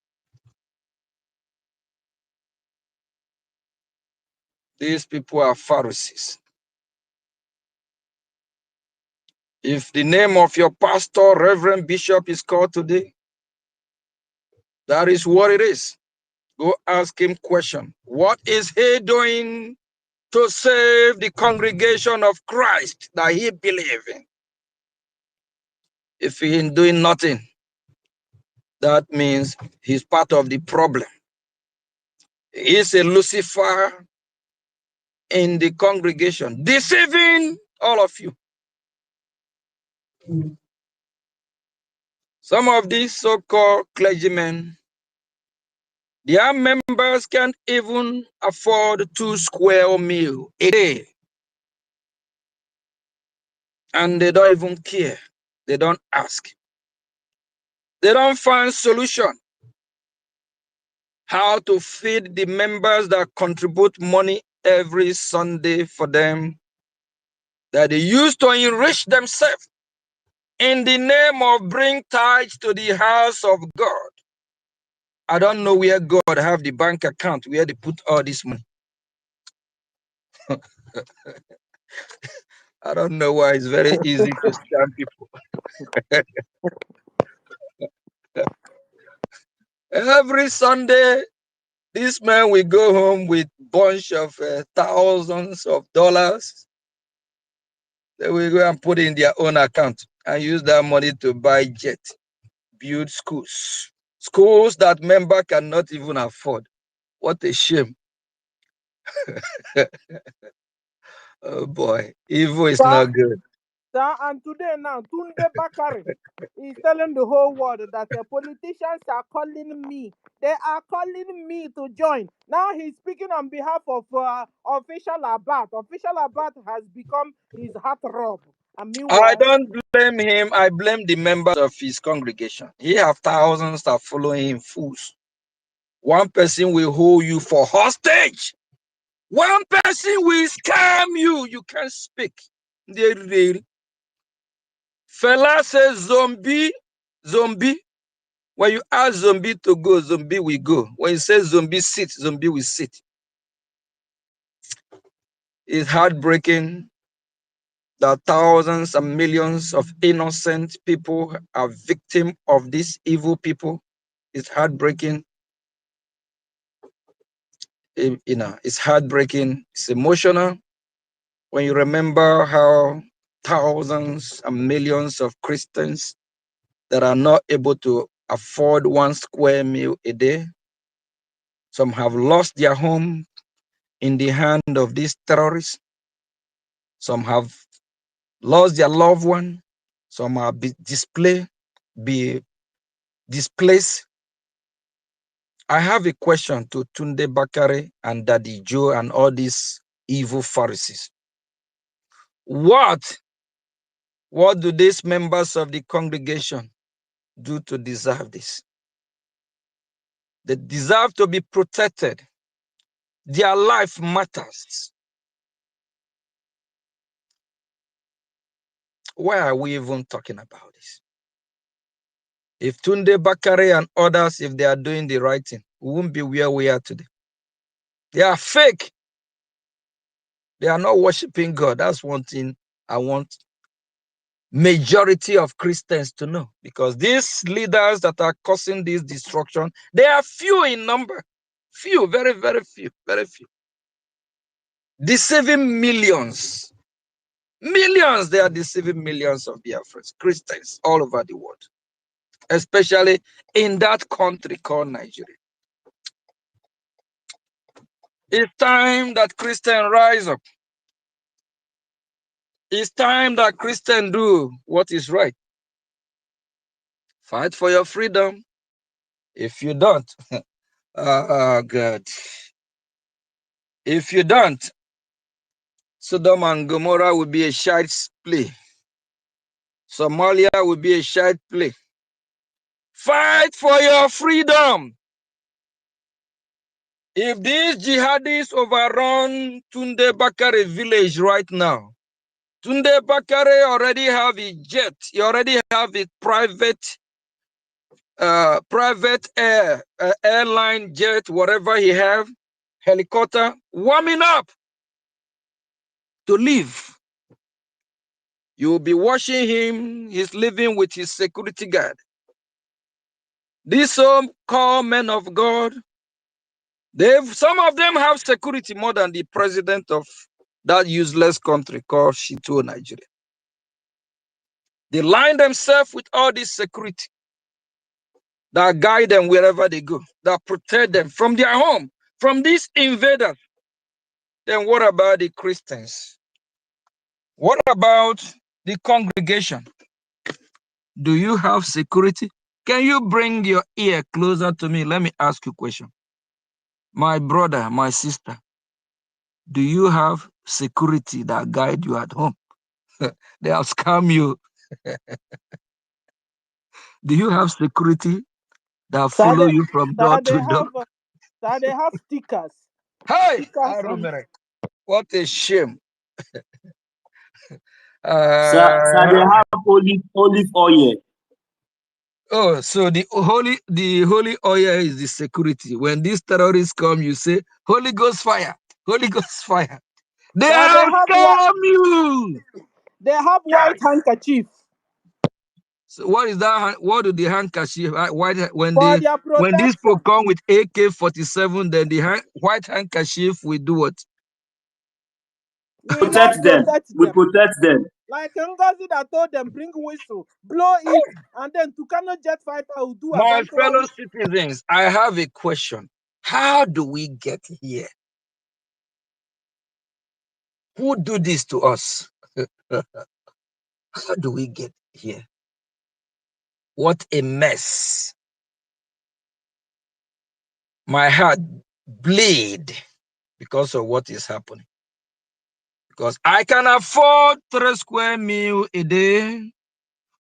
Speaker 10: These people are Pharisees. If the name of your pastor, Reverend Bishop is called today, that is what it is. Go ask him question. What is he doing to save the congregation of Christ that he believes in? If he ain't doing nothing, that means he's part of the problem. He's a Lucifer in the congregation, deceiving all of you. Some of these so-called clergymen, their members can't even afford 2 square meals a day. And they don't even care. They don't ask. They don't find solution how to feed the members that contribute money every Sunday for them, that they use to enrich themselves in the name of bring tithes to the house of God. I don't know where God have the bank account where they put all this money. I don't know why it's very easy to scam people. Every Sunday, this man will go home with bunch of thousands of dollars. They will go and put in their own account and use that money to buy jet, build schools. Schools that member cannot even afford. What a shame. Oh boy, evil is
Speaker 3: Sir,
Speaker 10: not good.
Speaker 3: sir, and today now, Tunde Bakari is telling the whole world that the politicians are calling me. They are calling me to join. Now he's speaking on behalf of official Abat. Official Abat has become his heartthrob. And
Speaker 10: I
Speaker 3: meanwhile,
Speaker 10: don't blame him. I blame the members of his congregation. He have thousands that follow him, fools. One person will hold you for hostage. One person will scam you. You can't speak. Fela says zombie. When you ask zombie to go, zombie will go. When you say zombie sit, zombie will sit. It's heartbreaking that thousands and millions of innocent people are victims of these evil people. It's heartbreaking. It's heartbreaking. It's emotional when you remember how thousands and millions of Christians that are not able to afford 1 square meal a day. Some have lost their home in the hand of these terrorists. Some have lost their loved one. Some are displaced. I have a question to Tunde Bakare and Daddy Joe and all these evil Pharisees. What do these members of the congregation do to deserve this? They deserve to be protected. Their life matters. Why are we even talking about this? If Tunde Bakare and others, if they are doing the right thing, we won't be where we are today. They are fake. They are not worshiping God. That's one thing I want majority of Christians to know, because these leaders that are causing this destruction, they are few in number. Few, very, very few, very few. Deceiving millions. Millions, they are deceiving millions of Biafrans, Christians all over the world, especially in that country called Nigeria. It's time that Christians rise up. It's time that Christians do what is right. Fight for your freedom. If you don't, oh God. If you don't, Sodom and Gomorrah will be a child's play. Somalia will be a child play. Fight for your freedom. If these jihadists overrun Tunde Bakare village right now, Tunde Bakare already have a jet. He already have a private airline jet, whatever he have, helicopter, warming up to leave. You'll be watching him. He's living with his security guard. These so-called men of God, some of them have security more than the president of that useless country called Shito, Nigeria. They line themselves with all this security that guide them wherever they go, that protect them from their home, from these invaders. Then what about the Christians? What about the congregation? Do you have security? Can you bring your ear closer to me? Let me ask you a question. My brother, my sister, do you have security that guide you at home? They have scammed you. Do you have security that follow you from door to door?
Speaker 3: They have stickers.
Speaker 10: Hey,
Speaker 3: Stickers on.
Speaker 10: Aromere, what a shame.
Speaker 5: Sir, they have olive oil.
Speaker 10: Oh, so the holy oil is the security. When these terrorists come, you say, Holy Ghost fire, Holy Ghost fire. They
Speaker 3: Sir,
Speaker 10: have come you.
Speaker 3: They have white handkerchief.
Speaker 10: So what is that? What do the handkerchief? White when
Speaker 3: For
Speaker 10: they
Speaker 3: their
Speaker 10: when these people
Speaker 3: protection.
Speaker 10: come with AK-47, then the white handkerchief will do what?
Speaker 3: We now
Speaker 5: Protect them.
Speaker 3: protect
Speaker 5: We
Speaker 3: them.
Speaker 5: protect them.
Speaker 3: Like Ngozi that told them, bring whistle, blow it, and then Tukano jet fighter will do
Speaker 10: My
Speaker 3: eventual.
Speaker 10: fellow citizens, I have a question. How do we get here? Who do this to us? How do we get here? What a mess. My heart bleed because of what is happening. Because I can afford 3 square meals a day,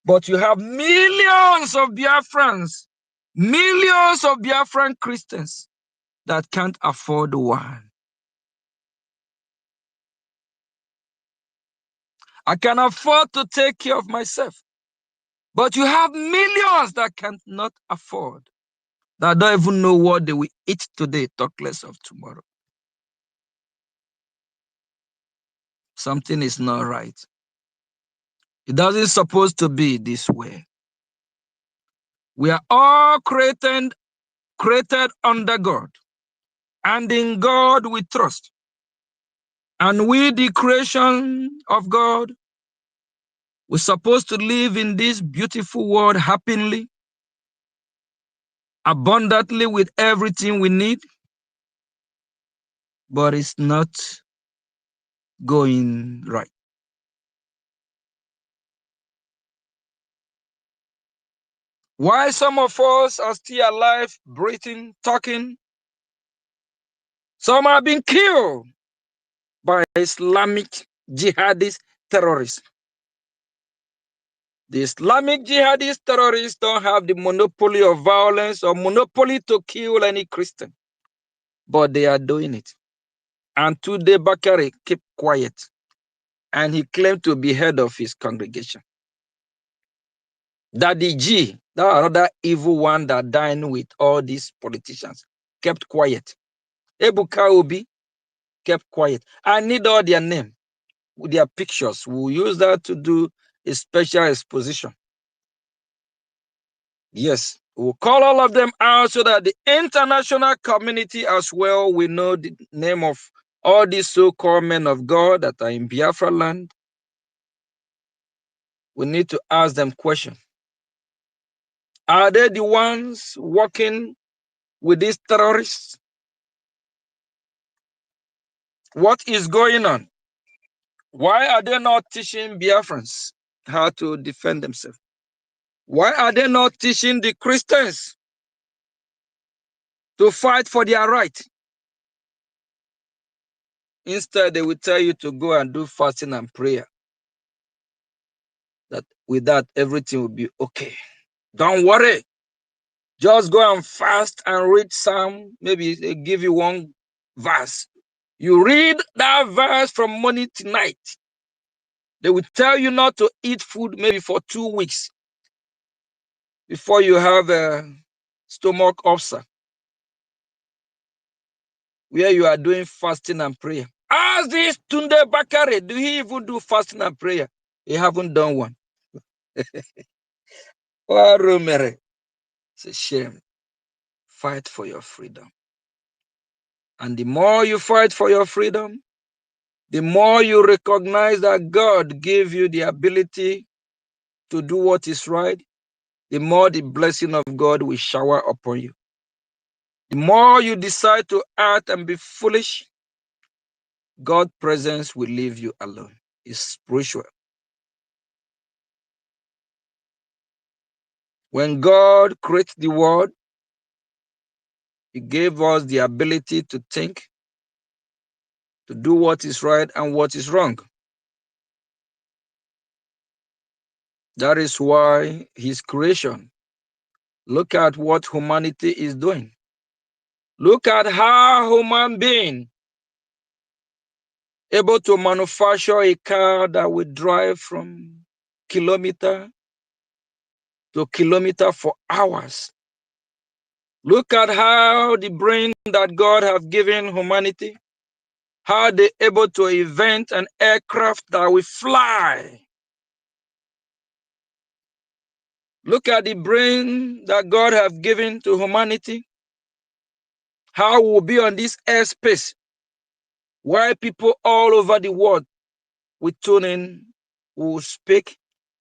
Speaker 10: but you have millions of Biafrans, millions of Biafran Christians that can't afford one. I can afford to take care of myself, but you have millions that cannot afford, that don't even know what they will eat today, talk less of tomorrow. Something is not right. It doesn't supposed to be this way. We are all created under God, and in God we trust. And we, the creation of God, we're supposed to live in this beautiful world happily, abundantly with everything we need, but it's not going right. Why some of us are still alive, breathing, talking? Some have been killed by Islamic jihadist terrorists. The Islamic jihadist terrorists don't have the monopoly of violence or monopoly to kill any Christian, but they are doing it. And today Bakari kept quiet, and he claimed to be head of his congregation. Daddy G, that another evil one that dined with all these politicians, kept quiet. Ebuka Obi kept quiet. I need all their name with their pictures. We'll use that to do a special exposition. Yes, we'll call all of them out so that the international community as well will know the name of all these so-called men of God that are in Biafra land. We need to ask them questions. Are they the ones working with these terrorists? What is going on? Why are they not teaching Biafrans how to defend themselves? Why are they not teaching the Christians to fight for their right? Instead, they will tell you to go and do fasting and prayer. That with that, everything will be okay. Don't worry. Just go and fast and read Psalm. Maybe they give you one verse. You read that verse from morning to night. They will tell you not to eat food maybe for 2 weeks before you have a stomach ulcer, where you are doing fasting and prayer. Ask this Tunde Bakare, do he even do fasting and prayer? He haven't done one. Oh, Romere, it's a shame. Fight for your freedom. And the more you fight for your freedom, the more you recognize that God gave you the ability to do what is right, the more the blessing of God will shower upon you. The more you decide to act and be foolish, God's presence will leave you alone. It's spiritual. When God created the world, He gave us the ability to think, to do what is right and what is wrong. That is why His creation. Look at what humanity is doing. Look at how human being able to manufacture a car that will drive from kilometer to kilometer for hours. Look at how the brain that God has given humanity, how they're able to invent an aircraft that will fly. Look at the brain that God has given to humanity, how we'll be on this airspace, where people all over the world will tune in, will speak,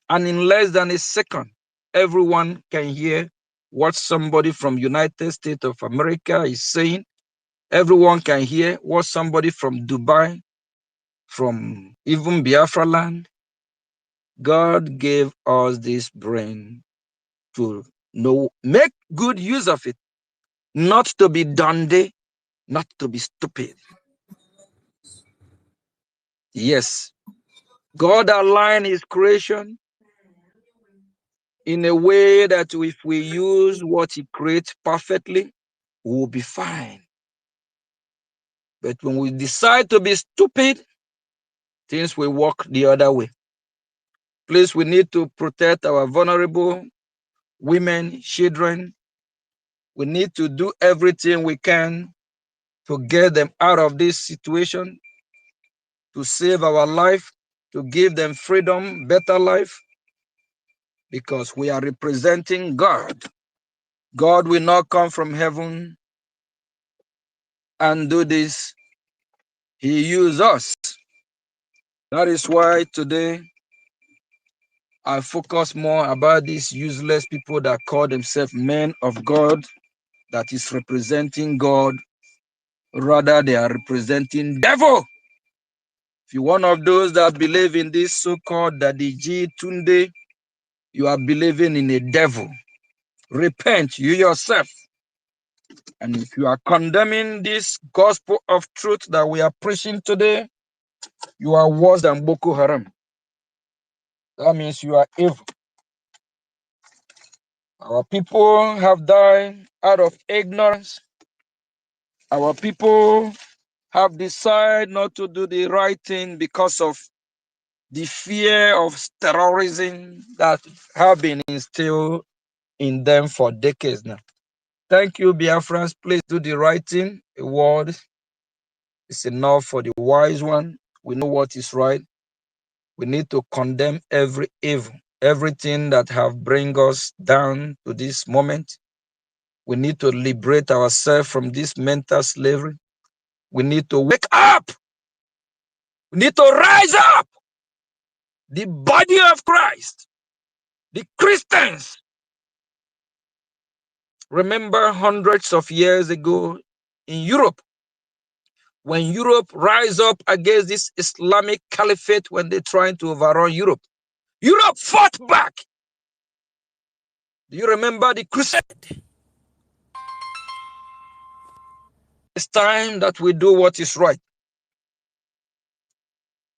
Speaker 10: and in less than a second, everyone can hear what somebody from United States of America is saying. Everyone can hear what somebody from Dubai, from even Biafra land. God gave us this brain to know, make good use of it, not to be dundee, not to be stupid. Yes, God aligned His creation in a way that if we use what He creates perfectly, we'll be fine. But when we decide to be stupid, things will work the other way. Please, we need to protect our vulnerable women, children. We need to do everything we can to get them out of this situation, to save our life, to give them freedom, better life, because we are representing God. God will not come from heaven and do this. He used us. That is why today I focus more about these useless people that call themselves men of God, that is representing God. Rather, they are representing devil. If you're one of those that believe in this so-called Daddy G Tunde, you are believing in a devil. Repent, you yourself. And if you are condemning this gospel of truth that we are preaching today, you are worse than Boko Haram. That means you are evil. Our people have died out of ignorance. Our people have decided not to do the right thing because of the fear of terrorism that have been instilled in them for decades now. Thank you, Biafrans. Please do the right thing. A word is enough for the wise one. We know what is right. We need to condemn every evil, everything that have bring us down to this moment. We need to liberate ourselves from this mental slavery. We need to wake up. We need to rise up. The body of Christ, the Christians. Remember hundreds of years ago in Europe, when Europe rise up against this Islamic caliphate when they're trying to overrun Europe. Europe fought back. Do you remember the crusade? It's time that we do what is right.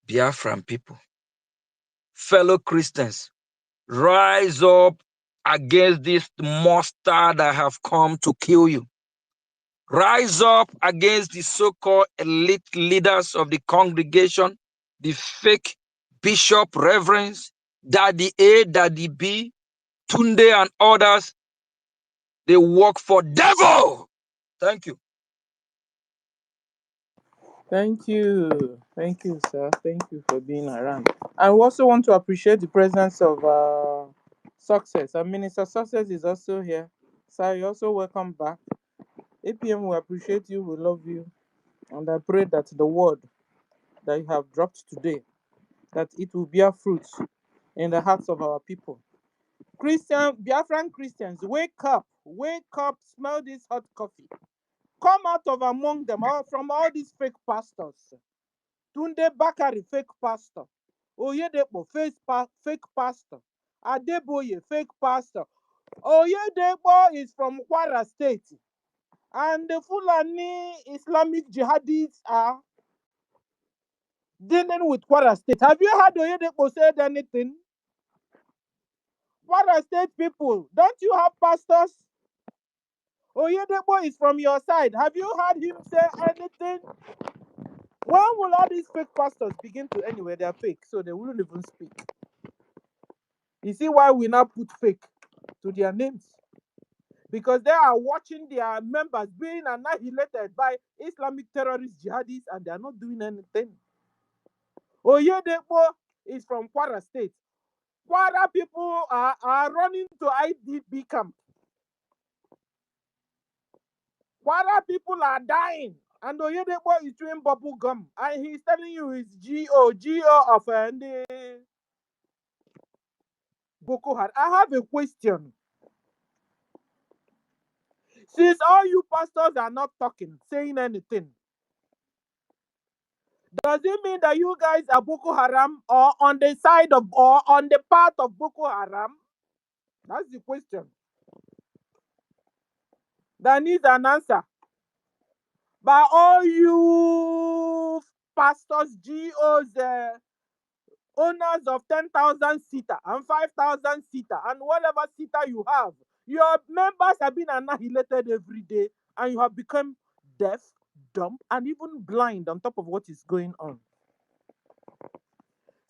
Speaker 10: Biafran people, fellow Christians, rise up against this monster that have come to kill you. Rise up against the so-called elite leaders of the congregation, the fake bishop, reverends, Daddy A, Daddy B, Tunde and others. They work for devil. Thank you.
Speaker 3: Thank you. Thank you, sir. Thank you for being around. I also want to appreciate the presence of Success. And Minister Success is also here. Sir, you're also welcome back. APM, we appreciate you. We love you. And I pray that the word that you have dropped today, that it will bear fruits in the hearts of our people. Biafran Christians, wake up, smell this hot coffee. Come out of among them, from all these fake pastors. Tunde Bakari, fake pastor. Oyedepo, fake pastor. Adeboye, fake pastor. Oyedepo is from Kwara State. And the Fulani Islamic jihadists are dealing with Kwara State. Have you heard Oyedepo said anything? Kwara State people, don't you have pastors? Oyedepo is from your side. Have you heard him say anything? When will all these fake pastors begin to, anyway, they're fake, so they wouldn't even speak. You see why we now put fake to their names? Because they are watching their members being annihilated by Islamic terrorist jihadists and they are not doing anything. Oyedepo is from Kwara State. Kwara people are running to IDP camp. Kwara people are dying. And Oyedepo is chewing bubble gum. And he's telling you it's GO of the Boko Haram. I have a question. Since all you pastors are not talking, saying anything, does it mean that you guys are Boko Haram or on the side of or on the path of Boko Haram? That's the question. That needs an answer. By all you pastors, GOs, owners of 10,000 seater and 5,000 seater and whatever seater you have, your members have been annihilated every day and you have become deaf, dumb, and even blind on top of what is going on.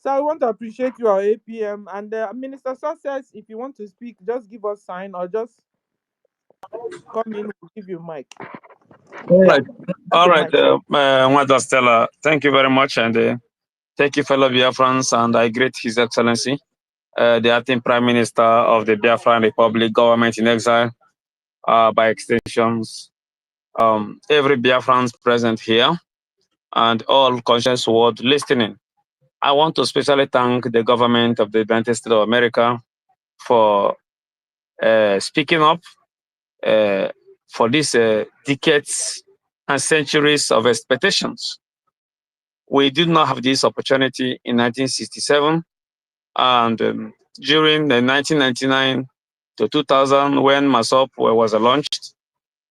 Speaker 3: So I want to appreciate you, our APM, and Minister Success, if you want to speak, just give us sign or just come in, we'll give you mic.
Speaker 11: All
Speaker 3: Yeah.
Speaker 11: right. All right, Mwada Stella, thank you very much. And thank you, fellow Biafrans. And I greet His Excellency, the acting Prime Minister of the Biafran Republic, government in exile, by extensions, every Biafrans present here, and all conscious world listening. I want to especially thank the government of the United States of America for speaking up for these decades and centuries of expectations. We did not have this opportunity in 1967, and during the 1999 to 2000, when MASOP was launched,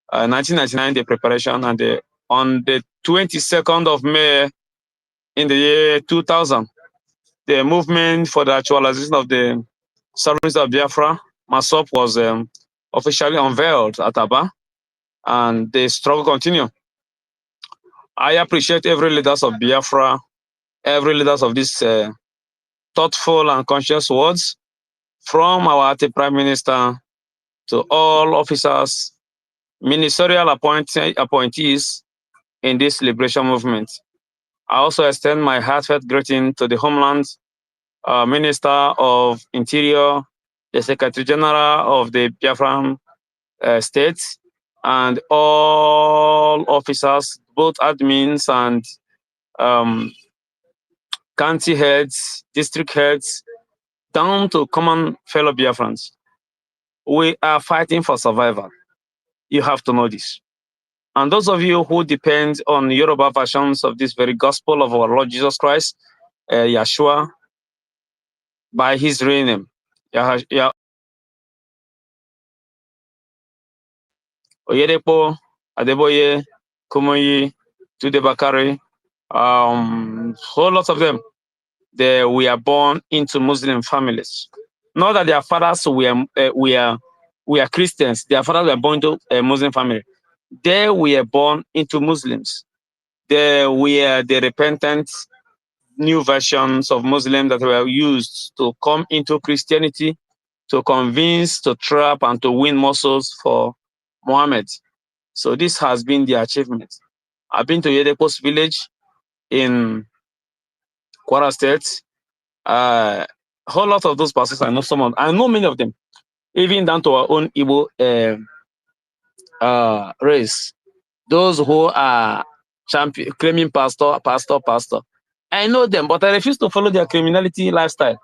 Speaker 11: 1999 the preparation, and on the 22nd of May in the year 2000, the movement for the actualization of the sovereignty of Biafra, MASOP, was officially unveiled at Aba, and the struggle continued. I appreciate every leaders of Biafra, every leaders of this thoughtful and conscious words, from our acting Prime Minister to all officers, ministerial appointees in this liberation movement. I also extend my heartfelt greeting to the Homeland Minister of Interior, the Secretary General of the Biafran states, and all officers, both admins and county heads, district heads, down to common fellow Biafrans. We are fighting for survival. You have to know this. And those of you who depend on Yoruba versions of this very gospel of our Lord Jesus Christ, Yeshua, by his real name, Oyedepo, Adeboye, Kumoyi, Tudebakari, whole lot of them, they were born into Muslim families. Not that their fathers were Christians. Their fathers were born into a Muslim family. They were born into Muslims. They were the repentant new versions of Muslims that were used to come into Christianity, to convince, to trap, and to win muscles for Muhammad. So this has been the achievement. I've been to Yedepo's village in Kwara State. A whole lot of those pastors, I know many of them, even down to our own Igbo race. Those who are claiming pastor. I know them, but I refuse to follow their criminality lifestyle.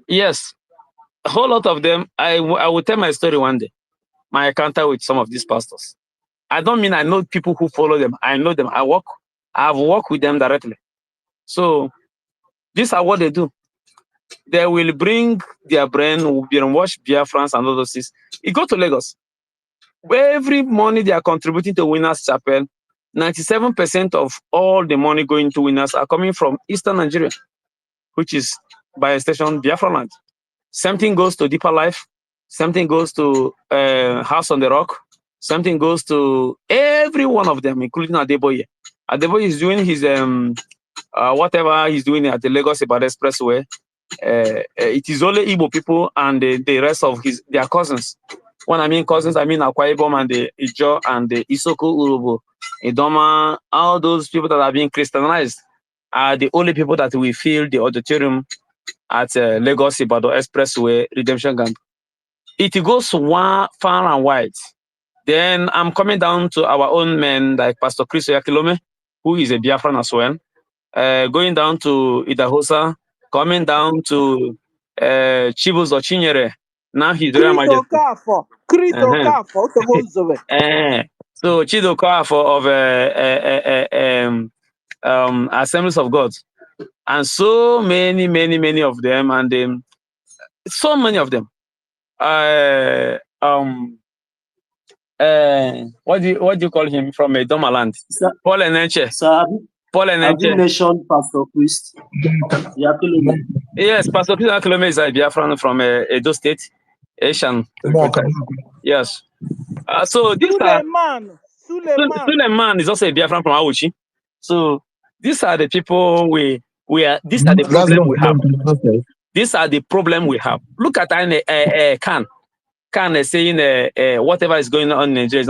Speaker 11: Yes, a whole lot of them. I will tell my story one day, my encounter with some of these pastors. I don't mean I know people who follow them. I know them. I've worked with them directly. So these are what they do. They will bring their brain, will brainwash Biafrans and all those things. You go to Lagos. Every money they are contributing to Winners Chapel, 97% of all the money going to Winners are coming from Eastern Nigeria, which is by extension Biafran. Something goes to Deeper Life. Something goes to House on the Rock. Something goes to every one of them, including Adeboye. Adeboye is doing his whatever he's doing at the Lagos Ibadan Expressway. It is only Igbo people and the rest of their cousins. When I mean cousins, I mean Akwa Ibom and the Ijo and the Isoko Urobo, Idoma. All those people that are being Christianized are the only people that will fill the auditorium at Lagos Ibadan Expressway Redemption Camp. It goes far and wide. Then I'm coming down to our own men like Pastor Chris Oyakilome, who is a Biafran as well. Going down to Idahosa, coming down to Chibuzo Chinyere. Now he's Royal Majesty.
Speaker 3: Chris Okafor,
Speaker 11: so Chido Okafor of Assemblies of God. And so many of them, and so many of them. What do you call him from Domaland? Paul Enenche.
Speaker 5: Sir, have you mentioned Pastor Christ?
Speaker 11: Yes, Pastor Christ Yakulome is a Biafran from Edo State, Asian. Yes. So these Suleiman is also a Biafran from Awuchi. So these are the people these are the problem we have. These are the problem we have. Look at Khan is saying whatever is going on in Nigeria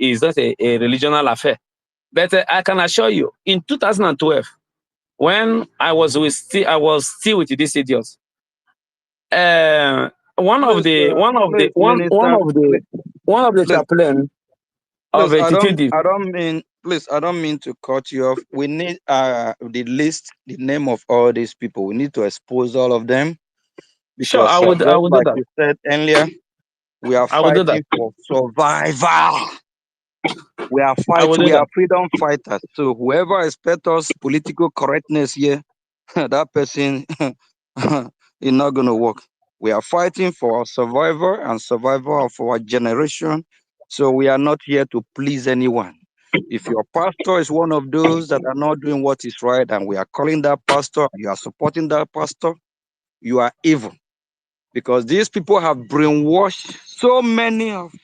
Speaker 11: is not a religional affair. But I can assure you, in 2012, when I was still with these idiots, one of the chaplain of
Speaker 10: I don't mean to cut you off. We need the list, the name of all these people. We need to expose all of them. Because
Speaker 11: sure, I would do that.
Speaker 10: You said earlier, we are fighting for survival. We are fighting. We are freedom fighters. So whoever expects us political correctness here, that person is not going to work. We are fighting for our survival and survival of our generation. So we are not here to please anyone. If your pastor is one of those that are not doing what is right, and we are calling that pastor, you are supporting that pastor, you are evil. Because these people have brainwashed so many of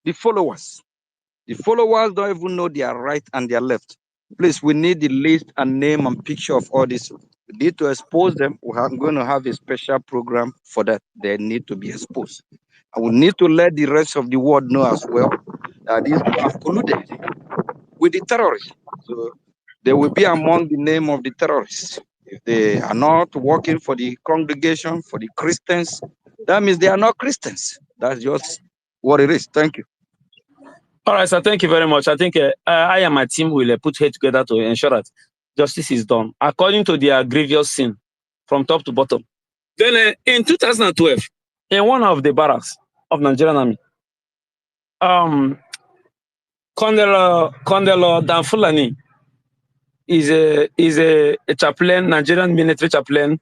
Speaker 10: the followers. The followers don't even know their right and their left. Please, we need the list and name and picture of all this. We need to expose them. We are going to have a special program for that. They need to be exposed. And we need to let the rest of the world know as well that these people have colluded with the terrorists. So they will be among the name of the terrorists. If they are not working for the congregation, for the Christians, that means they are not Christians. That's just what it is. Thank you.
Speaker 11: All right, sir. Thank you very much. I think I and my team will put head together to ensure that justice is done according to their grievous sin from top to bottom. Then in 2012, in one of the barracks of Nigerian Army, Colonel Danfulani is a chaplain, Nigerian military chaplain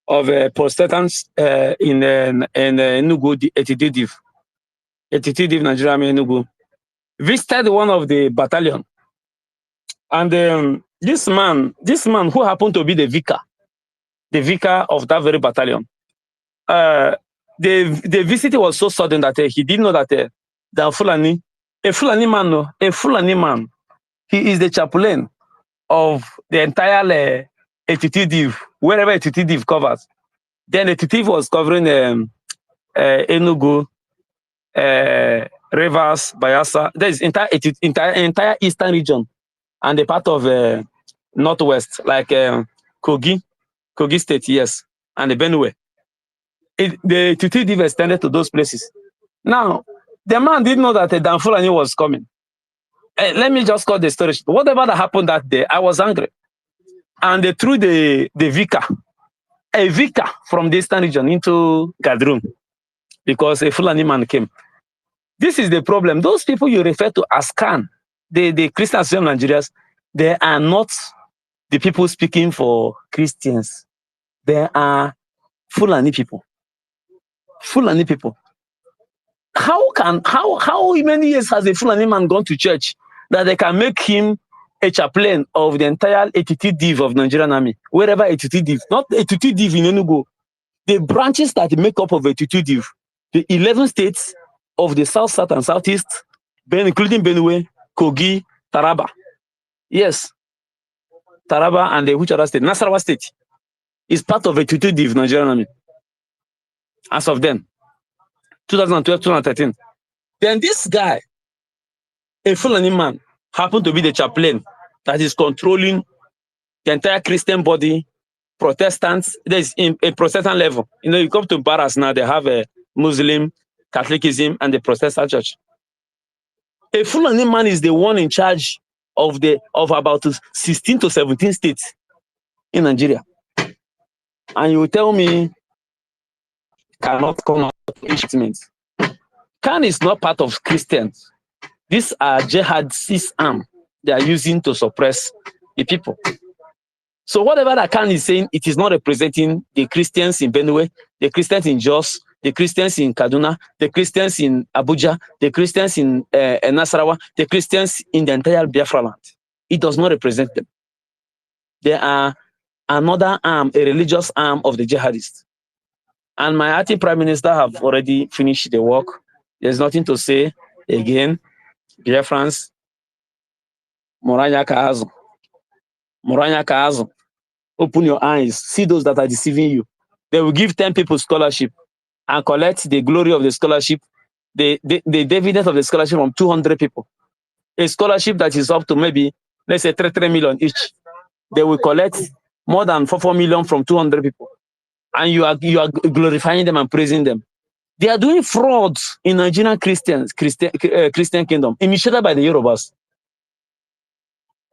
Speaker 11: of Protestants in Enugu, the Etitidiv Nigerian Enugu. Visited one of the battalion, and this man who happened to be the vicar of that very battalion, the visit was so sudden that he didn't know that the Fulani, a Fulani man, he is the chaplain of the entire Etitidiv, wherever Etitidiv covers. Then Etitidiv was covering Enugu, Rivers, Bayelsa. There is entire eastern region and a part of northwest, like Kogi State, yes, and the Benue. The Etitidiv extended to those places. Now, the man didn't know that Dan Fulani was coming. Let me just cut the story. Whatever that happened that day, I was angry. And they threw a vicar from the eastern region into Gadrum because a Fulani man came. This is the problem. Those people you refer to as Khan, the Christians in Nigeria, they are not the people speaking for Christians. They are Fulani people. Fulani people. How many years has a Fulani man gone to church that they can make him a chaplain of the entire Etitidiv of Nigerian Army, wherever Etitidiv, not Etitidiv in Enugu, the branches that make up of Etitidiv, the 11 states of the South, South, and Southeast, including Benue, Kogi, Taraba. Yes, Taraba and which other state? Nasarawa State is part of Etitidiv Nigerian Army. As of then, 2012, 2013. Then this guy, a Fulani man, happened to be the chaplain that is controlling the entire Christian body, Protestants. There's in a Protestant level. You know, you come to Barras now, they have a Muslim, Catholicism, and the Protestant church. A Fulani man is the one in charge of about 16 to 17 states in Nigeria. And you tell me cannot come out with statements. Khan is not part of Christians. These are jihadist arm they are using to suppress the people. So whatever that Khan is saying, it is not representing the Christians in Benue, the Christians in Jos, the Christians in Kaduna, the Christians in Abuja, the Christians in Nasarawa, the Christians in the entire Biafra land. It does not represent them. They are another arm, a religious arm of the jihadists. And my acting prime minister have already finished the work. There's nothing to say again. Biafrans, Moranya Kazo. Open your eyes. See those that are deceiving you. They will give 10 people scholarship and collect the glory of the scholarship, the dividend of the scholarship from 200 people. A scholarship that is up to maybe, let's say, 3 million each. They will collect more than 4 million from 200 people. And you are glorifying them and praising them. They are doing frauds in Nigerian Christian kingdom, initiated by the Yorubas.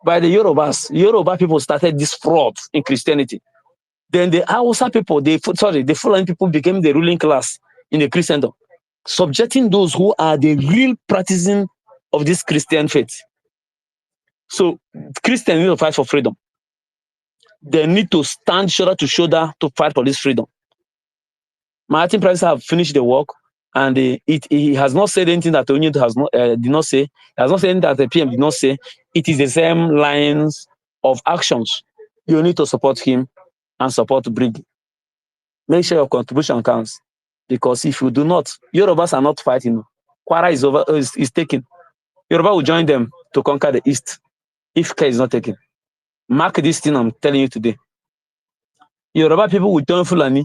Speaker 11: By the Yorubas. Yoruba people started this fraud in Christianity. Then the Hausa people, the Fulani people became the ruling class in the Christendom, subjecting those who are the real practicing of this Christian faith. So Christians need to fight for freedom. They need to stand shoulder to shoulder to fight for this freedom. Martin Price have finished the work, and he has not said anything that Onyedo did not say. He has not said anything that the PM did not say. It is the same lines of actions. You need to support him and support Brig. Make sure your contribution counts, because if you do not, Yorubas are not fighting. Kwara is taken. Yoruba will join them to conquer the East if K is not taken. Mark this thing I'm telling you today. Yoruba people will join Fulani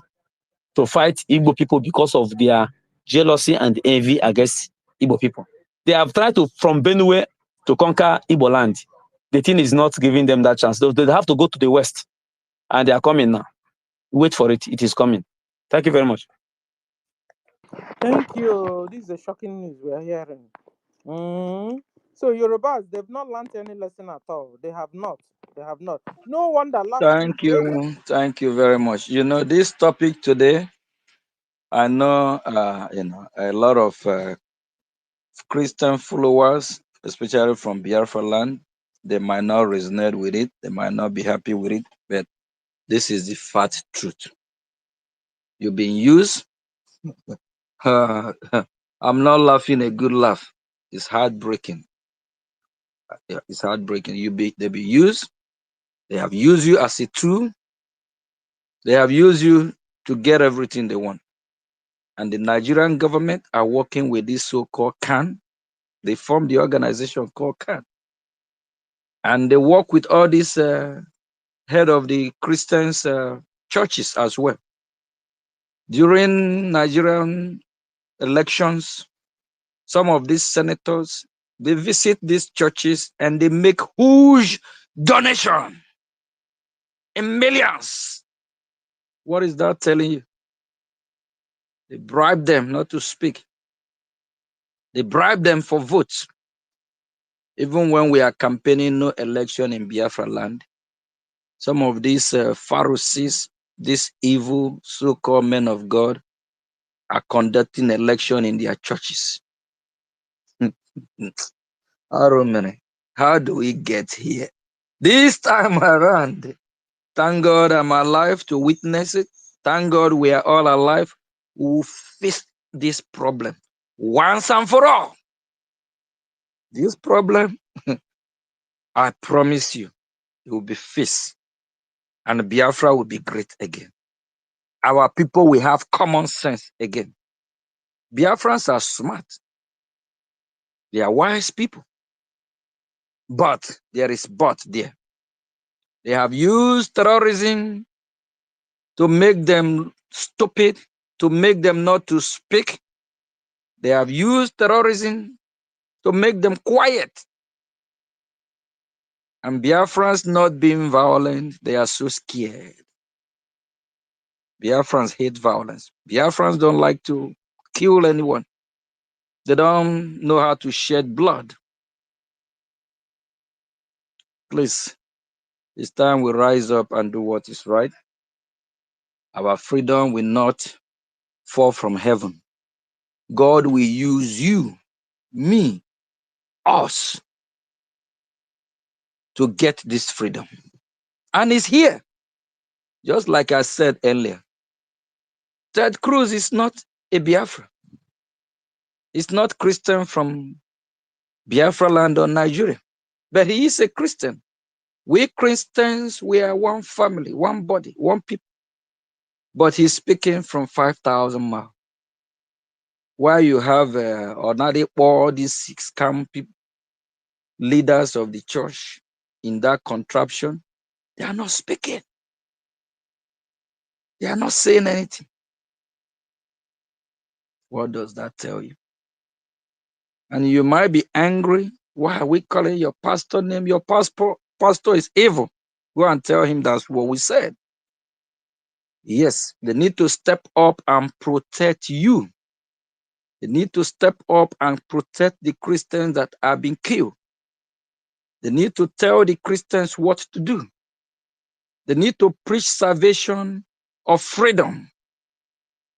Speaker 11: to fight Igbo people because of their jealousy and envy against Igbo people. They have tried to, from Benue, to conquer Igbo land. The thing is not giving them that chance. They have to go to the West, and they are coming now. Wait for it. It is coming. Thank you very much.
Speaker 3: Thank you. This is a shocking news we are hearing. So Yorubas, they've not learned any lesson at all. They have not. They have not. No wonder last
Speaker 10: Thank you. Thank you very much. You know, this topic today, I know, a lot of Christian followers especially from Biafra land. They might not resonate with it. They might not be happy with it, but this is the fat truth. You've been used. I'm not laughing a good laugh. It's heartbreaking. Yeah, it's heartbreaking. They be used. They have used you as a tool. They have used you to get everything they want. And the Nigerian government are working with this so-called CAN. They formed the organization called CAN. And they work with all these head of the Christians churches as well. During Nigerian elections, some of these senators, they visit these churches and they make huge donation in millions. What is that telling you? They bribe them not to speak. They bribe them for votes. Even when we are campaigning no election in Biafra land, some of these Pharisees, these evil so-called men of God, are conducting election in their churches. How do we get here? This time around, thank God I'm alive to witness it. Thank God we are all alive who face this problem once and for all. This problem, I promise you, it will be faced and Biafra will be great again. Our people will have common sense again. Biafrans are smart. They are wise people. But there is but there. They have used terrorism to make them stupid, to make them not to speak. They have used terrorism to make them quiet. And Biafrans not being violent, they are so scared. Biafrans hate violence. Biafrans don't like to kill anyone. They don't know how to shed blood. Please, it's time we rise up and do what is right. Our freedom will not fall from heaven. God will use you, me, us to get this freedom. And it's here. Just like I said earlier, Ted Cruz is not a Biafra. He's not Christian from Biafra land or Nigeria, but he is a Christian. We Christians, we are one family, one body, one people. But he's speaking from 5,000 miles. While you have all these scam people, leaders of the church in that contraption, they are not speaking. They are not saying anything. What does that tell you? And you might be angry. Why are we calling your pastor name? Your pastor is evil. Go and tell him that's what we said. Yes, they need to step up and protect you. They need to step up and protect the Christians that are being killed. They need to tell the Christians what to do. They need to preach salvation of freedom,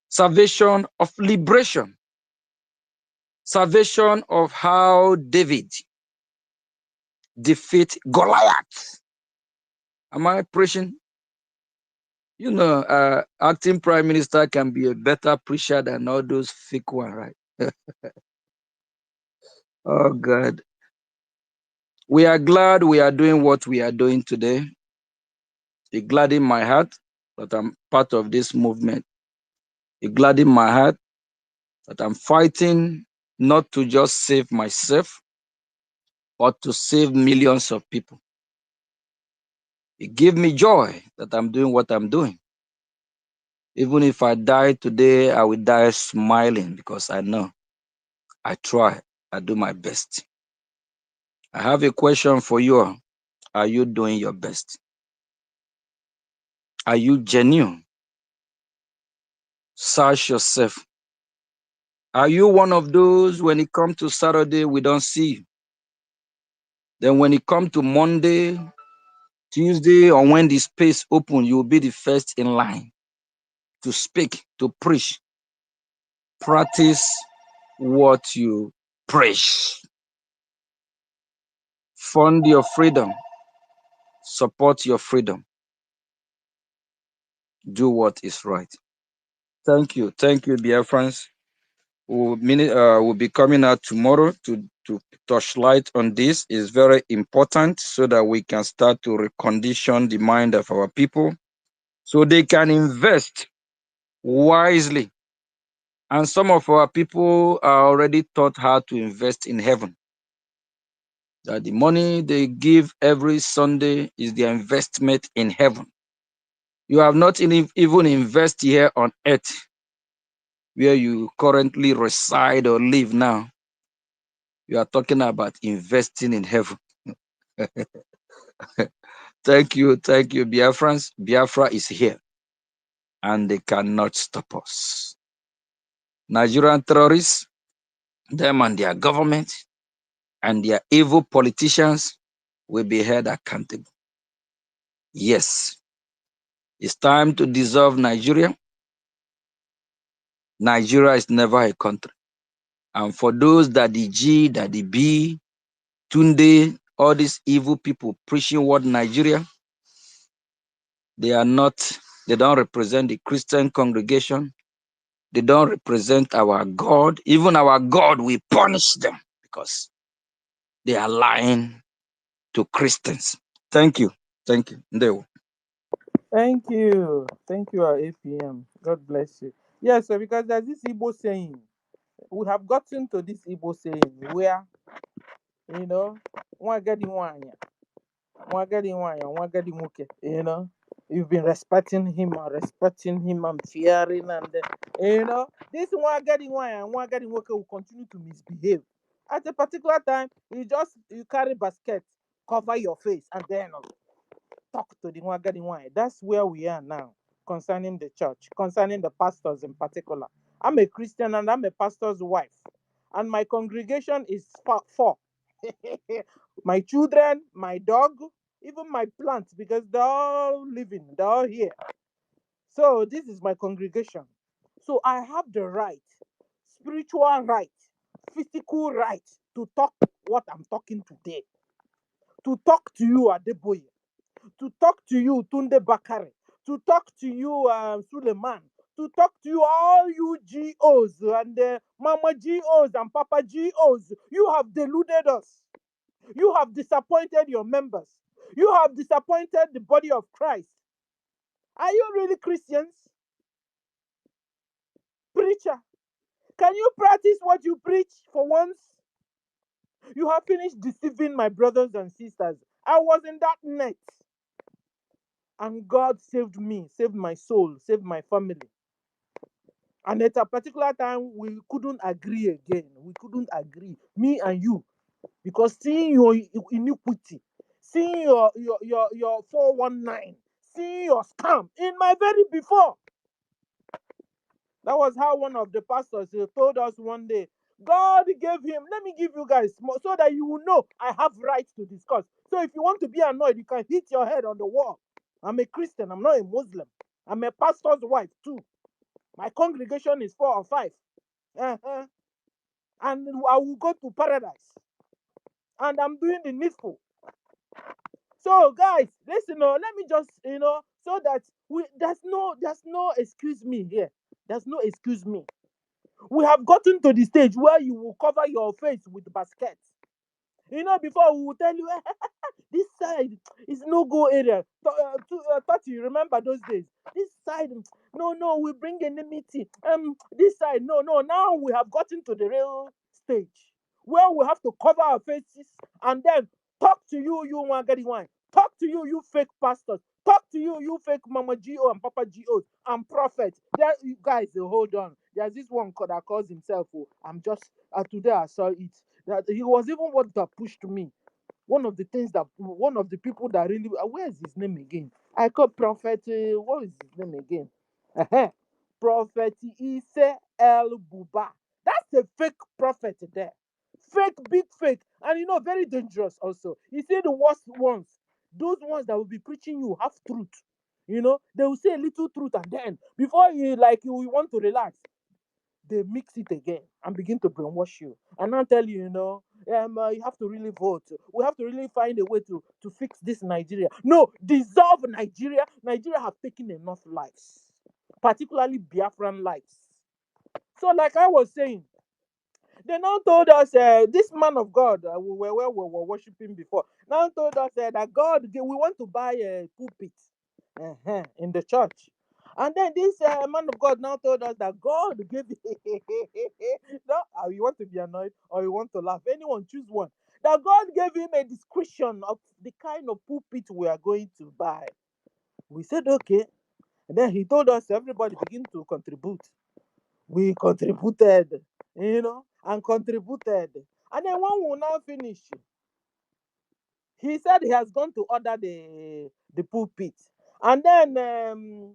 Speaker 10: salvation of liberation, salvation of how David defeat Goliath. Am I preaching? You know, acting prime minister can be a better preacher than all those fake ones, right? Oh, God. We are glad we are doing what we are doing today. It gladdens my heart that I'm part of this movement. It gladdens my heart that I'm fighting not to just save myself, but to save millions of people. It gives me joy that I'm doing what I'm doing. Even if I die today, I will die smiling because I know I try, I do my best. I have a question for you all. Are you doing your best? Are you genuine? Search yourself. Are you one of those when it comes to Saturday, we don't see you? Then when it comes to Monday, Tuesday, or when the space open, you will be the first in line to speak, to preach. Practice what you preach. fund your freedom, support your freedom, do what is right. Thank you, Biafrans. We'll be coming out tomorrow to touch light on this. Is very important so that we can start to recondition the mind of our people so they can invest wisely. And some of our people are already taught how to invest in heaven. That the money they give every Sunday is their investment in heaven. You have not even invested here on earth where you currently reside or live now. You are talking about investing in heaven. Thank you, Biafrans. Biafra is here, and they cannot stop us. Nigerian terrorists, them and their government, and their evil politicians will be held accountable. Yes, it's time to dissolve Nigeria. Nigeria is never a country. And for those that the G, that the B, Tunde, all these evil people preaching what Nigeria, they don't represent the Christian congregation. They don't represent our God. Even our God, we punish them because they are lying to Christians. Thank you. Ndeo.
Speaker 3: Thank you. Thank you, our APM. God bless you. Yes, sir, because there's this Igbo saying. We have gotten to this Igbo saying where, one getting one, one getting muke, you've been respecting him and fearing, and this one getting muke will continue to misbehave. At a particular time, you carry basket, cover your face, and then talk to the one getting one. That's where we are now concerning the church, concerning the pastors in particular. I'm a Christian and I'm a pastor's wife, and my congregation is four. My children, my dog, even my plants, because they're all living, they're all here. So this is my congregation. So I have the right, spiritual right, physical right to talk what I'm talking today. To talk to you, Adeboye. To talk to you, Tunde Bakare. To talk to you, Suleiman. To talk to you, all you GOs and Mama GOs and Papa GOs. You have deluded us. You have disappointed your members. You have disappointed the body of Christ. Are you really Christians? Preacher, can you practice what you preach for once? You have finished deceiving my brothers and sisters. I was in that net. And God saved me, saved my soul, saved my family. And at a particular time, we couldn't agree again. We couldn't agree, me and you, because seeing your iniquity, seeing your 419, seeing your scam in my very before. That was how one of the pastors told us one day. God gave him, let me give you guys more so that you will know I have rights to discuss. So if you want to be annoyed, you can hit your head on the wall. I'm a Christian, I'm not a Muslim. I'm a pastor's wife too. My congregation is 4 or 5. Uh-huh. And I will go to paradise. And I'm doing the needful. So guys, listen, let me just, so that there's no excuse me here. There's no excuse me. We have gotten to the stage where you will cover your face with baskets. Before we will tell you, this side is no go area. Thought you remember those days. This side, no, we bring enmity. This side, no. Now we have gotten to the real stage where we have to cover our faces and then talk to you, you Wangari wine. Talk to you, you fake pastors. Talk to you, you fake Mama GO and Papa GO and prophets. There, you guys, hold on. There's this one that calls himself. I'm just today I saw it. That he was even what that pushed me. One of the people that really, where is his name again? I call Prophet, what is his name again? Prophet Ise El Buba. That's a fake prophet there. Fake, big fake. And very dangerous also. You see the worst ones. Those ones that will be preaching you half truth. They will say a little truth and then, before you want to relax, they mix it again and begin to brainwash you. And now tell you, you have to really vote. We have to really find a way to fix this Nigeria. No, dissolve Nigeria. Nigeria have taken enough lives, particularly Biafran lives. So, like I was saying, they now told us, this man of God, we were worshiping before, now told us that God, we want to buy a pulpit in the church. And then this man of God now told us that God gave no, you want to be annoyed or you want to laugh. Anyone choose one. That God gave him a description of the kind of pulpit we are going to buy. We said, okay. And then he told us, everybody begin to contribute. We contributed, and contributed. And then when we now finish, he said he has gone to order the pulpit. And then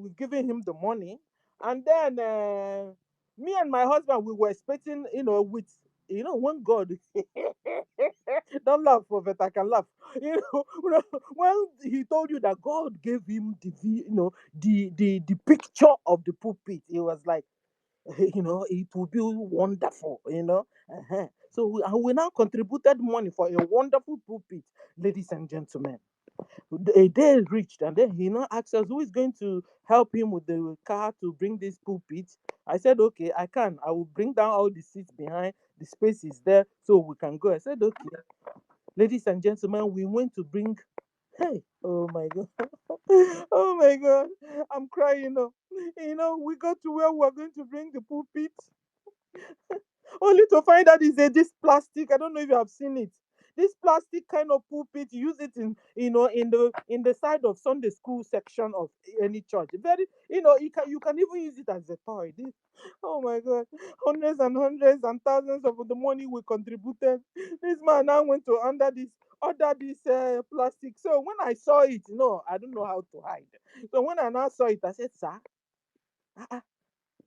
Speaker 3: we've given him the money. And then me and my husband, we were expecting, with, when God, don't laugh, Prophet, I can laugh. When he told you that God gave him the picture of the pulpit, it was like, it will be wonderful, So we now contributed money for a wonderful pulpit, ladies and gentlemen. A day reached, and then he now asked us who is going to help him with the car to bring this pulpit. I said, okay, I can. I will bring down all the seats behind. The space is there, so we can go. I said, okay. Ladies and gentlemen, we went to bring. Hey, oh my God. Oh my God. I'm crying. We got to where we're going to bring the pulpit. Only to find out is this plastic. I don't know if you have seen it. This plastic kind of pulpit, you use it in the side of Sunday school section of any church. Very, you can even use it as a toy. Oh my God, hundreds and hundreds and thousands of the money we contributed. This man now went to order this plastic. So when I saw it, I don't know how to hide. So when I now saw it, I said, sir,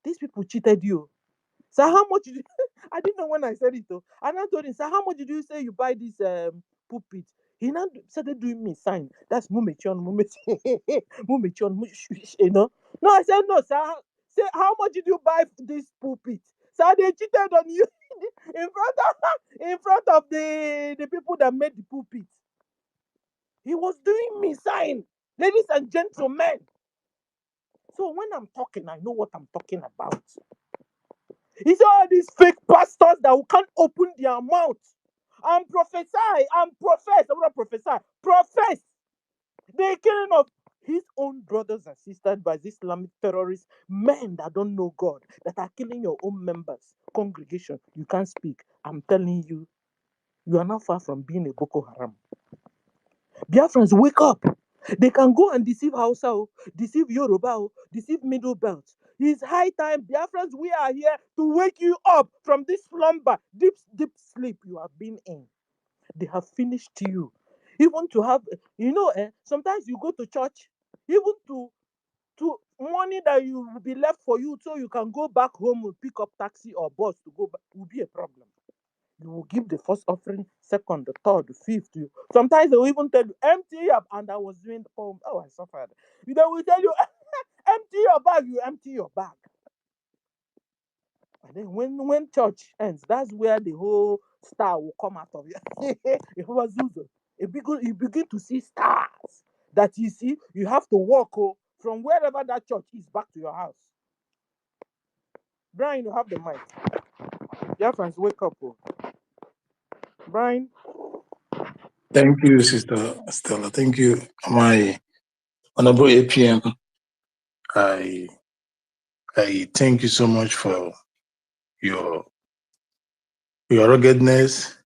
Speaker 3: these people cheated you. So how much did you I didn't know when I said it though. And I told him, sir, how much did you say you buy this pulpit? He now started doing me sign. That's mumechon, mumechon, No, I said, no, sir. Say, how much did you buy this pulpit? Sir, they cheated on you in front of the people that made the pulpit. He was doing me sign, ladies and gentlemen. So when I'm talking, I know what I'm talking about. It's all these fake pastors that can't open their mouth and prophesy and profess. I'm not prophesy, profess the killing of his own brothers and sisters by these Islamic terrorists, men that don't know God, that are killing your own members, congregation. You can't speak. I'm telling you, you are not far from being a Boko Haram. Biafrans, wake up. They can go and deceive Hausa, deceive Yoruba, deceive Middle Belt. It's high time, Biafrans, we are here to wake you up from this slumber, deep sleep you have been in. They have finished you. Even to have, sometimes you go to church, even to money that you will be left for you so you can go back home and pick up taxi or bus to go back will be a problem. You will give the first offering, second, the third, the fifth. Sometimes they will even tell you, empty up. And I was doing the poem. Oh, I suffered. They will tell you, empty your bag. You empty your bag. And then when church ends, that's where the whole star will come out of you. You begin to see stars that you see. You have to walk from wherever that church is back to your house. Brian, you have the mic. Your friends, wake up. Brian.
Speaker 7: Thank you, Sister Stella. Thank you, my honorable APM. I thank you so much for your ruggedness,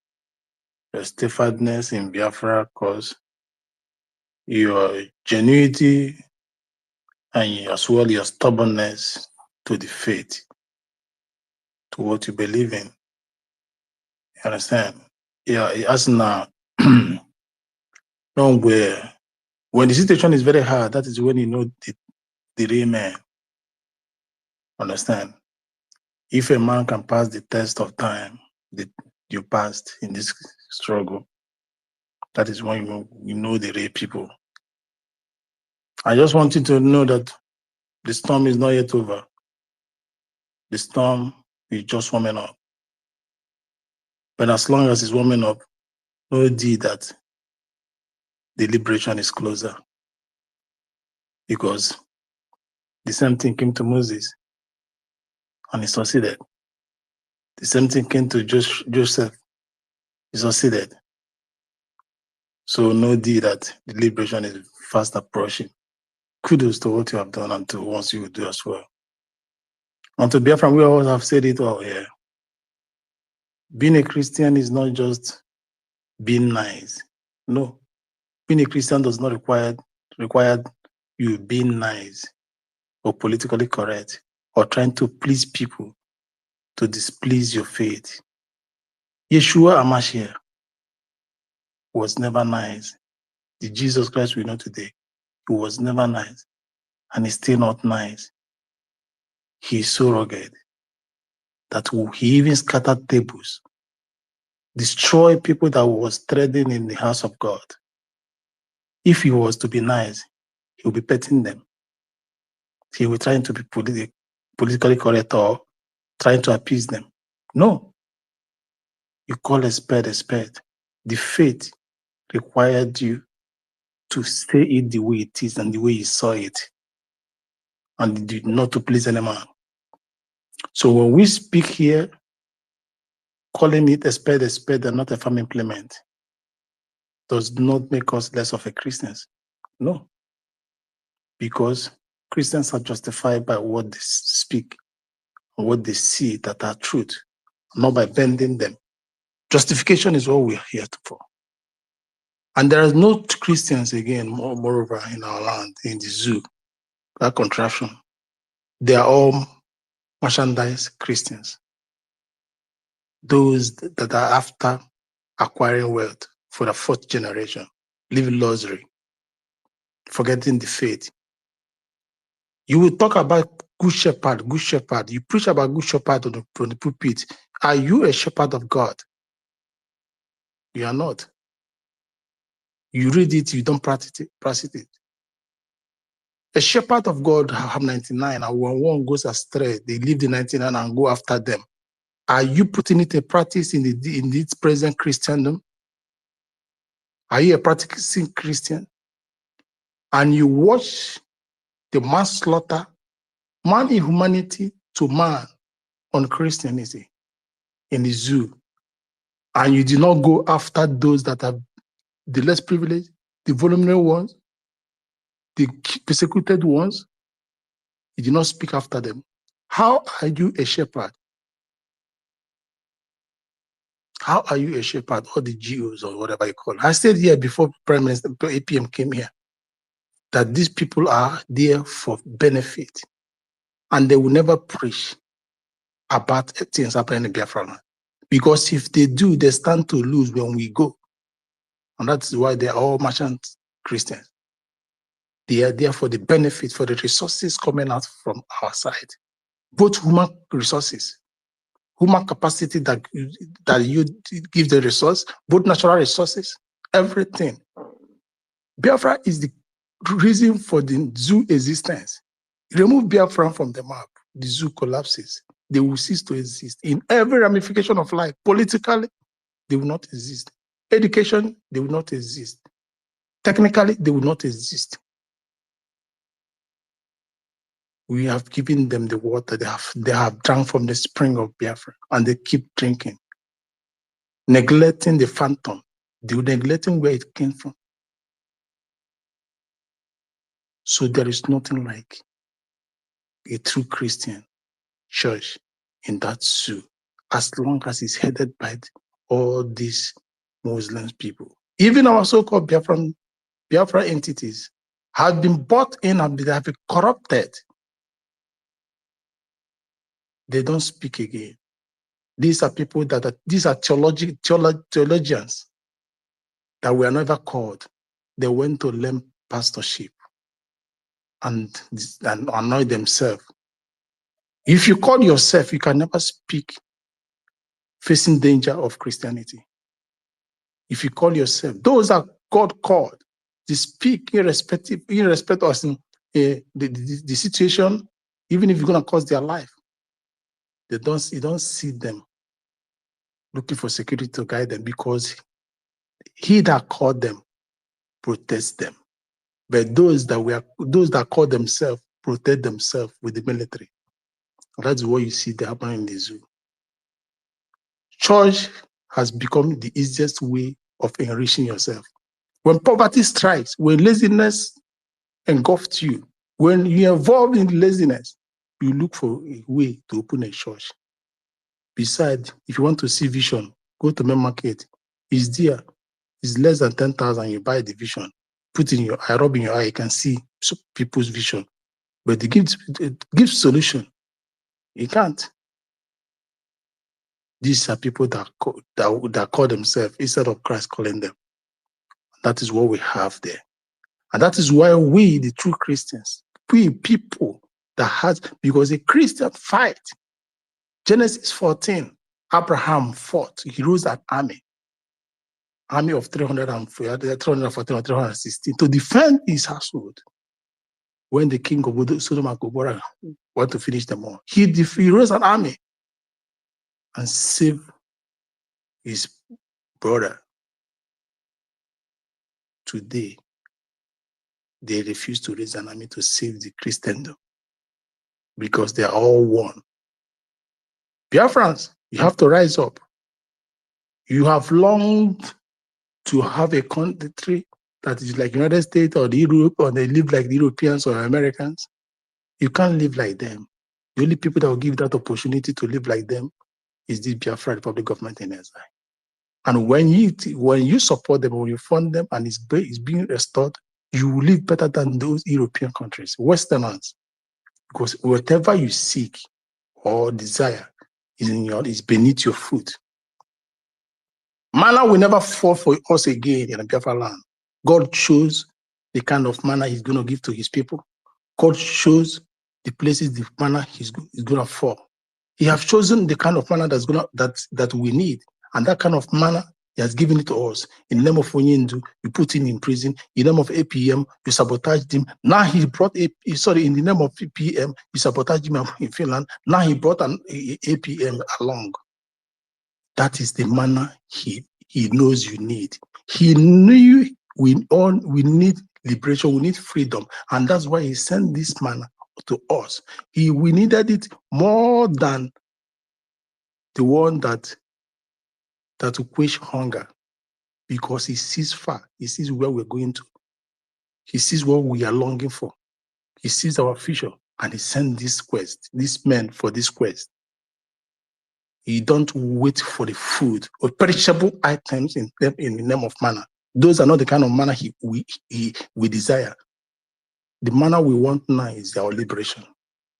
Speaker 7: your steadfastness in Biafra cause, your genuity, and as well your stubbornness to the faith, to what you believe in. You understand? Yeah, as now, nowhere. When the situation is very hard, that is when you know the real man. Understand? If a man can pass the test of time that you passed in this struggle, that is when you know the real people. I just want you to know that the storm is not yet over. The storm is just warming up. But as long as it's warming up, no deed that the liberation is closer. Because the same thing came to Moses and he succeeded. The same thing came to Joseph. He succeeded. So no deed that the liberation is fast approaching. Kudos to what you have done and to what you will do as well. And to Biafran, we always have said it all here. Being a Christian is not just being nice. No. Being a Christian does not require you being nice or politically correct or trying to please people to displease your faith. Yeshua HaMashiach was never nice. The Jesus Christ we know today, he was never nice. And he's still not nice. He's so rugged that he even scattered tables, destroy people that was treading in the house of God. If he was to be nice, he would be petting them. He would be trying to be politically correct or trying to appease them. No. You call a spade a spade. The faith required you to say it the way it is and the way you saw it, and not to please any man. So when we speak here, calling it a spade and not a farm implement does not make us less of a Christians. No. Because Christians are justified by what they speak and what they see that are truth, not by bending them. Justification is what we are here for. And there are no Christians, again, moreover, in our land, in the zoo, that contraption. They are all merchandise Christians. Those that are after acquiring wealth for the fourth generation, living luxury, forgetting the faith. You will talk about good shepherd, good shepherd. You preach about good shepherd on the pulpit. Are you a shepherd of God? You are not. You read it, you don't practice it. A shepherd of God have 99, and when one goes astray, they leave the 99 and go after them. Are you putting it in practice in this present Christendom? Are you a practicing Christian? And you watch the manslaughter, man inhumanity to man on Christianity in the zoo, and you do not go after those that are the less privileged, the vulnerable ones, the persecuted ones, you do not speak after them. How are you a shepherd? How are you a shepherd, or the GOs or whatever you call it? I said here before Prime Minister APM came here that these people are there for benefit, and they will never preach about things happening in Biafra. Because if they do, they stand to lose when we go. And that's why they are all merchant Christians. They are there for the benefit, for the resources coming out from our side. Both human resources, human capacity that you give the resource, both natural resources, everything. Biafra is the reason for the zoo existence. Remove Biafra from the map, the zoo collapses. They will cease to exist. In every ramification of life, politically, they will not exist. Education, they will not exist. Technically, they will not exist. We have given them the water they have drunk from the spring of Biafra, and they keep drinking, neglecting the phantom, neglecting where it came from. So there is nothing like a true Christian church in that zoo, as long as it's headed by all these Muslim people. Even our so-called Biafra entities have been bought in and they have been corrupted. They don't speak again. These are people these are theologians that were never called. They went to learn pastorship and annoy themselves. If you call yourself, you can never speak facing danger of Christianity. If you call yourself, those are God called. They speak irrespective of the situation, even if you're going to cost their life. you don't see them looking for security to guide them, because he that called them protects them. But those that call themselves protect themselves with the military. That's what you see happening in the zoo. Church has become the easiest way of enriching yourself. When poverty strikes, when laziness engulfs you, when you're involved in laziness, you look for a way to open a church. Besides, if you want to see vision, go to main market. It's there. It's less than 10,000. You buy the vision, put in your eye, rub in your eye. You can see people's vision. But it gives solution. You can't. These are people that call themselves instead of Christ calling them. That is what we have there. And that is why we, the true Christians, we people that has, because a Christian fight. Genesis 14, Abraham fought. He rose an army of 314 or 316 to defend his household. When the king of Sodom and Gomorrah want to finish them all, he rose an army and saved his brother. Today, they refuse to raise an army to save the Christendom because they are all one. Biafrans, you have to rise up. You have longed to have a country that is like United States or Europe, or they live like the Europeans or Americans. You can't live like them. The only people that will give that opportunity to live like them is the Biafra Republic government in exile. And when you support them, when you fund them, and it's being restored, you will live better than those European countries, Westerners. Because whatever you seek or desire is beneath your foot. Manna will never fall for us again in the Biafra land. God chose the kind of manna he's going to give to his people. God shows the places the manna is going to fall. He has chosen the kind of manna that we need, and that kind of manna he has given it to us. In the name of Onyendu, you put him in prison. In the name of APM, you sabotaged him. Now he brought in the name of APM, you sabotaged him in Finland. Now he brought an APM along. That is the manna he knows you need. He knew we need liberation, we need freedom, and that's why he sent this manna to us. We needed it more than the one that will quench hunger, because he sees far, he sees where we're going to, he sees what we are longing for, he sees our future, and he sent this men for this quest. You don't wait for the food or perishable items in the name of manna. Those are not the kind of manna we desire. The manna we want now is our liberation,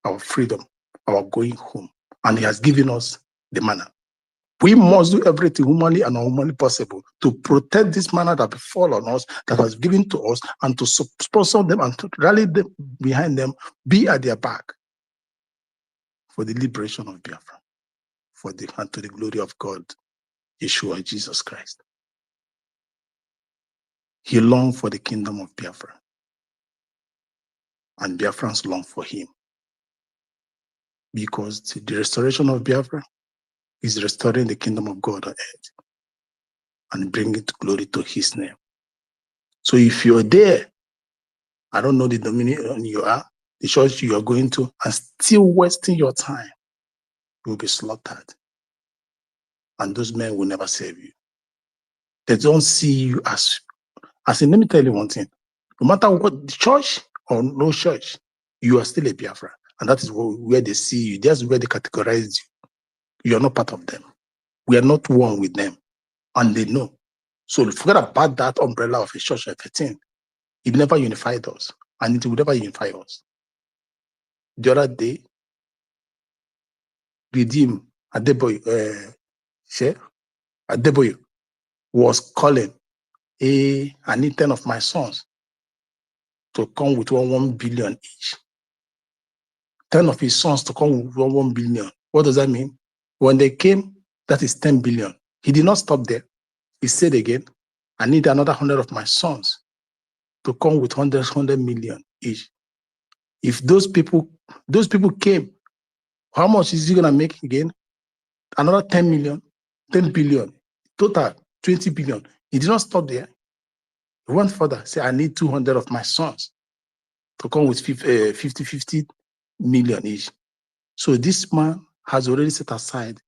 Speaker 7: our freedom, our going home. And he has given us the manna. We must do everything humanly and unhumanly possible to protect this manna that befall on us, that has given to us, and to sponsor them and to rally them behind them, be at their back for the liberation of Biafra, and to the glory of God, Yeshua, Jesus Christ. He longed for the kingdom of Biafra, and Biafrans long for him, because the restoration of Biafra is restoring the kingdom of God on earth and bringing glory to his name. So if you're there, I don't know the dominion you are, the church you are going to, and still wasting your time, you will be slaughtered. And those men will never save you. They don't see you as in, let me tell you one thing. No matter what, church or no church, you are still a Biafra. And that is where they see you. That's where they categorize you. You are not part of them. We are not one with them. And they know. So forget about that umbrella of a church of 13. It never unified us. And it will never unify us. The other day, Redeem Adeboye was calling I need 10 of my sons to come with 1 billion each. 10 of his sons to come with 1 billion. What does that mean? When they came, that is 10 billion. He did not stop there. He said again, I need another 100 of my sons to come with 100 million each. If those people came How much is he going to make again? Another 10 million, 10 billion, total 20 billion. He did not stop there. He went further, say, I need 200 of my sons to come with 50 million each. So this man has already set aside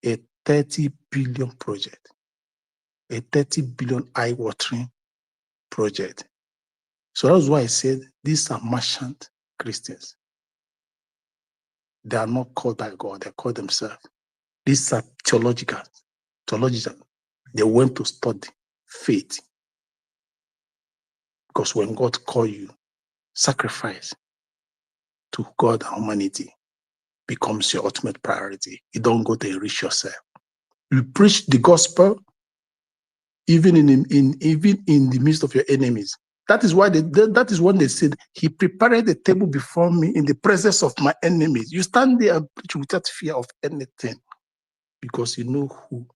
Speaker 7: a 30 billion project, a 30 billion eye-watering project. So that's why I said these are merchant Christians. They are not called by God, they call themselves. These are theological. They went to study faith. Because when God calls you, sacrifice to God and humanity becomes your ultimate priority. You don't go to enrich yourself. You preach the gospel even in the midst of your enemies. That is why that is when they said, He prepared a table before me in the presence of my enemies. You stand there and preach without fear of anything because you know who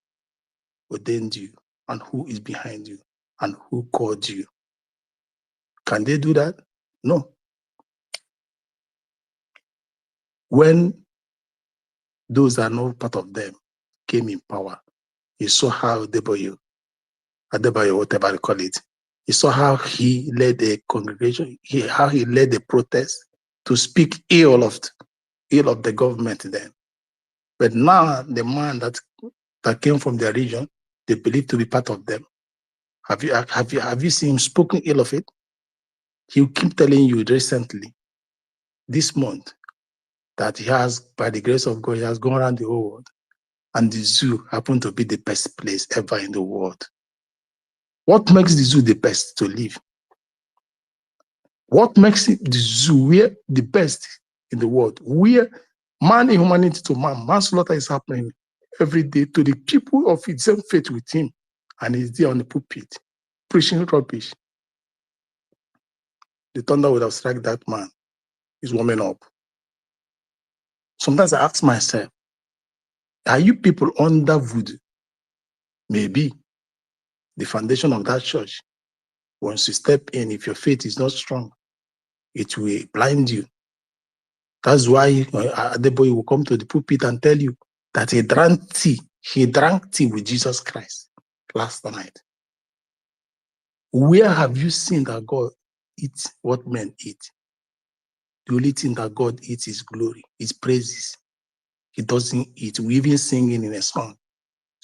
Speaker 7: ordained you and who is behind you and who called you. Can they do that? No. When those that are not part of them came in power, you saw how Adebayo, whatever you call it, you saw how he led the congregation, how he led the protest to speak ill of the government then. But now the man that came from their region, they believe to be part of them. Have you seen him spoken ill of it? He will keep telling you recently, this month, that he has, by the grace of God, he has gone around the whole world. And the zoo happened to be the best place ever in the world. What makes the zoo the best to live? What makes it the zoo where the best in the world, where man in humanity to man, manslaughter is happening every day to the people of its same faith with him, and he's there on the pulpit preaching rubbish. The thunder would have struck that man. He's warming up. Sometimes I ask myself, are you people under voodoo? Maybe the foundation of that church, once you step in, if your faith is not strong, it will blind you. That's why Adeboye will come to the pulpit and tell you that he drank tea with Jesus Christ last night. Where have you seen that God eats what men eat? The only thing that God eats is glory, is praises. He doesn't eat. We even sing in a song.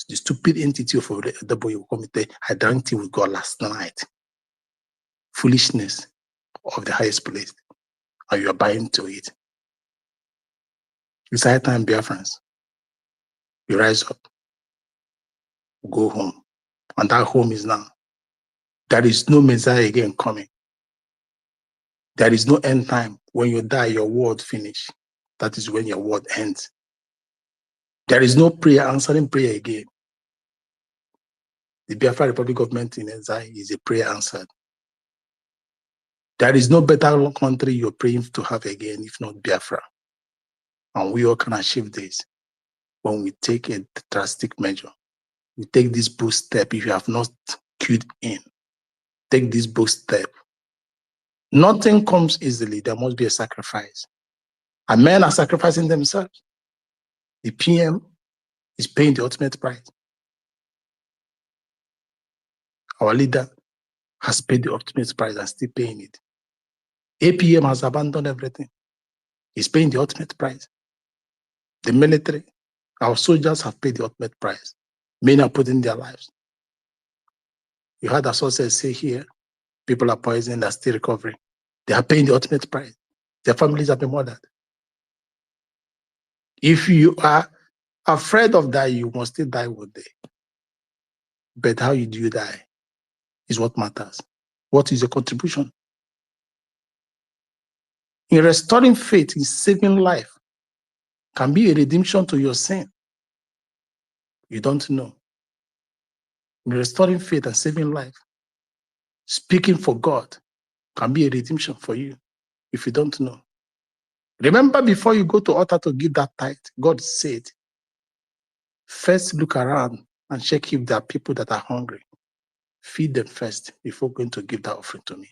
Speaker 7: The stupid entity of Adeboye will come and tell you, I drank tea with God last night. Foolishness of the highest place. And you are buying to it. It's high time, Biafrans. We rise up, go home. And that home is now. There is no Messiah again coming. There is no end time. When you die, your word finish. That is when your word ends. There is no prayer, answering prayer again. The Biafra Republic government in exile is a prayer answered. There is no better country you're praying to have again, if not Biafra. And we all can achieve this when we take a drastic measure. We take this bold step. If you have not queued in, take this bold step. Nothing comes easily. There must be a sacrifice. And men are sacrificing themselves. The PM is paying the ultimate price. Our leader has paid the ultimate price and still paying it. APM has abandoned everything. He's paying the ultimate price. The military, our soldiers have paid the ultimate price. Many are putting their lives. You heard the sources say here, people are poisoned, they're still recovering. They are paying the ultimate price. Their families have been murdered. If you are afraid of dying, you must still die one day. But how do you die is what matters. What is your contribution? In restoring faith, in saving life, can be a redemption to your sin. You don't know. In restoring faith and saving life, speaking for God can be a redemption for you if you don't know. Remember, before you go to altar to give that tithe, God said, first look around and check if there are people that are hungry. Feed them first before going to give that offering to me.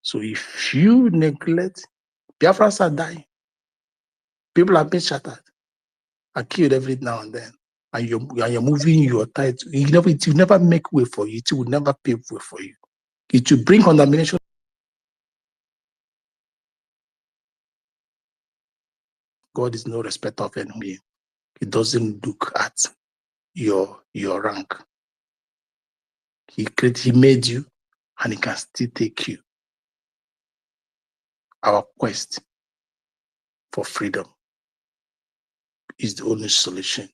Speaker 7: So if you neglect, Biafrans are dying. People are being shattered and killed every now and then. And you're moving your title. It will never make way for you. It will never pave way for you. It will bring condemnation. God is no respecter of any. He doesn't look at your rank. He made you, and he can still take you. Our quest for freedom is the only solution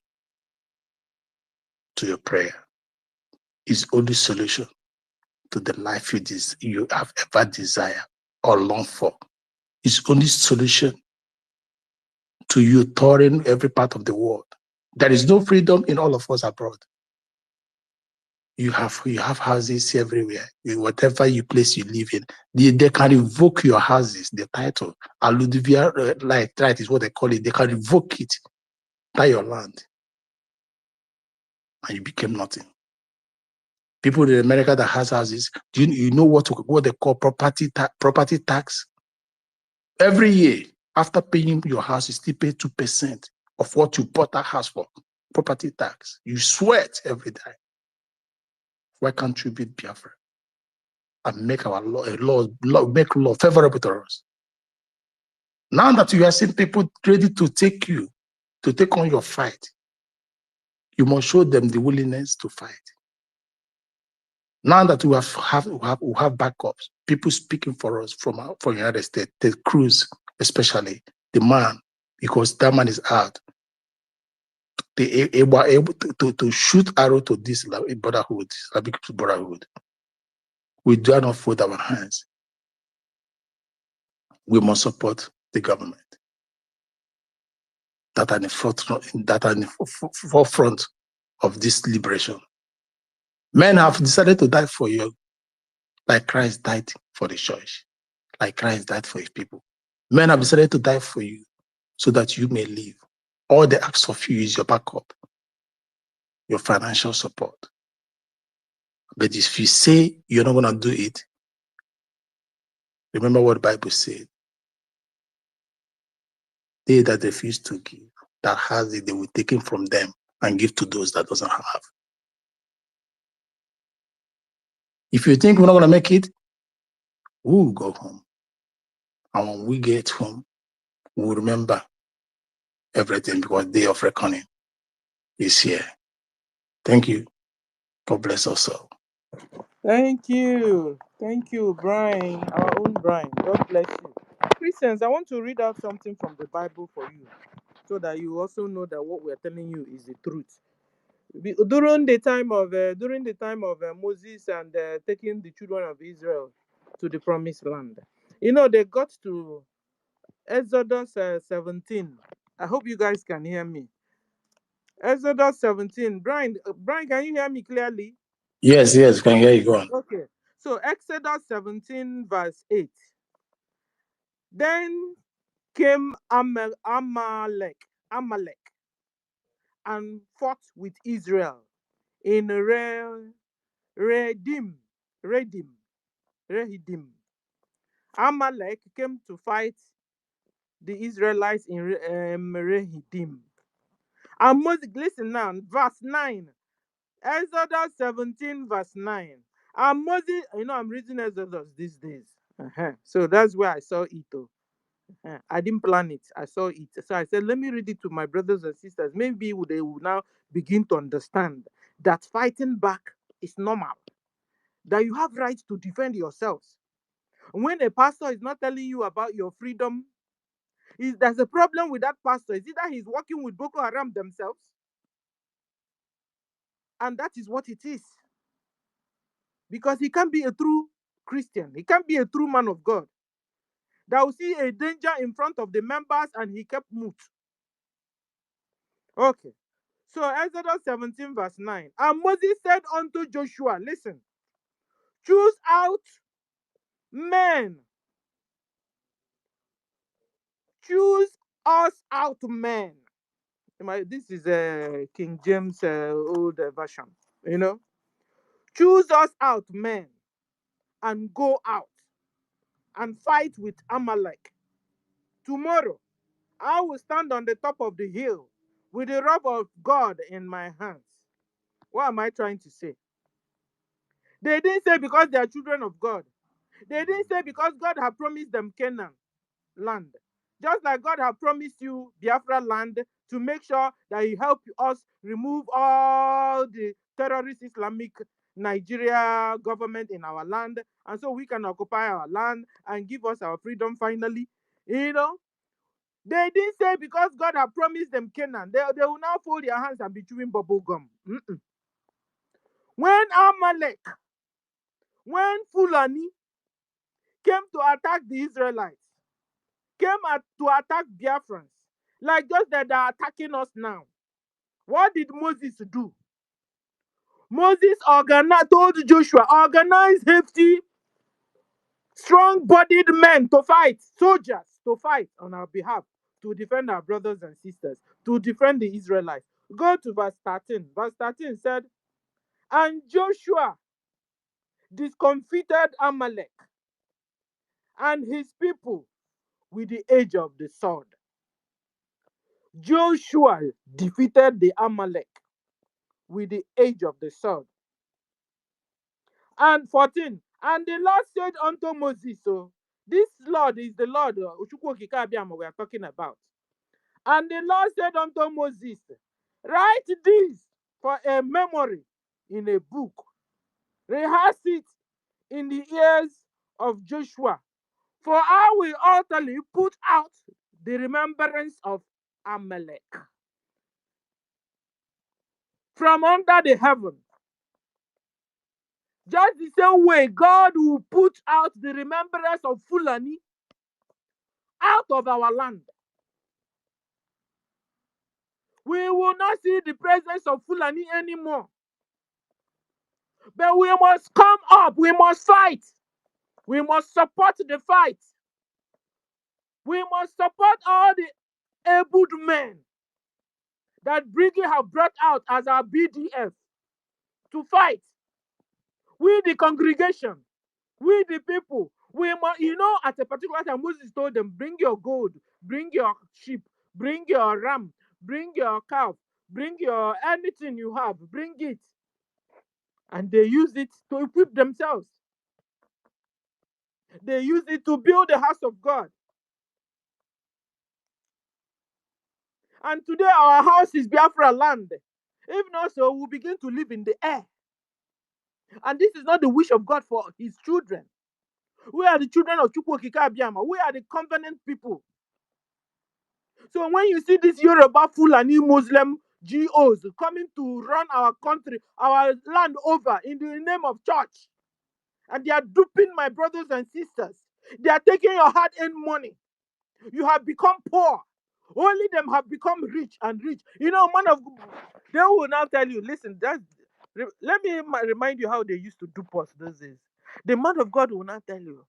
Speaker 7: to your prayer. Is the only solution to the life you have ever desired or longed for. It's only solution to you touring every part of the world. There is no freedom in all of us abroad. You have houses everywhere. Whatever place you live in, they can revoke your houses, the title. Alludivia right is what they call it. They can revoke it by your land. And you became nothing. People in America that has houses, do you know what they call property tax? Every year, after paying your house, you still pay 2% of what you bought that house for. Property tax. You sweat every day. Why can't you beat Biafra and make our make law favorable to us? Now that you are seeing people ready to take on your fight, you must show them the willingness to fight. Now that we have backups, people speaking for us from United States, the Cruz especially, the man, because that man is out. They were able to shoot arrow to this brotherhood, Islamic brotherhood. We do not fold our hands. We must support the government that are in the forefront of this liberation. Men have decided to die for you, like Christ died for the church, like Christ died for his people. Men have decided to die for you so that you may live. All they ask of you is your backup, your financial support. But if you say you're not going to do it, remember what the Bible said. They that refuse to give, that has it, they will take it from them and give to those that doesn't have. If you think we're not going to make it, we'll go home. And when we get home, we'll remember everything, because day of reckoning is here. Thank you. God bless us all.
Speaker 3: Thank you, Brian, our own Brian. God bless you. Christians, I want to read out something from the Bible for you, so that you also know that what we're telling you is the truth. During the time of Moses and taking the children of Israel to the promised land, they got to Exodus 17. I hope you guys can hear me. Exodus 17. Brian, can you hear me clearly?
Speaker 7: Yes, can hear you. Go on.
Speaker 3: Okay. So Exodus 17 verse 8. Then came Amalek and fought with Israel in Redim. Rehidim. Amalek came to fight the Israelites in Rehidim. And Moses, listen now, verse 9. Exodus 17, verse 9. And Moses, I'm reading Exodus these days. So that's where I saw it. I didn't plan it. I saw it. So I said, let me read it to my brothers and sisters. Maybe they will now begin to understand that fighting back is normal, that you have rights to defend yourselves. When a pastor is not telling you about your freedom, there's a problem with that pastor. Is either he's working with Boko Haram themselves, and that is what it is. Because he can't be a true Christian. He can't be a true man of God. That will see a danger in front of the members and he kept mute. Okay. So Exodus 17 verse 9. And Moses said unto Joshua, listen, choose out men. Choose us out men. This is a King James old version. Choose us out men and go out and fight with Amalek tomorrow. I will stand on the top of the hill with the rod of God in my hands. What am I trying to say? They didn't say because they are children of God. They didn't say because God had promised them Canaan land. Just like God had promised you Biafra land to make sure that He help us remove all the terrorist Islamic Nigeria government in our land, and so we can occupy our land and give us our freedom finally. You know, they didn't say because God had promised them Canaan, they will now fold their hands and be chewing bubble gum. When Amalek, when Fulani came to attack the Israelites, to attack Biafrans, like just that they are attacking us now. What did Moses do? Moses told Joshua, organize hefty, strong-bodied men to fight, soldiers to fight on our behalf, to defend our brothers and sisters, to defend the Israelites. Go to verse 13. Verse 13 said, and Joshua discomfited Amalek and his people with the edge of the sword. Joshua defeated the Amalek with the edge of the sword. And 14, and the Lord said unto Moses, so this Lord is the Lord we are talking about. And the Lord said unto Moses, write this for a memory in a book. Rehearse it in the ears of Joshua. For I will utterly put out the remembrance of Amalek from under the heaven. Just the same way God will put out the remembrance of Fulani out of our land. We will not see the presence of Fulani anymore. But we must come up. We must fight. We must support the fight. We must support all the able men that Briggy have brought out as our BDF to fight. We, the congregation, we, the people, we must, at a particular time, Moses told them, bring your gold, bring your sheep, bring your ram, bring your cow, bring your anything you have, bring it. And they use it to equip themselves. They use it to build the house of God. And today our house is Biafra land. If not so, we'll begin to live in the air. And this is not the wish of God for his children. We are the children of Chukwu Okike Abiyama. We are the covenant people. So when you see this Yoruba Fulani Muslim GOs coming to run our country, our land over in the name of church, and they are duping my brothers and sisters, they are taking your hard-earned money. You have become poor. Only them have become rich and rich. They will now tell you, listen, let me remind you how they used to dupe us those days. The man of God will now tell you,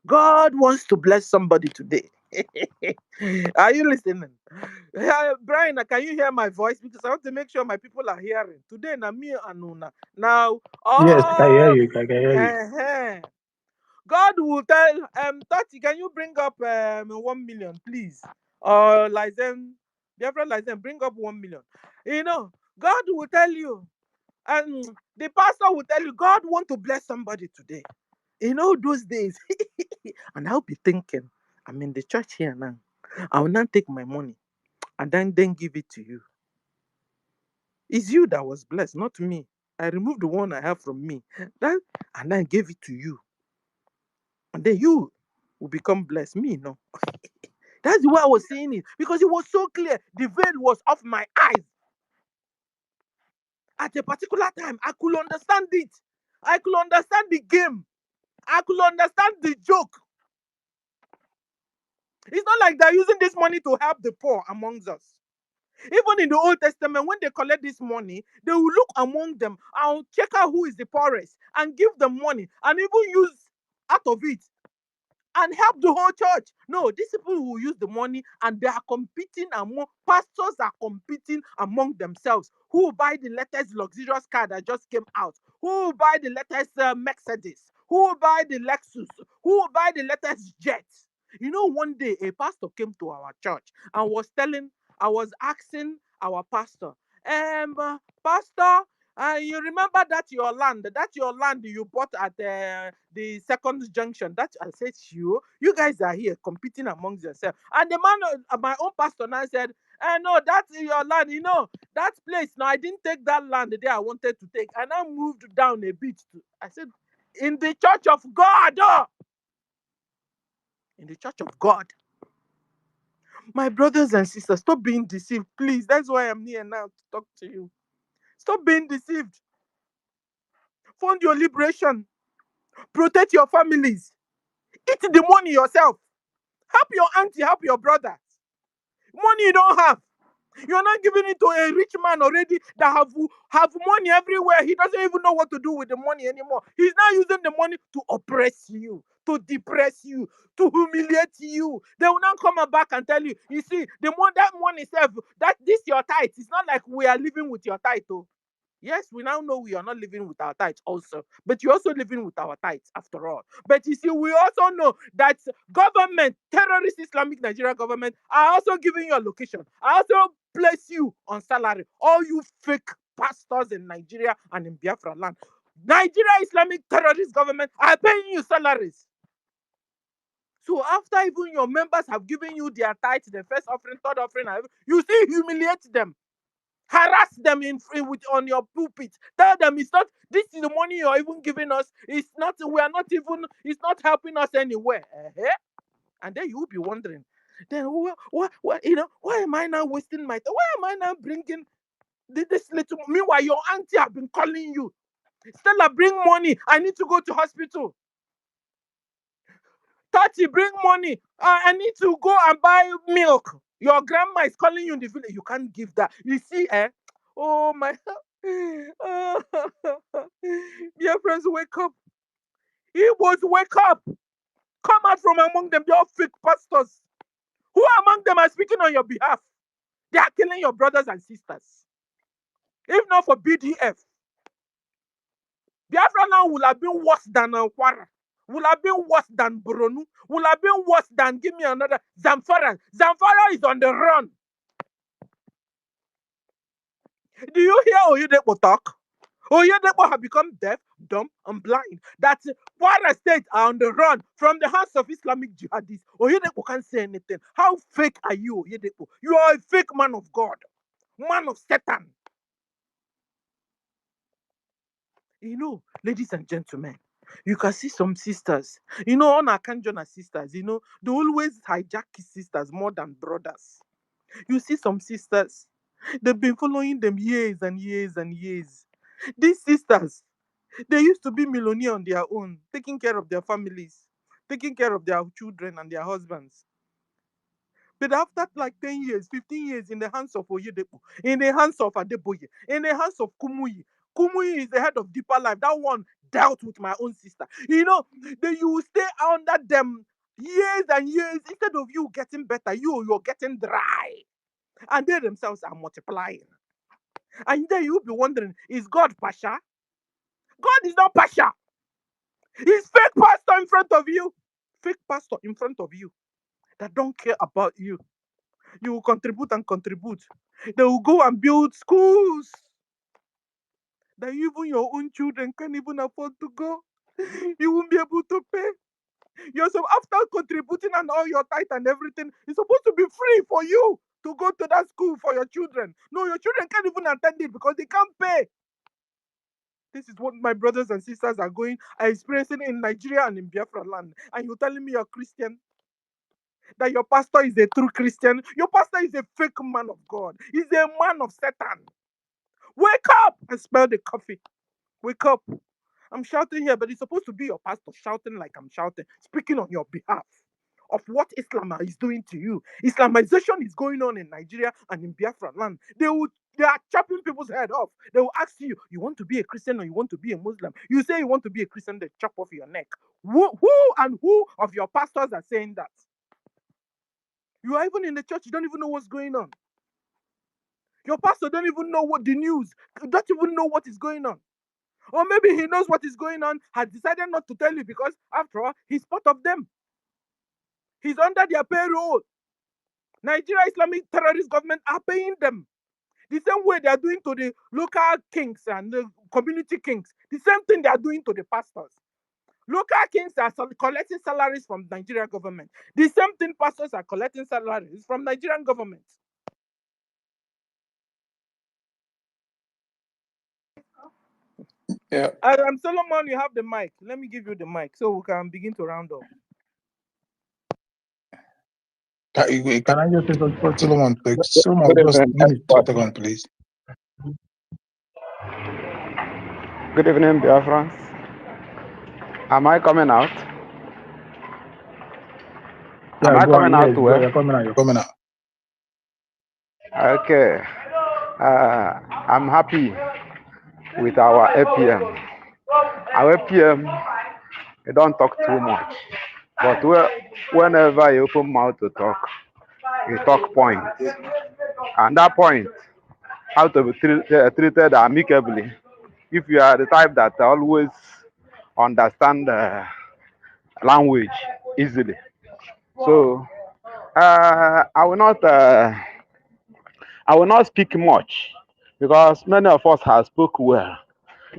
Speaker 3: God wants to bless somebody today. Are you listening? Brian, can you hear my voice? Because I want to make sure my people are hearing. Today, na me and Una. Now,
Speaker 6: Yes, I can hear you. I can hear you.
Speaker 3: God will tell Tati, can you bring up 1 million, please? Or Biafra Lizen, bring up 1 million. God will tell you, and the pastor will tell you, God want to bless somebody today. Those days. And I'll be thinking, I'm in the church here now. I will not take my money and then give it to you. It's you that was blessed, not me. I removed the one I have from me and then gave it to you. And then you will become blessed. Me, no. That's the way I was saying it. Because it was so clear. The veil was off my eyes. At a particular time, I could understand it. I could understand the game. I could understand the joke. It's not like they're using this money to help the poor amongst us. Even in the Old Testament, when they collect this money, they will look among them and check out who is the poorest and give them money and even use out of it and help the whole church. No, these people will use the money and they are competing pastors are competing among themselves. Who will buy the latest luxurious car that just came out? Who will buy the latest Mercedes? Who will buy the Lexus? Who will buy the latest jet? You know, one day a pastor came to our church and I was asking our pastor, Pastor, you remember that your land you bought at the second junction? That I said, you guys are here competing amongst yourselves. And the man, my own pastor now said, no, that's your land. You know, that place. Now, I didn't take that land the day I wanted to take. And I moved down a bit. I said, in the church of God. In the church of God. My brothers and sisters, stop being deceived, please. That's why I'm here now to talk to you. Stop being deceived. Fund your liberation. Protect your families. Eat the money yourself. Help your auntie, help your brother. Money you don't have. You're not giving it to a rich man already that have money everywhere. He doesn't even know what to do with the money anymore. He's now using the money to oppress you, to depress you, to humiliate you. They will now come back and tell you, you see, that money itself, that this your tithe. It's not like we are living with your tithe. Oh. Yes, we now know we are not living with our tithes also, but you're also living with our tithes after all. But you see, we also know that government, terrorist Islamic Nigeria government, are also giving you a location. I also place you on salary. All you fake pastors in Nigeria and in Biafra land. Nigeria Islamic terrorist government are paying you salaries. So after even your members have given you their tithes, the first offering, third offering, you still humiliate them. Harass them on your pulpit. Tell them it's not. This is the money you're even giving us. It's not. We are not even. It's not helping us anywhere. And then you will be wondering. Then what? Why am I now wasting my time? Why am I now bringing this little? Meanwhile, your auntie have been calling you. Stella, bring money. I need to go to hospital. Tati, bring money. I need to go and buy milk. Your grandma is calling you in the village. You can't give that. You see, Oh my. Dear friends, wake up. Igbos, wake up. Come out from among them. They're all fake pastors. Who among them are speaking on your behalf? They are killing your brothers and sisters. If not for BDF, Biafra now would have been worse than Kwara. Would have been worse than Boronu. Would have been worse than, give me another, Zamfara. Zamfara is on the run. Do you hear Oyedepo talk? Oyedepo have become deaf, dumb, and blind. That Kwara State are on the run from the hands of Islamic jihadists. Oyedepo can't say anything. How fake are you, Oyedepo? You are a fake man of God. Man of Satan. You know, ladies and gentlemen, you can see some sisters, on our Kanjona sisters, they always hijack sisters more than brothers. You see some sisters, they've been following them years and years and years. These sisters, they used to be millionaire on their own, taking care of their families, taking care of their children and their husbands. But after like 10 years, 15 years in the hands of Oyedepo, in the hands of Adeboye, in the hands of Kumuyi. Kumuyi is the head of Deeper Life. That one dealt with my own sister. You will stay under them years and years. Instead of you getting better, you're getting dry. And they themselves are multiplying. And then you'll be wondering, is God Pasha? God is not Pasha. He's fake pastor in front of you. Fake pastor in front of you that don't care about you. You will contribute and contribute. They will go and build schools that even your own children can't even afford to go. You won't be able to pay. So after contributing and all your tithe and everything, it's supposed to be free for you to go to that school for your children. No, your children can't even attend it because they can't pay. This is what my brothers and sisters are experiencing in Nigeria and in Biafra land. And you're telling me you're Christian? That your pastor is a true Christian? Your pastor is a fake man of God. He's a man of Satan. Wake up and smell the coffee. Wake up. I'm shouting here, but it's supposed to be your pastor shouting like I'm shouting, speaking on your behalf of what Islam is doing to you. Islamization is going on in Nigeria and in Biafra land. They are chopping people's head off. They will ask you, you want to be a Christian or you want to be a Muslim? You say you want to be a Christian, they chop off your neck. Who of your pastors are saying that? You are even in the church, you don't even know what's going on. Your pastor don't even know what the news, don't even know what is going on. Or maybe he knows what is going on, has decided not to tell you because, after all, he's part of them. He's under their payroll. Nigeria Islamic terrorist government are paying them. The same way they are doing to the local kings and the community kings. The same thing they are doing to the pastors. Local kings are collecting salaries from Nigerian government. The same thing pastors are collecting salaries from Nigerian government.
Speaker 7: Yeah.
Speaker 3: Solomon, you have the mic. Let me give you the mic so we can begin to round up.
Speaker 7: Can I just say something? Solomon,
Speaker 12: Good
Speaker 7: just
Speaker 12: evening,
Speaker 7: give me 2
Speaker 12: everybody.
Speaker 7: seconds, please.
Speaker 12: Good evening, Biafrans. Am I coming out? Am
Speaker 7: Yeah,
Speaker 12: I
Speaker 7: go on.
Speaker 12: coming out
Speaker 7: Yes,
Speaker 12: to
Speaker 7: go.
Speaker 12: where?
Speaker 7: You're coming out. You're coming out.
Speaker 12: Okay. I'm happy with our APM. Our APM, you don't talk too much. But whenever you open mouth to talk, you talk points. And that point, how to be treated amicably. If you are the type that always understand language easily. So I will not speak much because many of us have spoke well,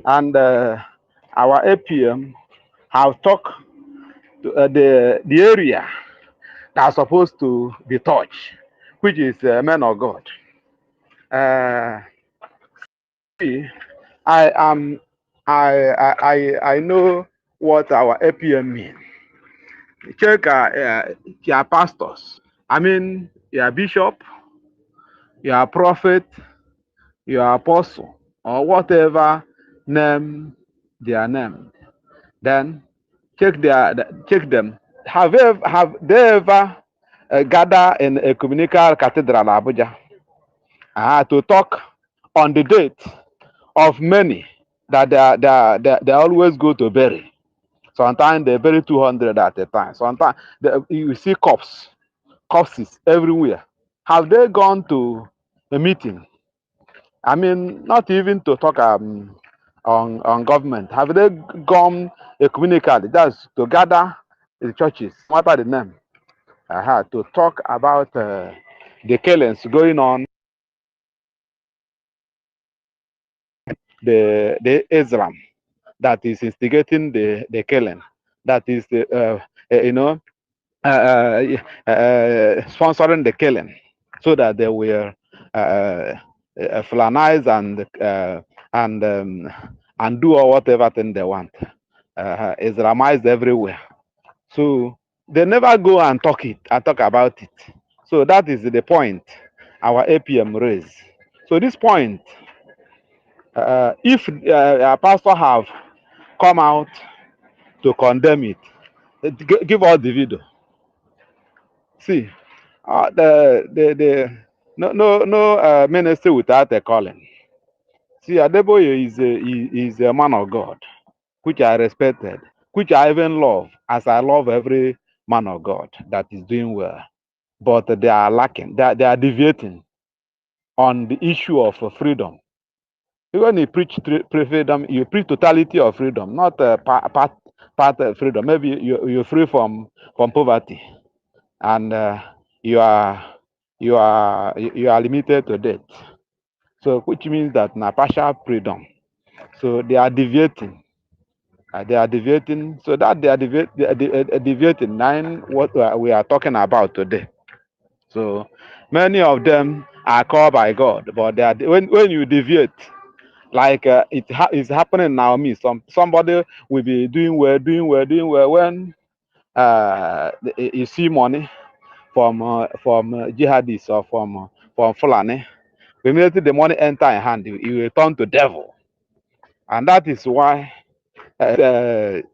Speaker 12: and our APM have talked to, the area that's supposed to be touched, which is men of God. I am I know what our APM means. Check your pastors. I mean your bishop, your prophet, your apostle, or whatever name their name. Then check them. Have they ever gather in a communal cathedral Abuja to talk on the date of many that they always go to bury. Sometimes they bury 200 at a time. Sometimes you see corpses everywhere. Have they gone to a meeting? I mean, not even to talk on government. Have they gone ecumenically? That's to gather the churches, whatever the name, to talk about the killings going on, the Islam that is instigating the killing, that is sponsoring the killing, so that they will flannize and do whatever thing they want. Islamized everywhere. So they never go and talk about it. So that is the point our APM raised. So this point, if a pastor have come out to condemn it, give us the video. See, the no ministry without a calling. See, Adeboye is a man of God, which I respected, which I even love, as I love every man of God that is doing well. But they are lacking. They are deviating on the issue of freedom. When you preach freedom, you preach totality of freedom, not part of freedom. Maybe you're free from poverty, and you are limited to debt. So which means that na partial freedom. So they are deviating. So that they are deviating. Nine what we are talking about today. So many of them are called by God, but they are when you deviate, like it's happening now. Somebody will be doing well, when you see money from jihadists or from Fulani. Immediately the money enter in hand, you will turn to devil, and that is why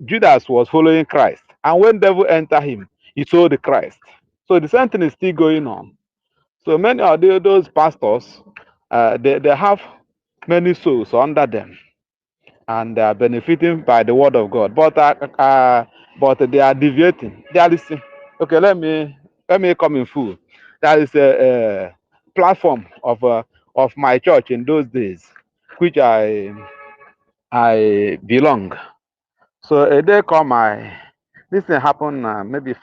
Speaker 12: Judas was following Christ, and when devil enter him, he sold the Christ. So the same thing is still going on. So many of those pastors, they have many souls under them, and they are benefiting by the word of God. But they are deviating. They are listening. Okay, let me come in full. That is a platform of my church in those days, which I belong. So a day come, this thing happened maybe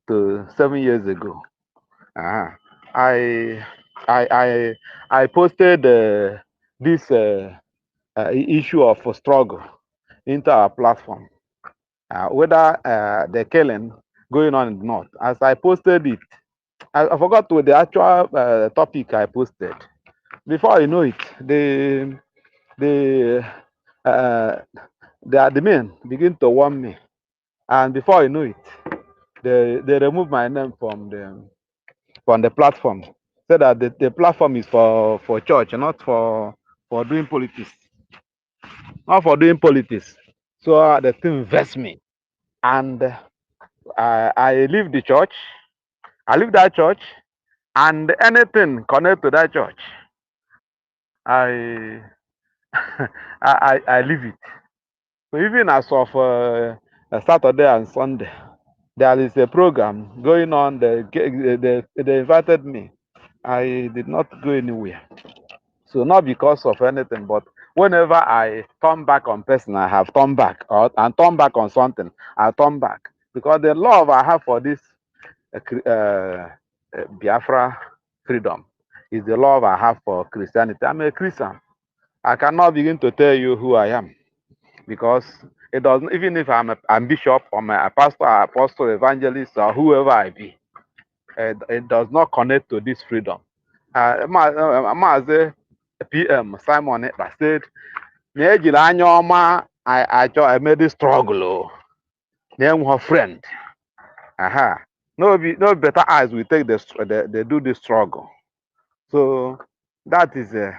Speaker 12: to 7 years ago. Uh-huh. I I posted this issue of struggle into our platform, whether the killing going on in the north. As I posted it, I forgot to the actual topic I posted. Before you know it, the uh, the admin begin to warn me, and before you know it, they remove my name from the platform. So that the platform is for church, not for doing politics, not for doing politics. So the thing vex me, and I leave the church. I leave that church, and anything connected to that church, I I leave it. So even as of Saturday and Sunday, there is a program going on. They invited me. I did not go anywhere. So not because of anything, but whenever I turn back on person, I have turned back, or and turn back on something, I turn back because the love I have for this Biafra freedom is the love I have for Christianity. I'm a Christian. I cannot begin to tell you who I am because it doesn't. Even if I'm bishop or a pastor, apostle, evangelist, or whoever I be, it does not connect to this freedom. Maazị PM Simon Ekpa said, na ejiri anya ọma I made this struggle o, na enwe friend. Aha. No better eyes will take they do this struggle. So that is the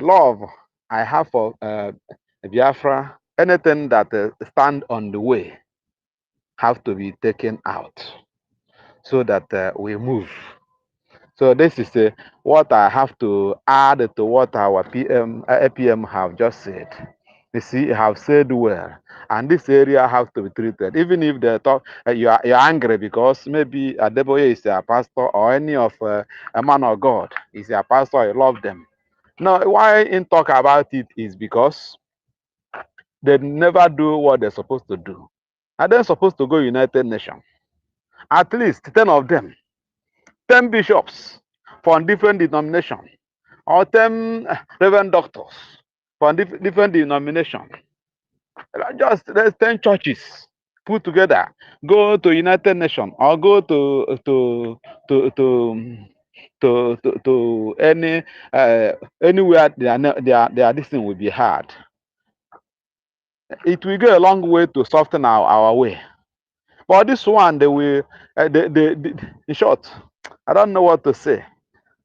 Speaker 12: love I have for Biafra. Anything that stand on the way have to be taken out so that we move. So this is what I have to add to what our APM have just said. You see, have said well, and this area has to be treated. Even if they talk, you're angry because maybe Adeboye is a pastor or any of a man of God is a pastor, you love them. No, why in talk about it is because they never do what they're supposed to do. And they're supposed to go United Nations. At least 10 of them, 10 bishops from different denominations, or 10 reverend doctors from different denominations. Just there's 10 churches put together, go to United Nations or go to to to any anywhere their this thing will be hard. It will go a long way to soften our way. But this one, they will, in short, I don't know what to say.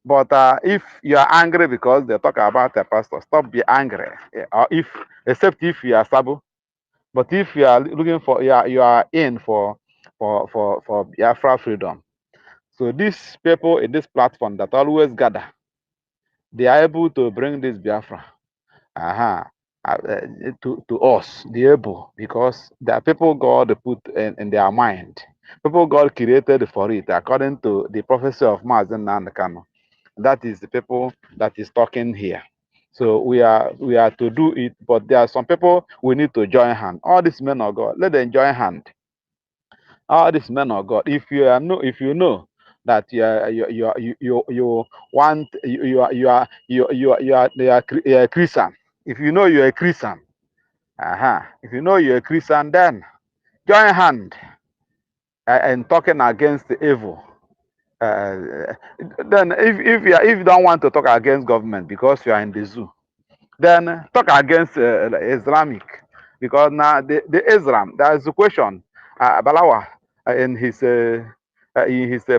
Speaker 12: But if you are angry because they talk about a pastor, stop be angry. Or if, except if you are Sabu. But if you are looking for, you are in for Biafra freedom. So these people in this platform that always gather, they are able to bring this Biafra. Uh-huh. To us, the able, because there are people God put in their mind, people God created for it, according to the prophecy of Mazen Nandekano. That is the people that is talking here. So we are to do it, but there are some people we need to join hand. All these men of God, let them join hand. All these men of God, if you know that you want you are a Christian. If you know you're a Christian, if you know you're a Christian, then join hand and talking against the evil. Then if you don't want to talk against government because you are in the zoo, then talk against Islamic, because now the Islam, there is a question. Balawa in his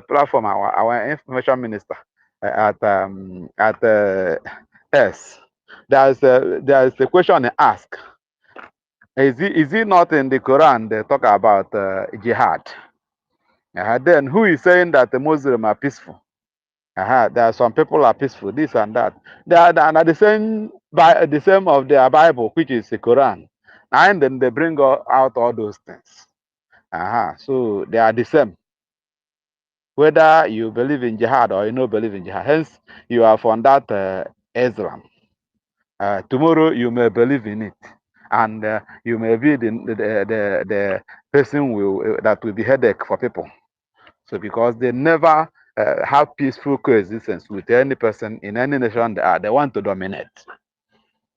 Speaker 12: platform, our information minister at S, there is a question he asked. Is it not in the Quran they talk about jihad? Then who is saying that the Muslims are peaceful? There are some people are peaceful, this and that. They are the same by the same of their Bible, which is the Quran, and then they bring out all those things. So they are the same. Whether you believe in jihad or you don't believe in jihad, hence you are from that Islam. Tomorrow you may believe in it, and you may be the person that will be headache for people. So because they never have peaceful coexistence with any person in any nation they want to dominate.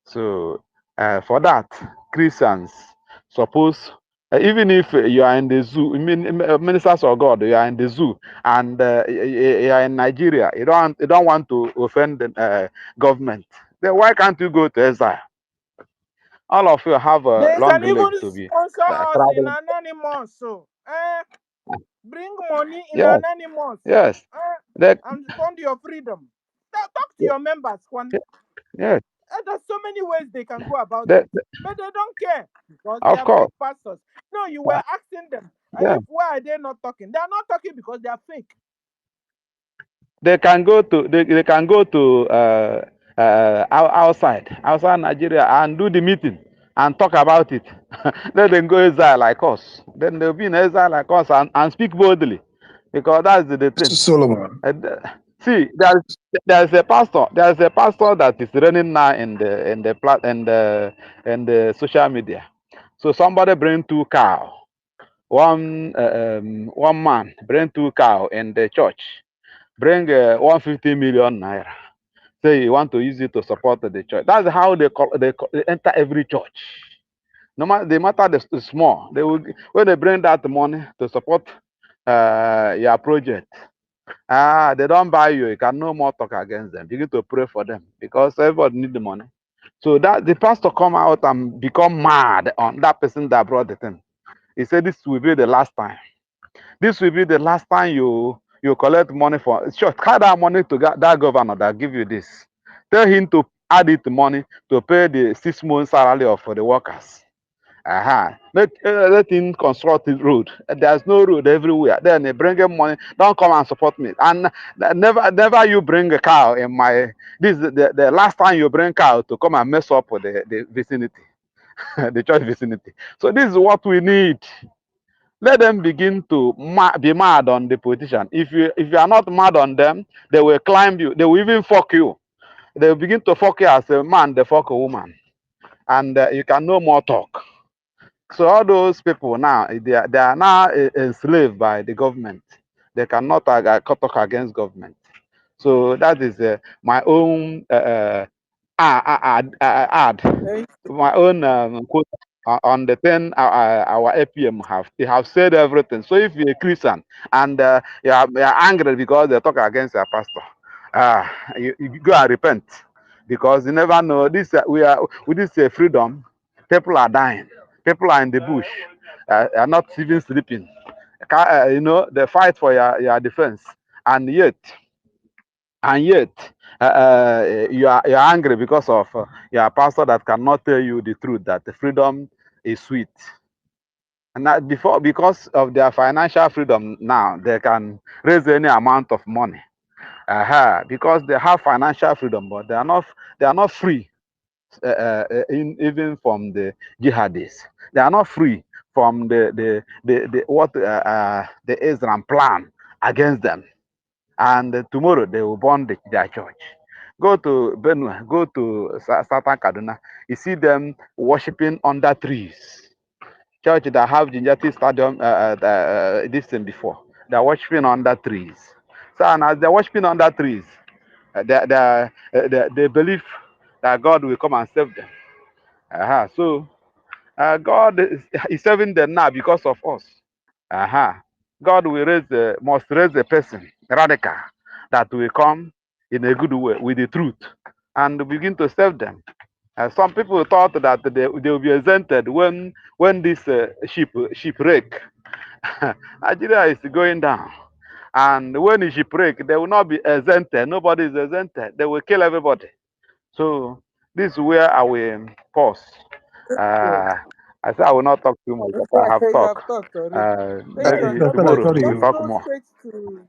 Speaker 12: So for that, Christians suppose, even if you are in the zoo, ministers of God, you are in the zoo, and you are in Nigeria, you don't want to offend the government. Then why can't you go to exile? All of you have a
Speaker 3: They
Speaker 12: long
Speaker 3: can
Speaker 12: leg
Speaker 3: even
Speaker 12: to be
Speaker 3: sponsor us in
Speaker 12: traveling.
Speaker 3: anonymous. So, bring money in
Speaker 12: Yes,
Speaker 3: anonymous.
Speaker 12: yes, they,
Speaker 3: And fund your freedom. Talk to your members, Kwan.
Speaker 12: yes,
Speaker 3: There's so many ways they can go about
Speaker 12: they,
Speaker 3: it, but they don't care because they
Speaker 12: of
Speaker 3: are
Speaker 12: course.
Speaker 3: fake pastors. No, you were asking them,
Speaker 12: Yeah.
Speaker 3: if why are they not talking? They are not talking because they are fake.
Speaker 12: They can go to they can go to outside Nigeria and do the meeting and talk about it. Let them go exile like us. Then they'll be in exile like us and speak boldly, because that's the thing.
Speaker 7: Solomon.
Speaker 12: See, there's a pastor. There's a pastor that is running now in the social media. So somebody bring two cow. One man bring two cow in the church. Bring 150 million naira. Say you want to use it to support the church. That's how they enter every church. No matter the matter is small, they will, when they bring that money to support your project. They don't buy you. You can no more talk against them. Begin to pray for them because everybody need the money. So that the pastor come out and become mad on that person that brought the thing. He said this will be the last time. This will be the last time you collect money for. Sure, carry that money to that governor that give you this. Tell him to add it money to pay the 6 months salary of the workers. Let him construct the road. There's no road everywhere. Then they bring him money. Don't come and support me. And never you bring a cow in my. This is the last time you bring cow to come and mess up with the vicinity, the church vicinity. So this is what we need. Let them begin to be mad on the politician. If you are not mad on them, they will climb you. They will even fuck you. They will begin to fuck you as a man. They fuck a woman, and you can no more talk. So all those people now, they are now enslaved by the government. They cannot talk against government. So that is my own add my own quote on the thing our APM they have said everything. So if you're a Christian and you're angry because they talk against your pastor, you go and repent, because you never know. This we are with this freedom. People are dying. People are in the bush. Are not even sleeping. They fight for your defense, and yet you're angry because of your pastor that cannot tell you the truth, that the freedom is sweet. And that because of their financial freedom now, they can raise any amount of money. Because they have financial freedom, but they are not free, even from the jihadists. They are not free from the Islam plan against them. And tomorrow they will burn their church. Go to Benue, go to Southern Kaduna, you see them worshiping under trees. Church that have Jinjati Stadium, this thing before, they're worshiping under trees. So, and as they're worshiping under trees, they believe that God will come and save them. So God is saving them now because of us. God will must raise a person, radical, that will come in a good way with the truth and begin to save them. Some people thought that they will be exempted when this shipwreck. Nigeria is going down. And when it shipwreck, they will not be exempted. Nobody is exempted. They will kill everybody. So this is where I will pause. I said I will not talk too much, but I have
Speaker 3: You have
Speaker 12: talked.
Speaker 3: talked already. Thank you.
Speaker 12: Maybe
Speaker 7: Stella,
Speaker 12: tomorrow
Speaker 7: sorry.
Speaker 12: we'll
Speaker 3: Let's
Speaker 12: talk
Speaker 3: go
Speaker 12: more.
Speaker 3: straight to.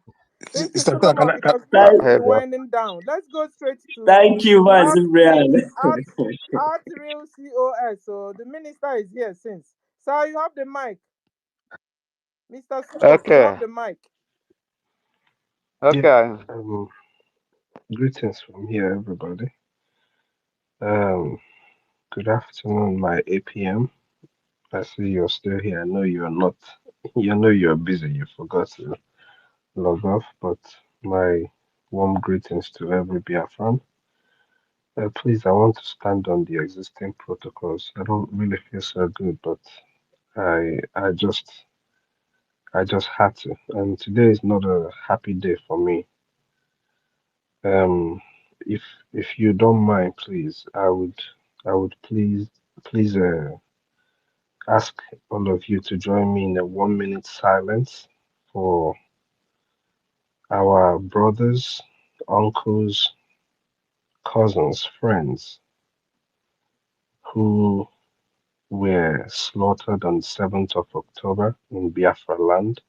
Speaker 3: Thank you,
Speaker 7: Stella,
Speaker 3: Solomon, because we
Speaker 11: Thank,
Speaker 3: have to be
Speaker 12: Hey, bro.
Speaker 3: winding down. Let's go straight to
Speaker 11: thank you,
Speaker 3: Art
Speaker 11: Master Brian.
Speaker 3: Real COS. So the minister is here since. Sir, you have the mic. Mr. COS, you
Speaker 12: Okay.
Speaker 3: have the mic.
Speaker 7: Yeah.
Speaker 12: Okay.
Speaker 7: Greetings from here, everybody. Um,
Speaker 13: Good afternoon, my APM. I see you're still here. I know you're not. You know you're busy. You forgot to log off, but my warm greetings to every Biafran. Please, I want to stand on the existing protocols. I don't really feel so good, but I just had to. And today is not a happy day for me. Um, if you don't mind, please, I would please ask all of you to join me in a 1 minute silence for our brothers, uncles, cousins, friends who were slaughtered on 7th of October in Biafra land,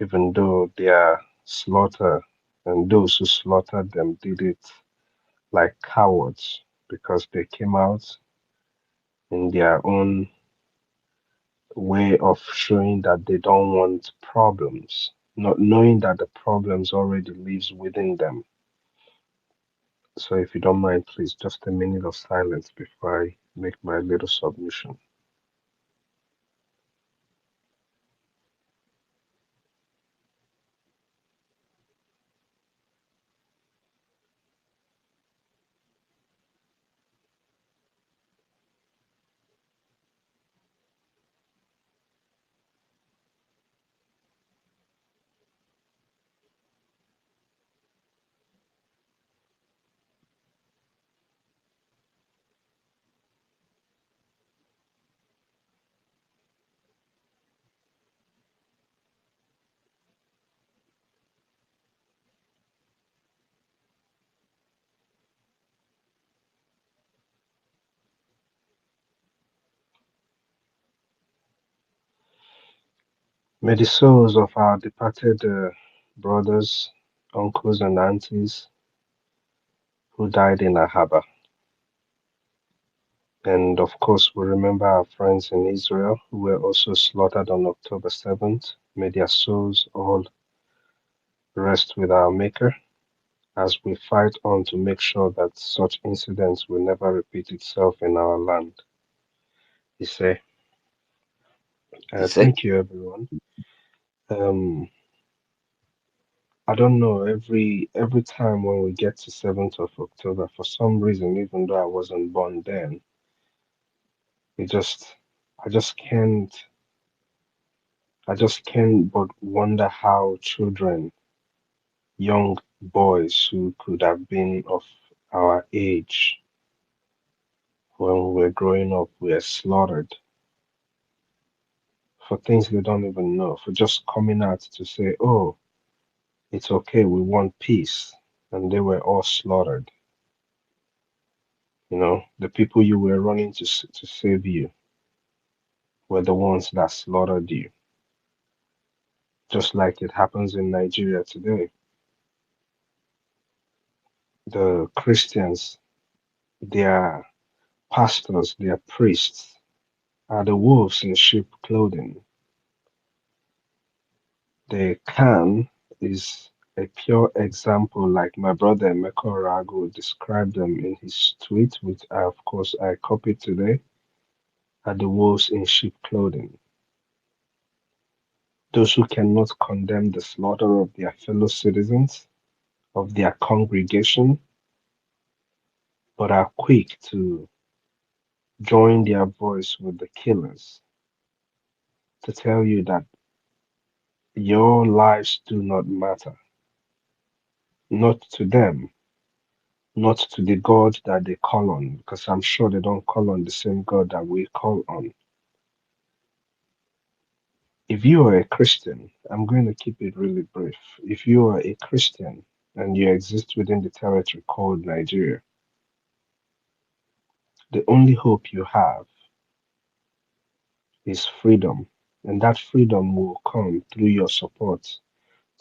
Speaker 13: even though their slaughter and those who slaughtered them did it like cowards because they came out in their own way of showing that they don't want problems, not knowing that the problems already lives within them. So if you don't mind, please, just a minute of silence before I make my little submission. May the souls of our departed brothers, uncles, and aunties who died in Ahaba, and of course, we remember our friends in Israel who were also slaughtered on October 7th. May their souls all rest with our Maker as we fight on to make sure that such incidents will never repeat itself in our land. He say,
Speaker 10: He said,
Speaker 13: thank you, everyone. Um, I don't know. Every time when we get to 7th of October, for some reason, even though I wasn't born then, it just I just can't I just can't but wonder how children, young boys who could have been of our age when we were growing up were slaughtered for things they don't even know, for just coming out to say, "Oh, it's okay, we want peace," and they were all slaughtered. The people you were running to save you were the ones that slaughtered you, just like it happens in Nigeria today. The Christians, their pastors, their priests are the wolves in sheep clothing. The Khan is a pure example, like my brother Meko Rago described them in his tweet, which of course I copied today, are the wolves in sheep clothing. Those who cannot condemn the slaughter of their fellow citizens, of their congregation, but are quick to join their voice with the killers to tell you that your lives do not matter, not to them, not to the God that they call on, because I'm sure they don't call on the same God that we call on. If you are a Christian, I'm going to keep it really brief. If you are a Christian and you exist within the territory called Nigeria, the only hope you have is freedom, and that freedom will come through your support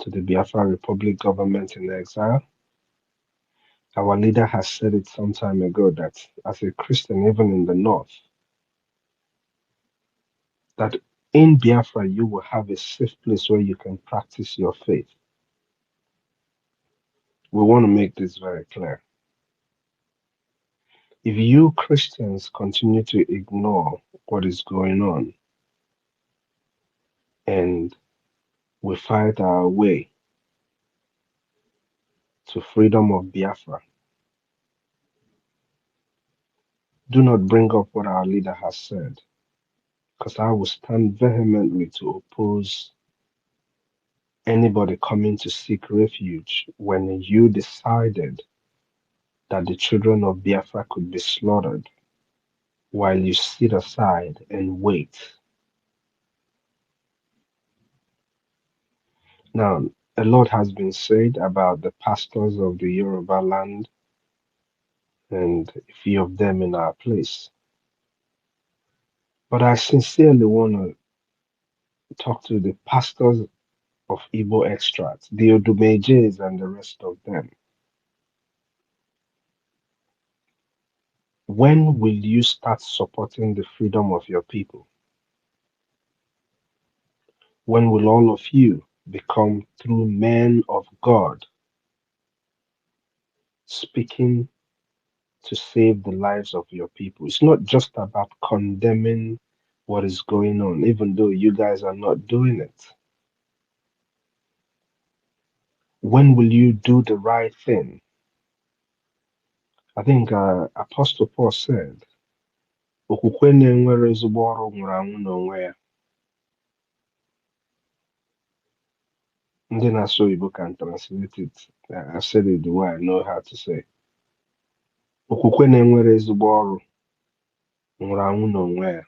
Speaker 13: to the Biafra Republic government in exile. Our leader has said it some time ago that as a Christian, even in the north, that in Biafra you will have a safe place where you can practice your faith. We want to make this very clear. If you Christians continue to ignore what is going on and we fight our way to freedom of Biafra, do not bring up what our leader has said, because I will stand vehemently to oppose anybody coming to seek refuge when you decided that the children of Biafra could be slaughtered while you sit aside and wait. Now, a lot has been said about the pastors of the Yoruba land and a few of them in our place. But I sincerely want to talk to the pastors of Igbo extracts, the Odumejes and the rest of them. When will you start supporting the freedom of your people? When will all of you become true men of God, speaking to save the lives of your people? It's not just about condemning what is going on, even though you guys are not doing it. When will you do the right thing? I think Apostle Paul said, okwukwe na-enwere ezigbo ọrụ nwụrụ anwụ n'onwe ya. Ndị na-asụ Igbo can translate it. I said it the way I know how to say. Okwukwe na-enwere ezigbo ọrụ nwụrụ anwụ n'onwe ya.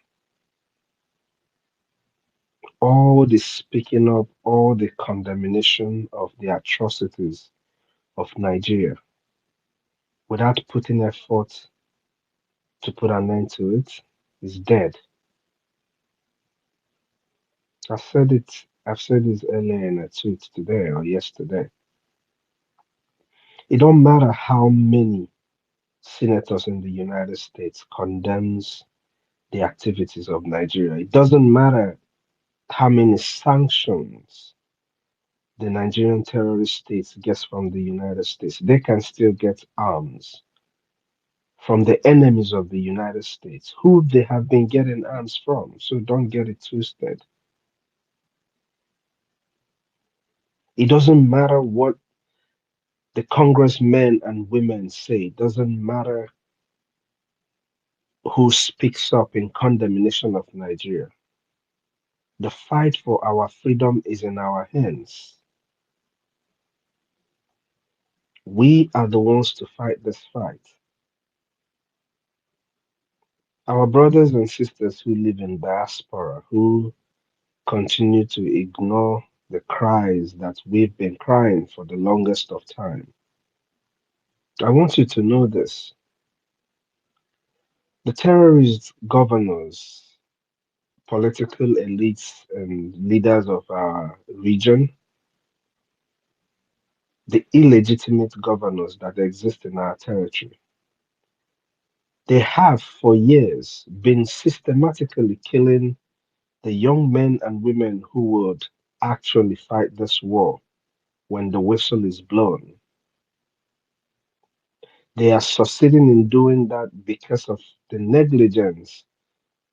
Speaker 13: All the speaking up, all the condemnation of the atrocities of Nigeria without putting effort to put an end to it is dead. I've said this earlier in a tweet today or yesterday. It don't matter how many senators in the United States condemns the activities of Nigeria. It doesn't matter how many sanctions the Nigerian terrorist states gets from the United States. They can still get arms from the enemies of the United States, who they have been getting arms from. So don't get it twisted. It doesn't matter what the congressmen and women say. It doesn't matter who speaks up in condemnation of Nigeria. The fight for our freedom is in our hands. We are the ones to fight this fight. Our brothers and sisters who live in diaspora, who continue to ignore the cries that we've been crying for the longest of time. I want you to know this. The terrorist governors, political elites, and leaders of our region, the illegitimate governors that exist in our territory, they have for years been systematically killing the young men and women who would actually fight this war when the whistle is blown. They are succeeding in doing that because of the negligence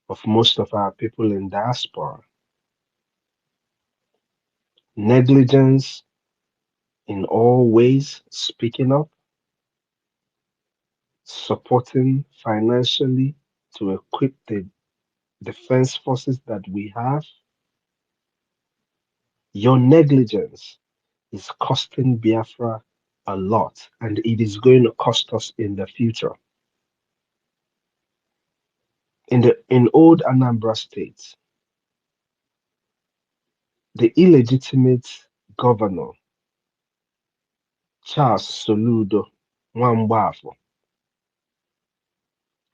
Speaker 13: of most of our people in diaspora. Negligence in all ways, speaking up, supporting financially to equip the defense forces that we have. Your negligence is costing Biafra a lot, and it is going to cost us in the future. In old Anambra State, the illegitimate governor, Charles Soludo Nwambafo,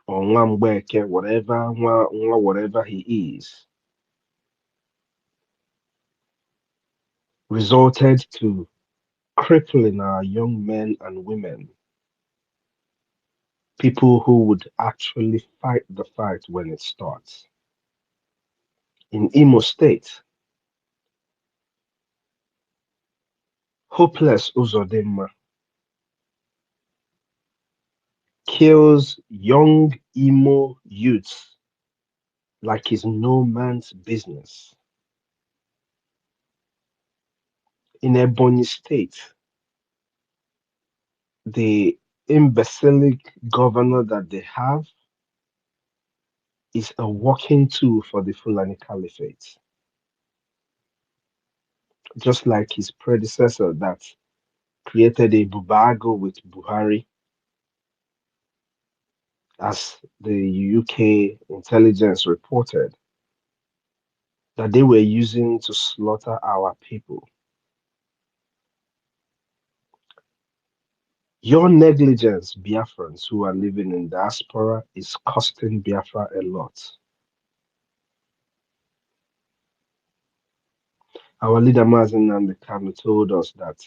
Speaker 13: or Nwambeke, whatever he is, resulted to crippling our young men and women, people who would actually fight the fight when it starts. In Imo State, Hopeless Uzodinma kills young emo youths like it's no man's business. In Ebonyi State, the imbecilic governor that they have is a walking tool for the Fulani Caliphate, just like his predecessor that created a bubago with Buhari, as the UK intelligence reported, that they were using to slaughter our people. Your negligence, Biafrans who are living in diaspora, is costing Biafra a lot. Our leader Mazen Nandekano told us that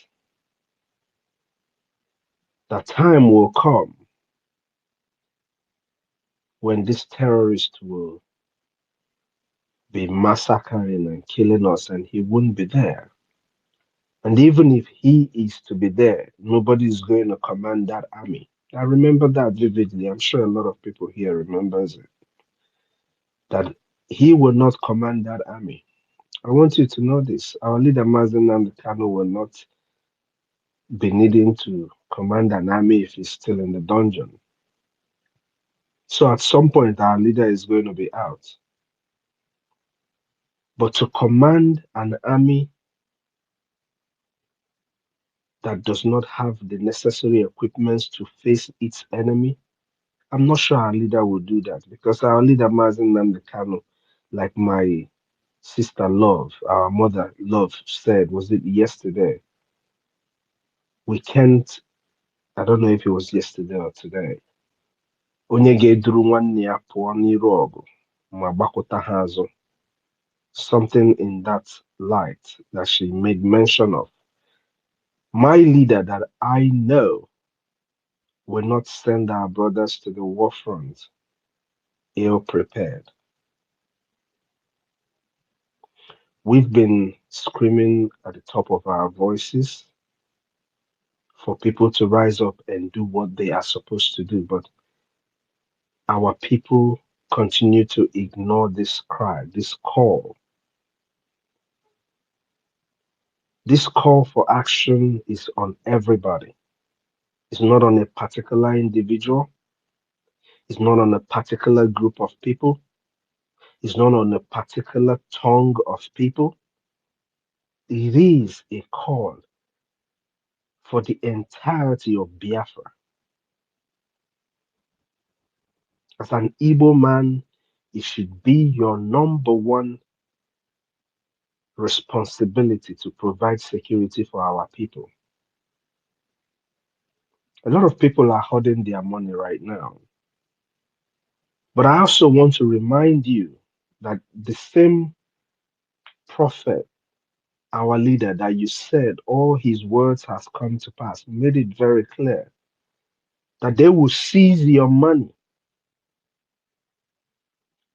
Speaker 13: the time will come when these terrorists will be massacring and killing us, and he won't be there. And even if he is to be there, nobody is going to command that army. I remember that vividly. I'm sure a lot of people here remembers it. That he will not command that army. I want you to know this. Our leader Mazen Nandekano will not be needing to command an army if he's still in the dungeon. So at some point, our leader is going to be out. But to command an army that does not have the necessary equipment to face its enemy, I'm not sure our leader will do that, because our leader Mazen Nandekano, like my sister Love, our mother Love said, was it yesterday? We can't, I don't know if it was yesterday or today. Onye ga-eduru nwanne ya pụọ n'iru ọgụ ma gbakụta ha azụ. Something in that light that she made mention of. My leader that I know will not send our brothers to the war front ill prepared. We've been screaming at the top of our voices for people to rise up and do what they are supposed to do, but our people continue to ignore this cry, this call. This call for action is on everybody. It's not on a particular individual. It's not on a particular group of people. It's not on a particular tongue of people. It is a call for the entirety of Biafra. As an Igbo man, it should be your number one responsibility to provide security for our people. A lot of people are hoarding their money right now. But I also want to remind you that the same prophet, our leader, that you said all his words has come to pass, made it very clear that they will seize your money.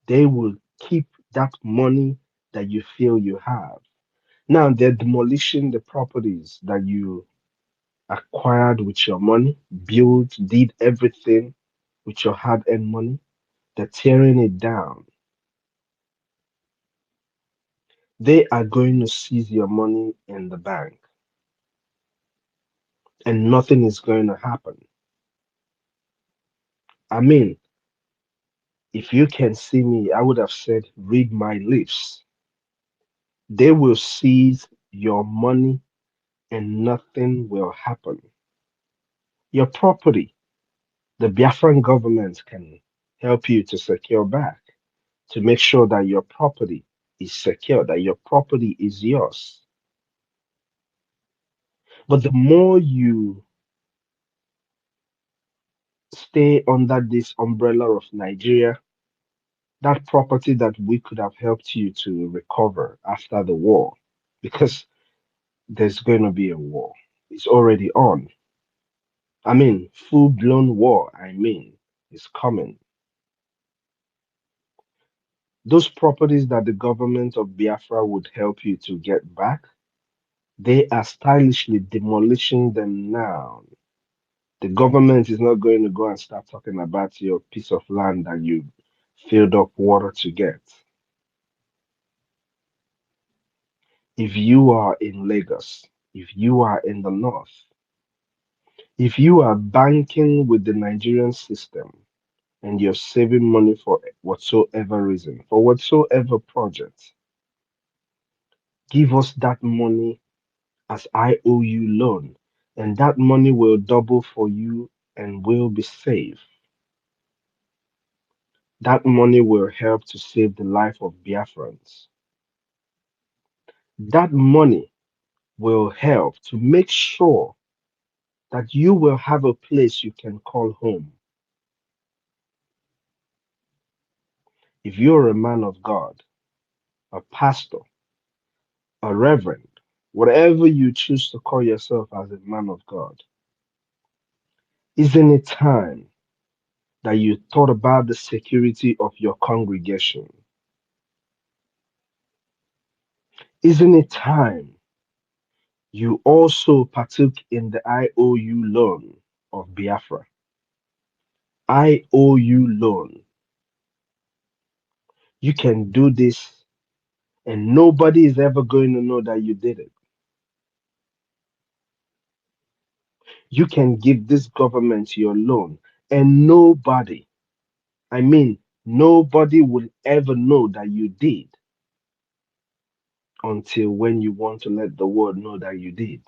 Speaker 13: They will keep that money that you feel you have. Now they're demolishing the properties that you acquired with your money, built, did everything with your hard-earned money. They're tearing it down. They are going to seize your money in the bank, and nothing is going to happen. I mean, if you can see me, I would have said, read my lips. They will seize your money and nothing will happen. Your property, the Biafran government can help you to secure back, to make sure that your property is secure, that your property is yours. But the more you stay under this umbrella of Nigeria, that property that we could have helped you to recover after the war, because there's going to be a war. It's already on. I mean, full blown war, is coming. Those properties that the government of Biafra would help you to get back, they are stylishly demolishing them now. The government is not going to go and start talking about your piece of land that you filled up water to get. If you are in Lagos, if you are in the north, if you are banking with the Nigerian system and you're saving money for whatsoever reason, for whatsoever project, give us that money as IOU loan, and that money will double for you and will be saved. That money will help to save the life of Biafrans. That money will help to make sure that you will have a place you can call home. If you're a man of God, a pastor, a reverend, whatever you choose to call yourself as a man of God, isn't it time that you thought about the security of your congregation? Isn't it time you also partook in the IOU loan of Biafra? IOU loan. You can do this and nobody is ever going to know that you did it. You can give this government your loan and nobody, I mean, nobody will ever know that you did until when you want to let the world know that you did.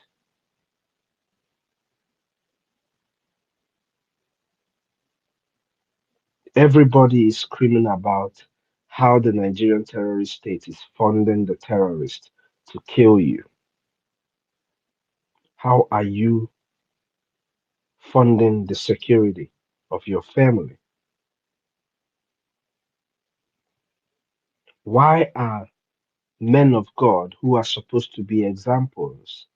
Speaker 13: Everybody is screaming about how the Nigerian terrorist state is funding the terrorists to kill you. How are you funding the security of your family? Why are men of God who are supposed to be examples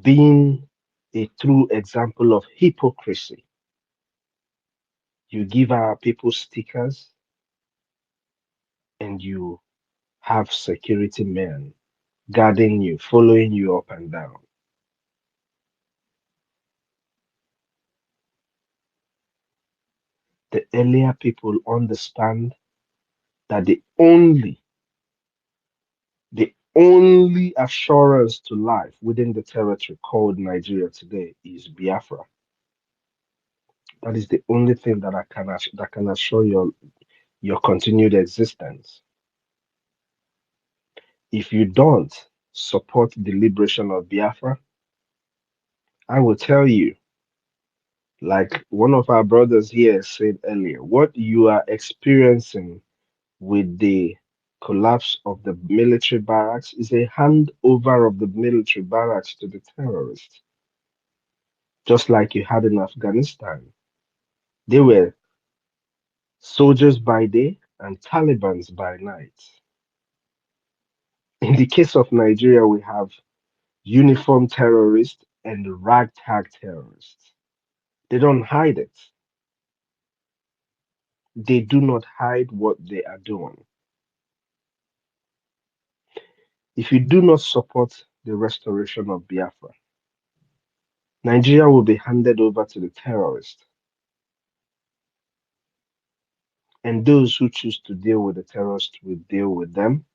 Speaker 13: being a true example of hypocrisy? You give our people stickers and you have security men guarding you, following you up and down. The earlier people understand that the only assurance to life within the territory called Nigeria today is Biafra. That is the only thing that that can assure your continued existence. If you don't support the liberation of Biafra, I will tell you, like one of our brothers here said earlier, what you are experiencing with the collapse of the military barracks is a handover of the military barracks to the terrorists, just like you had in Afghanistan. They were soldiers by day and Talibans by night. In the case of Nigeria, we have uniformed terrorists and ragtag terrorists. They don't hide it. They do not hide what they are doing. If you do not support the restoration of Biafra, Nigeria will be handed over to the terrorists, and those who choose to deal with the terrorists will deal with them,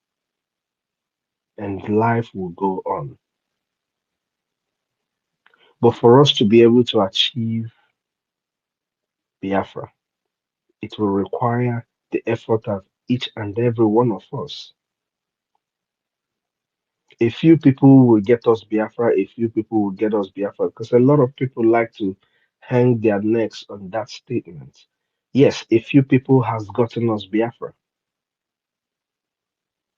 Speaker 13: and life will go on. But for us to be able to achieve Biafra, it will require the effort of each and every one of us. A few people will get us Biafra, a few people will get us Biafra, because a lot of people like to hang their necks on that statement. Yes, a few people has gotten us Biafra.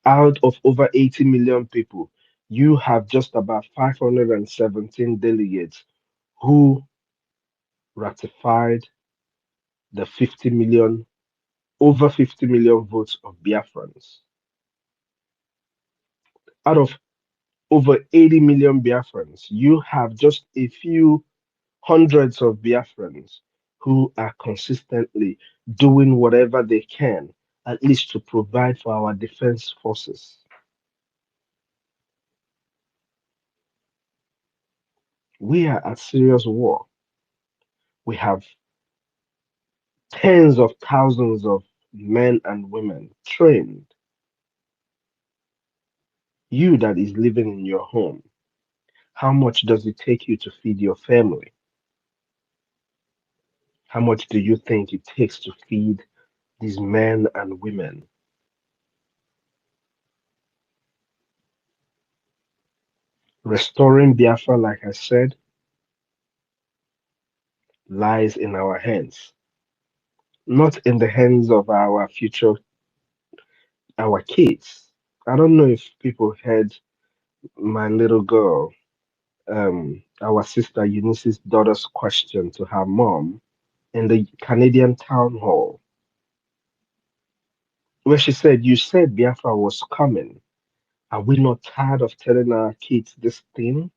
Speaker 13: Out of over 80 million people, you have just about 517 delegates who ratified the 50 million, over 50 million votes of Biafrans. Out of over 80 million Biafrans, you have just a few hundreds of Biafrans who are consistently doing whatever they can, at least to provide for our defense forces. We are at serious war. We have tens of thousands of men and women trained. You that is living in your home, how much does it take you to feed your family? How much do you think it takes to feed these men and women? Restoring Biafra, like I said, lies in our hands, not in the hands of our future, our kids. I don't know if people heard my little girl, our sister Eunice's daughter's question to her mom in the Canadian town hall, where she said, "You said Biafra was coming. Are we not tired of telling our kids this thing?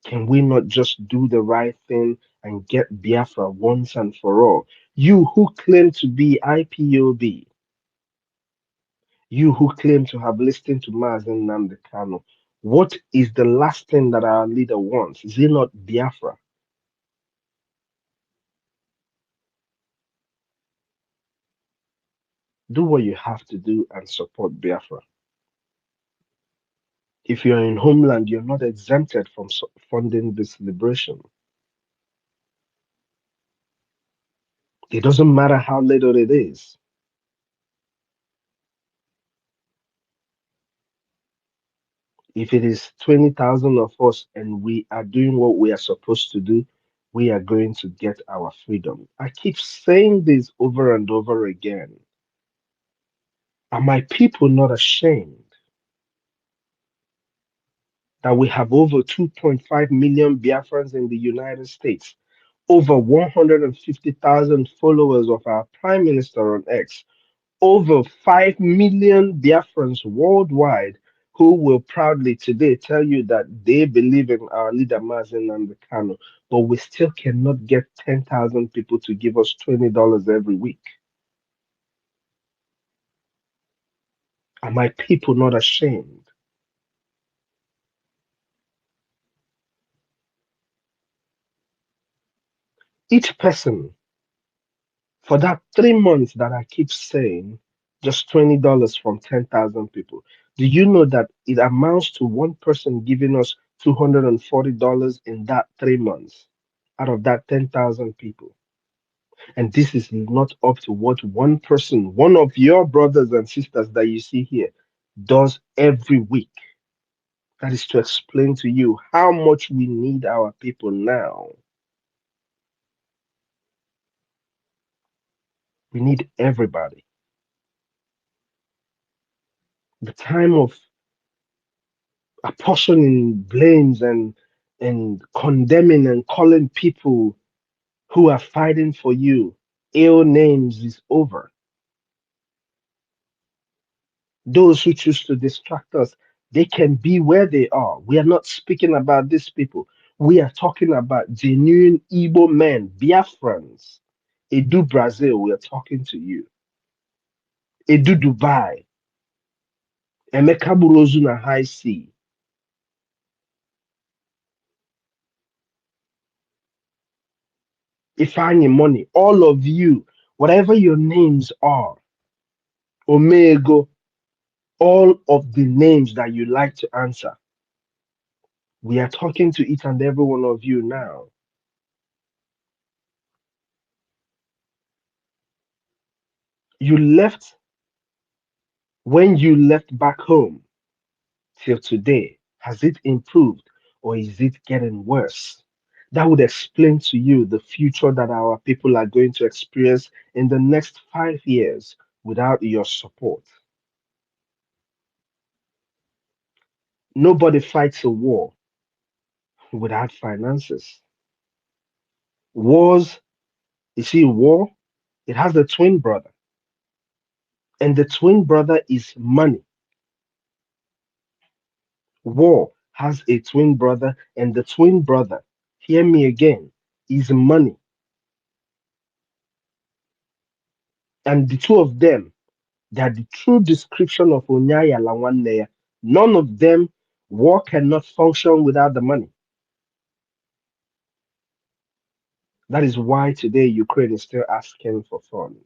Speaker 13: Can we not just do the right thing and get Biafra once and for all? You who claim to be IPOB, you who claim to have listened to Mazen Namdekano, what is the last thing that our leader wants? Is it not Biafra? Do what you have to do and support Biafra. If you're in homeland, you're not exempted from funding this liberation. It doesn't matter how little it is. If it is 20,000 of us and we are doing what we are supposed to do, we are going to get our freedom. I keep saying this over and over again. Are my people not ashamed that we have over 2.5 million Biafrans in the United States, over 150,000 followers of our Prime Minister on X, over 5 million Biafrans worldwide who will proudly today tell you that they believe in our leader Mazen Kanu, but we still cannot get 10,000 people to give us $20 every week. Are my people not ashamed? Each person, for that 3 months that I keep saying, just $20 from 10,000 people. Do you know that it amounts to one person giving us $240 in that 3 months out of that 10,000 people? And this is not up to what one person, one of your brothers and sisters that you see here, does every week. That is to explain to you how much we need our people now. We need everybody. The time of apportioning blames and condemning and calling people who are fighting for you ill names is over. Those who choose to distract us, they can be where they are. We are not speaking about these people. We are talking about genuine Igbo men, Biafrans. Edu Brazil, we are talking to you. Edu Dubai, Emeka Burozu na High Sea, Ifeanyi Money, all of you, whatever your names are, Omego, all of the names that you like to answer. We are talking to each and every one of you now. You left when you left back home till today. Has it improved or is it getting worse? That would explain to you the future that our people are going to experience in the next 5 years without your support. Nobody fights a war without finances. Wars, you see, war, it has a twin brother, and the twin brother is money. War has a twin brother, and the twin brother, hear me again, is money. And the two of them, they are the true description of Onyaya Lawanneya. None of them, war cannot function without the money. That is why today Ukraine is still asking for funds.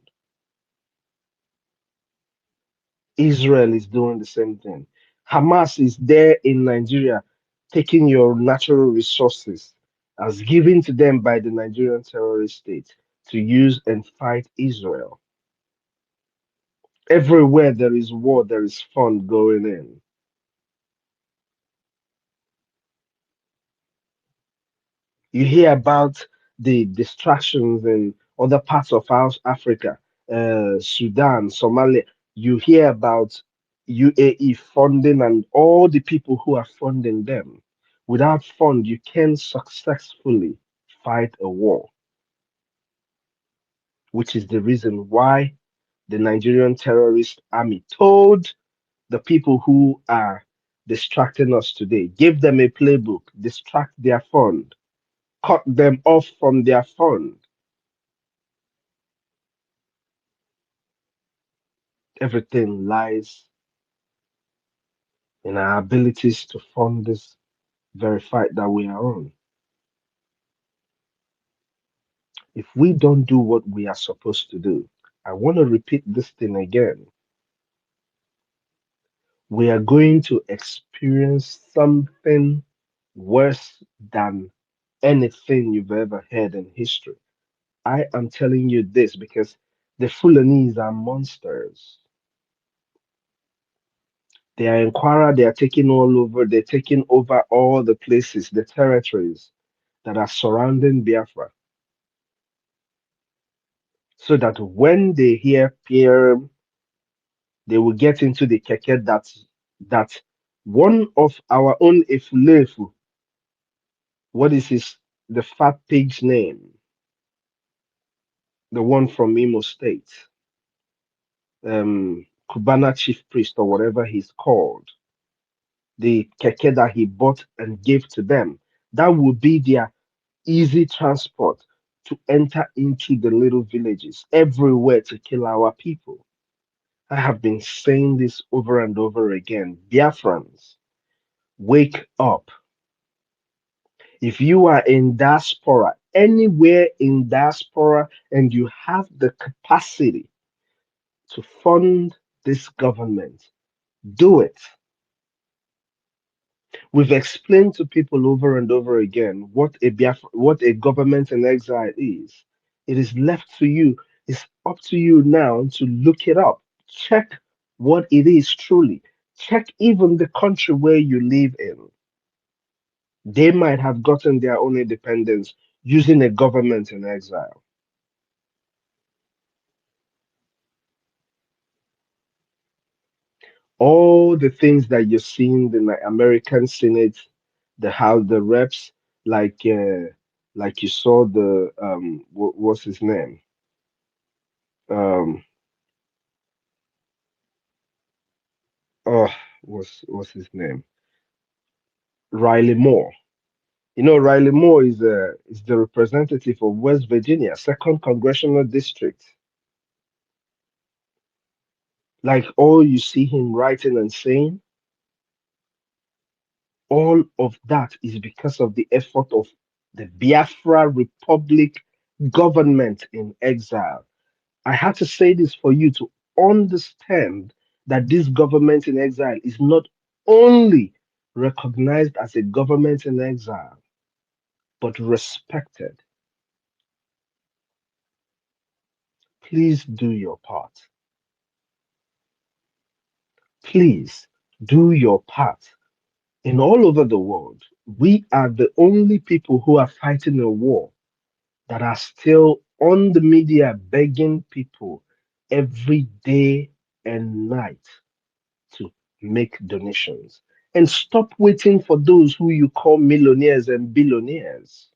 Speaker 13: Israel is doing the same thing. Hamas is there in Nigeria taking your natural resources as given to them by the Nigerian terrorist state to use and fight Israel. Everywhere there is war, there is fun going in. You hear about the distractions in other parts of Africa, Sudan, Somalia. You hear about UAE funding and all the people who are funding them. Without fund, you can successfully fight a war, which is the reason why the Nigerian terrorist army told the people who are distracting us today, give them a playbook, distract their fund, cut them off from their fund. Everything lies in our abilities to fund this very fight that we are on. If we don't do what we are supposed to do, I want to repeat this thing again. We are going to experience something worse than anything you've ever heard in history. I am telling you this because the Fulanese are monsters. They are in Kwara, they are taking all over, they're taking over all the places, the territories that are surrounding Biafra. So that when they hear Pierre, they will get into the keke that one of our own Ifulefu, what is the fat pig's name? The one from Imo State, Kubana chief priest or whatever he's called, the keke that he bought and gave to them, that will be their easy transport to enter into the little villages everywhere to kill our people. I have been saying this over and over again. Biafrans, wake up. If you are in diaspora, anywhere in diaspora, and you have the capacity to fund this government, do it. We've explained to people over and over again what a government in exile is. It is left to you. It's up to you now to look it up. Check what it is truly. Check even the country where you live in. They might have gotten their own independence using a government in exile. All the things that you see in the American Senate, the House, the reps, like you saw the what's his name? Um, oh, what's his name? Riley Moore. You know, Riley Moore is the representative of West Virginia, second congressional district. Like all you see him writing and saying, all of that is because of the effort of the Biafra Republic government in exile. I had to say this for you to understand that this government in exile is not only recognized as a government in exile, but respected. Please do your part. Please do your part. In all over the world, we are the only people who are fighting a war that are still on the media begging people every day and night to make donations. And stop waiting for those who you call millionaires and billionaires.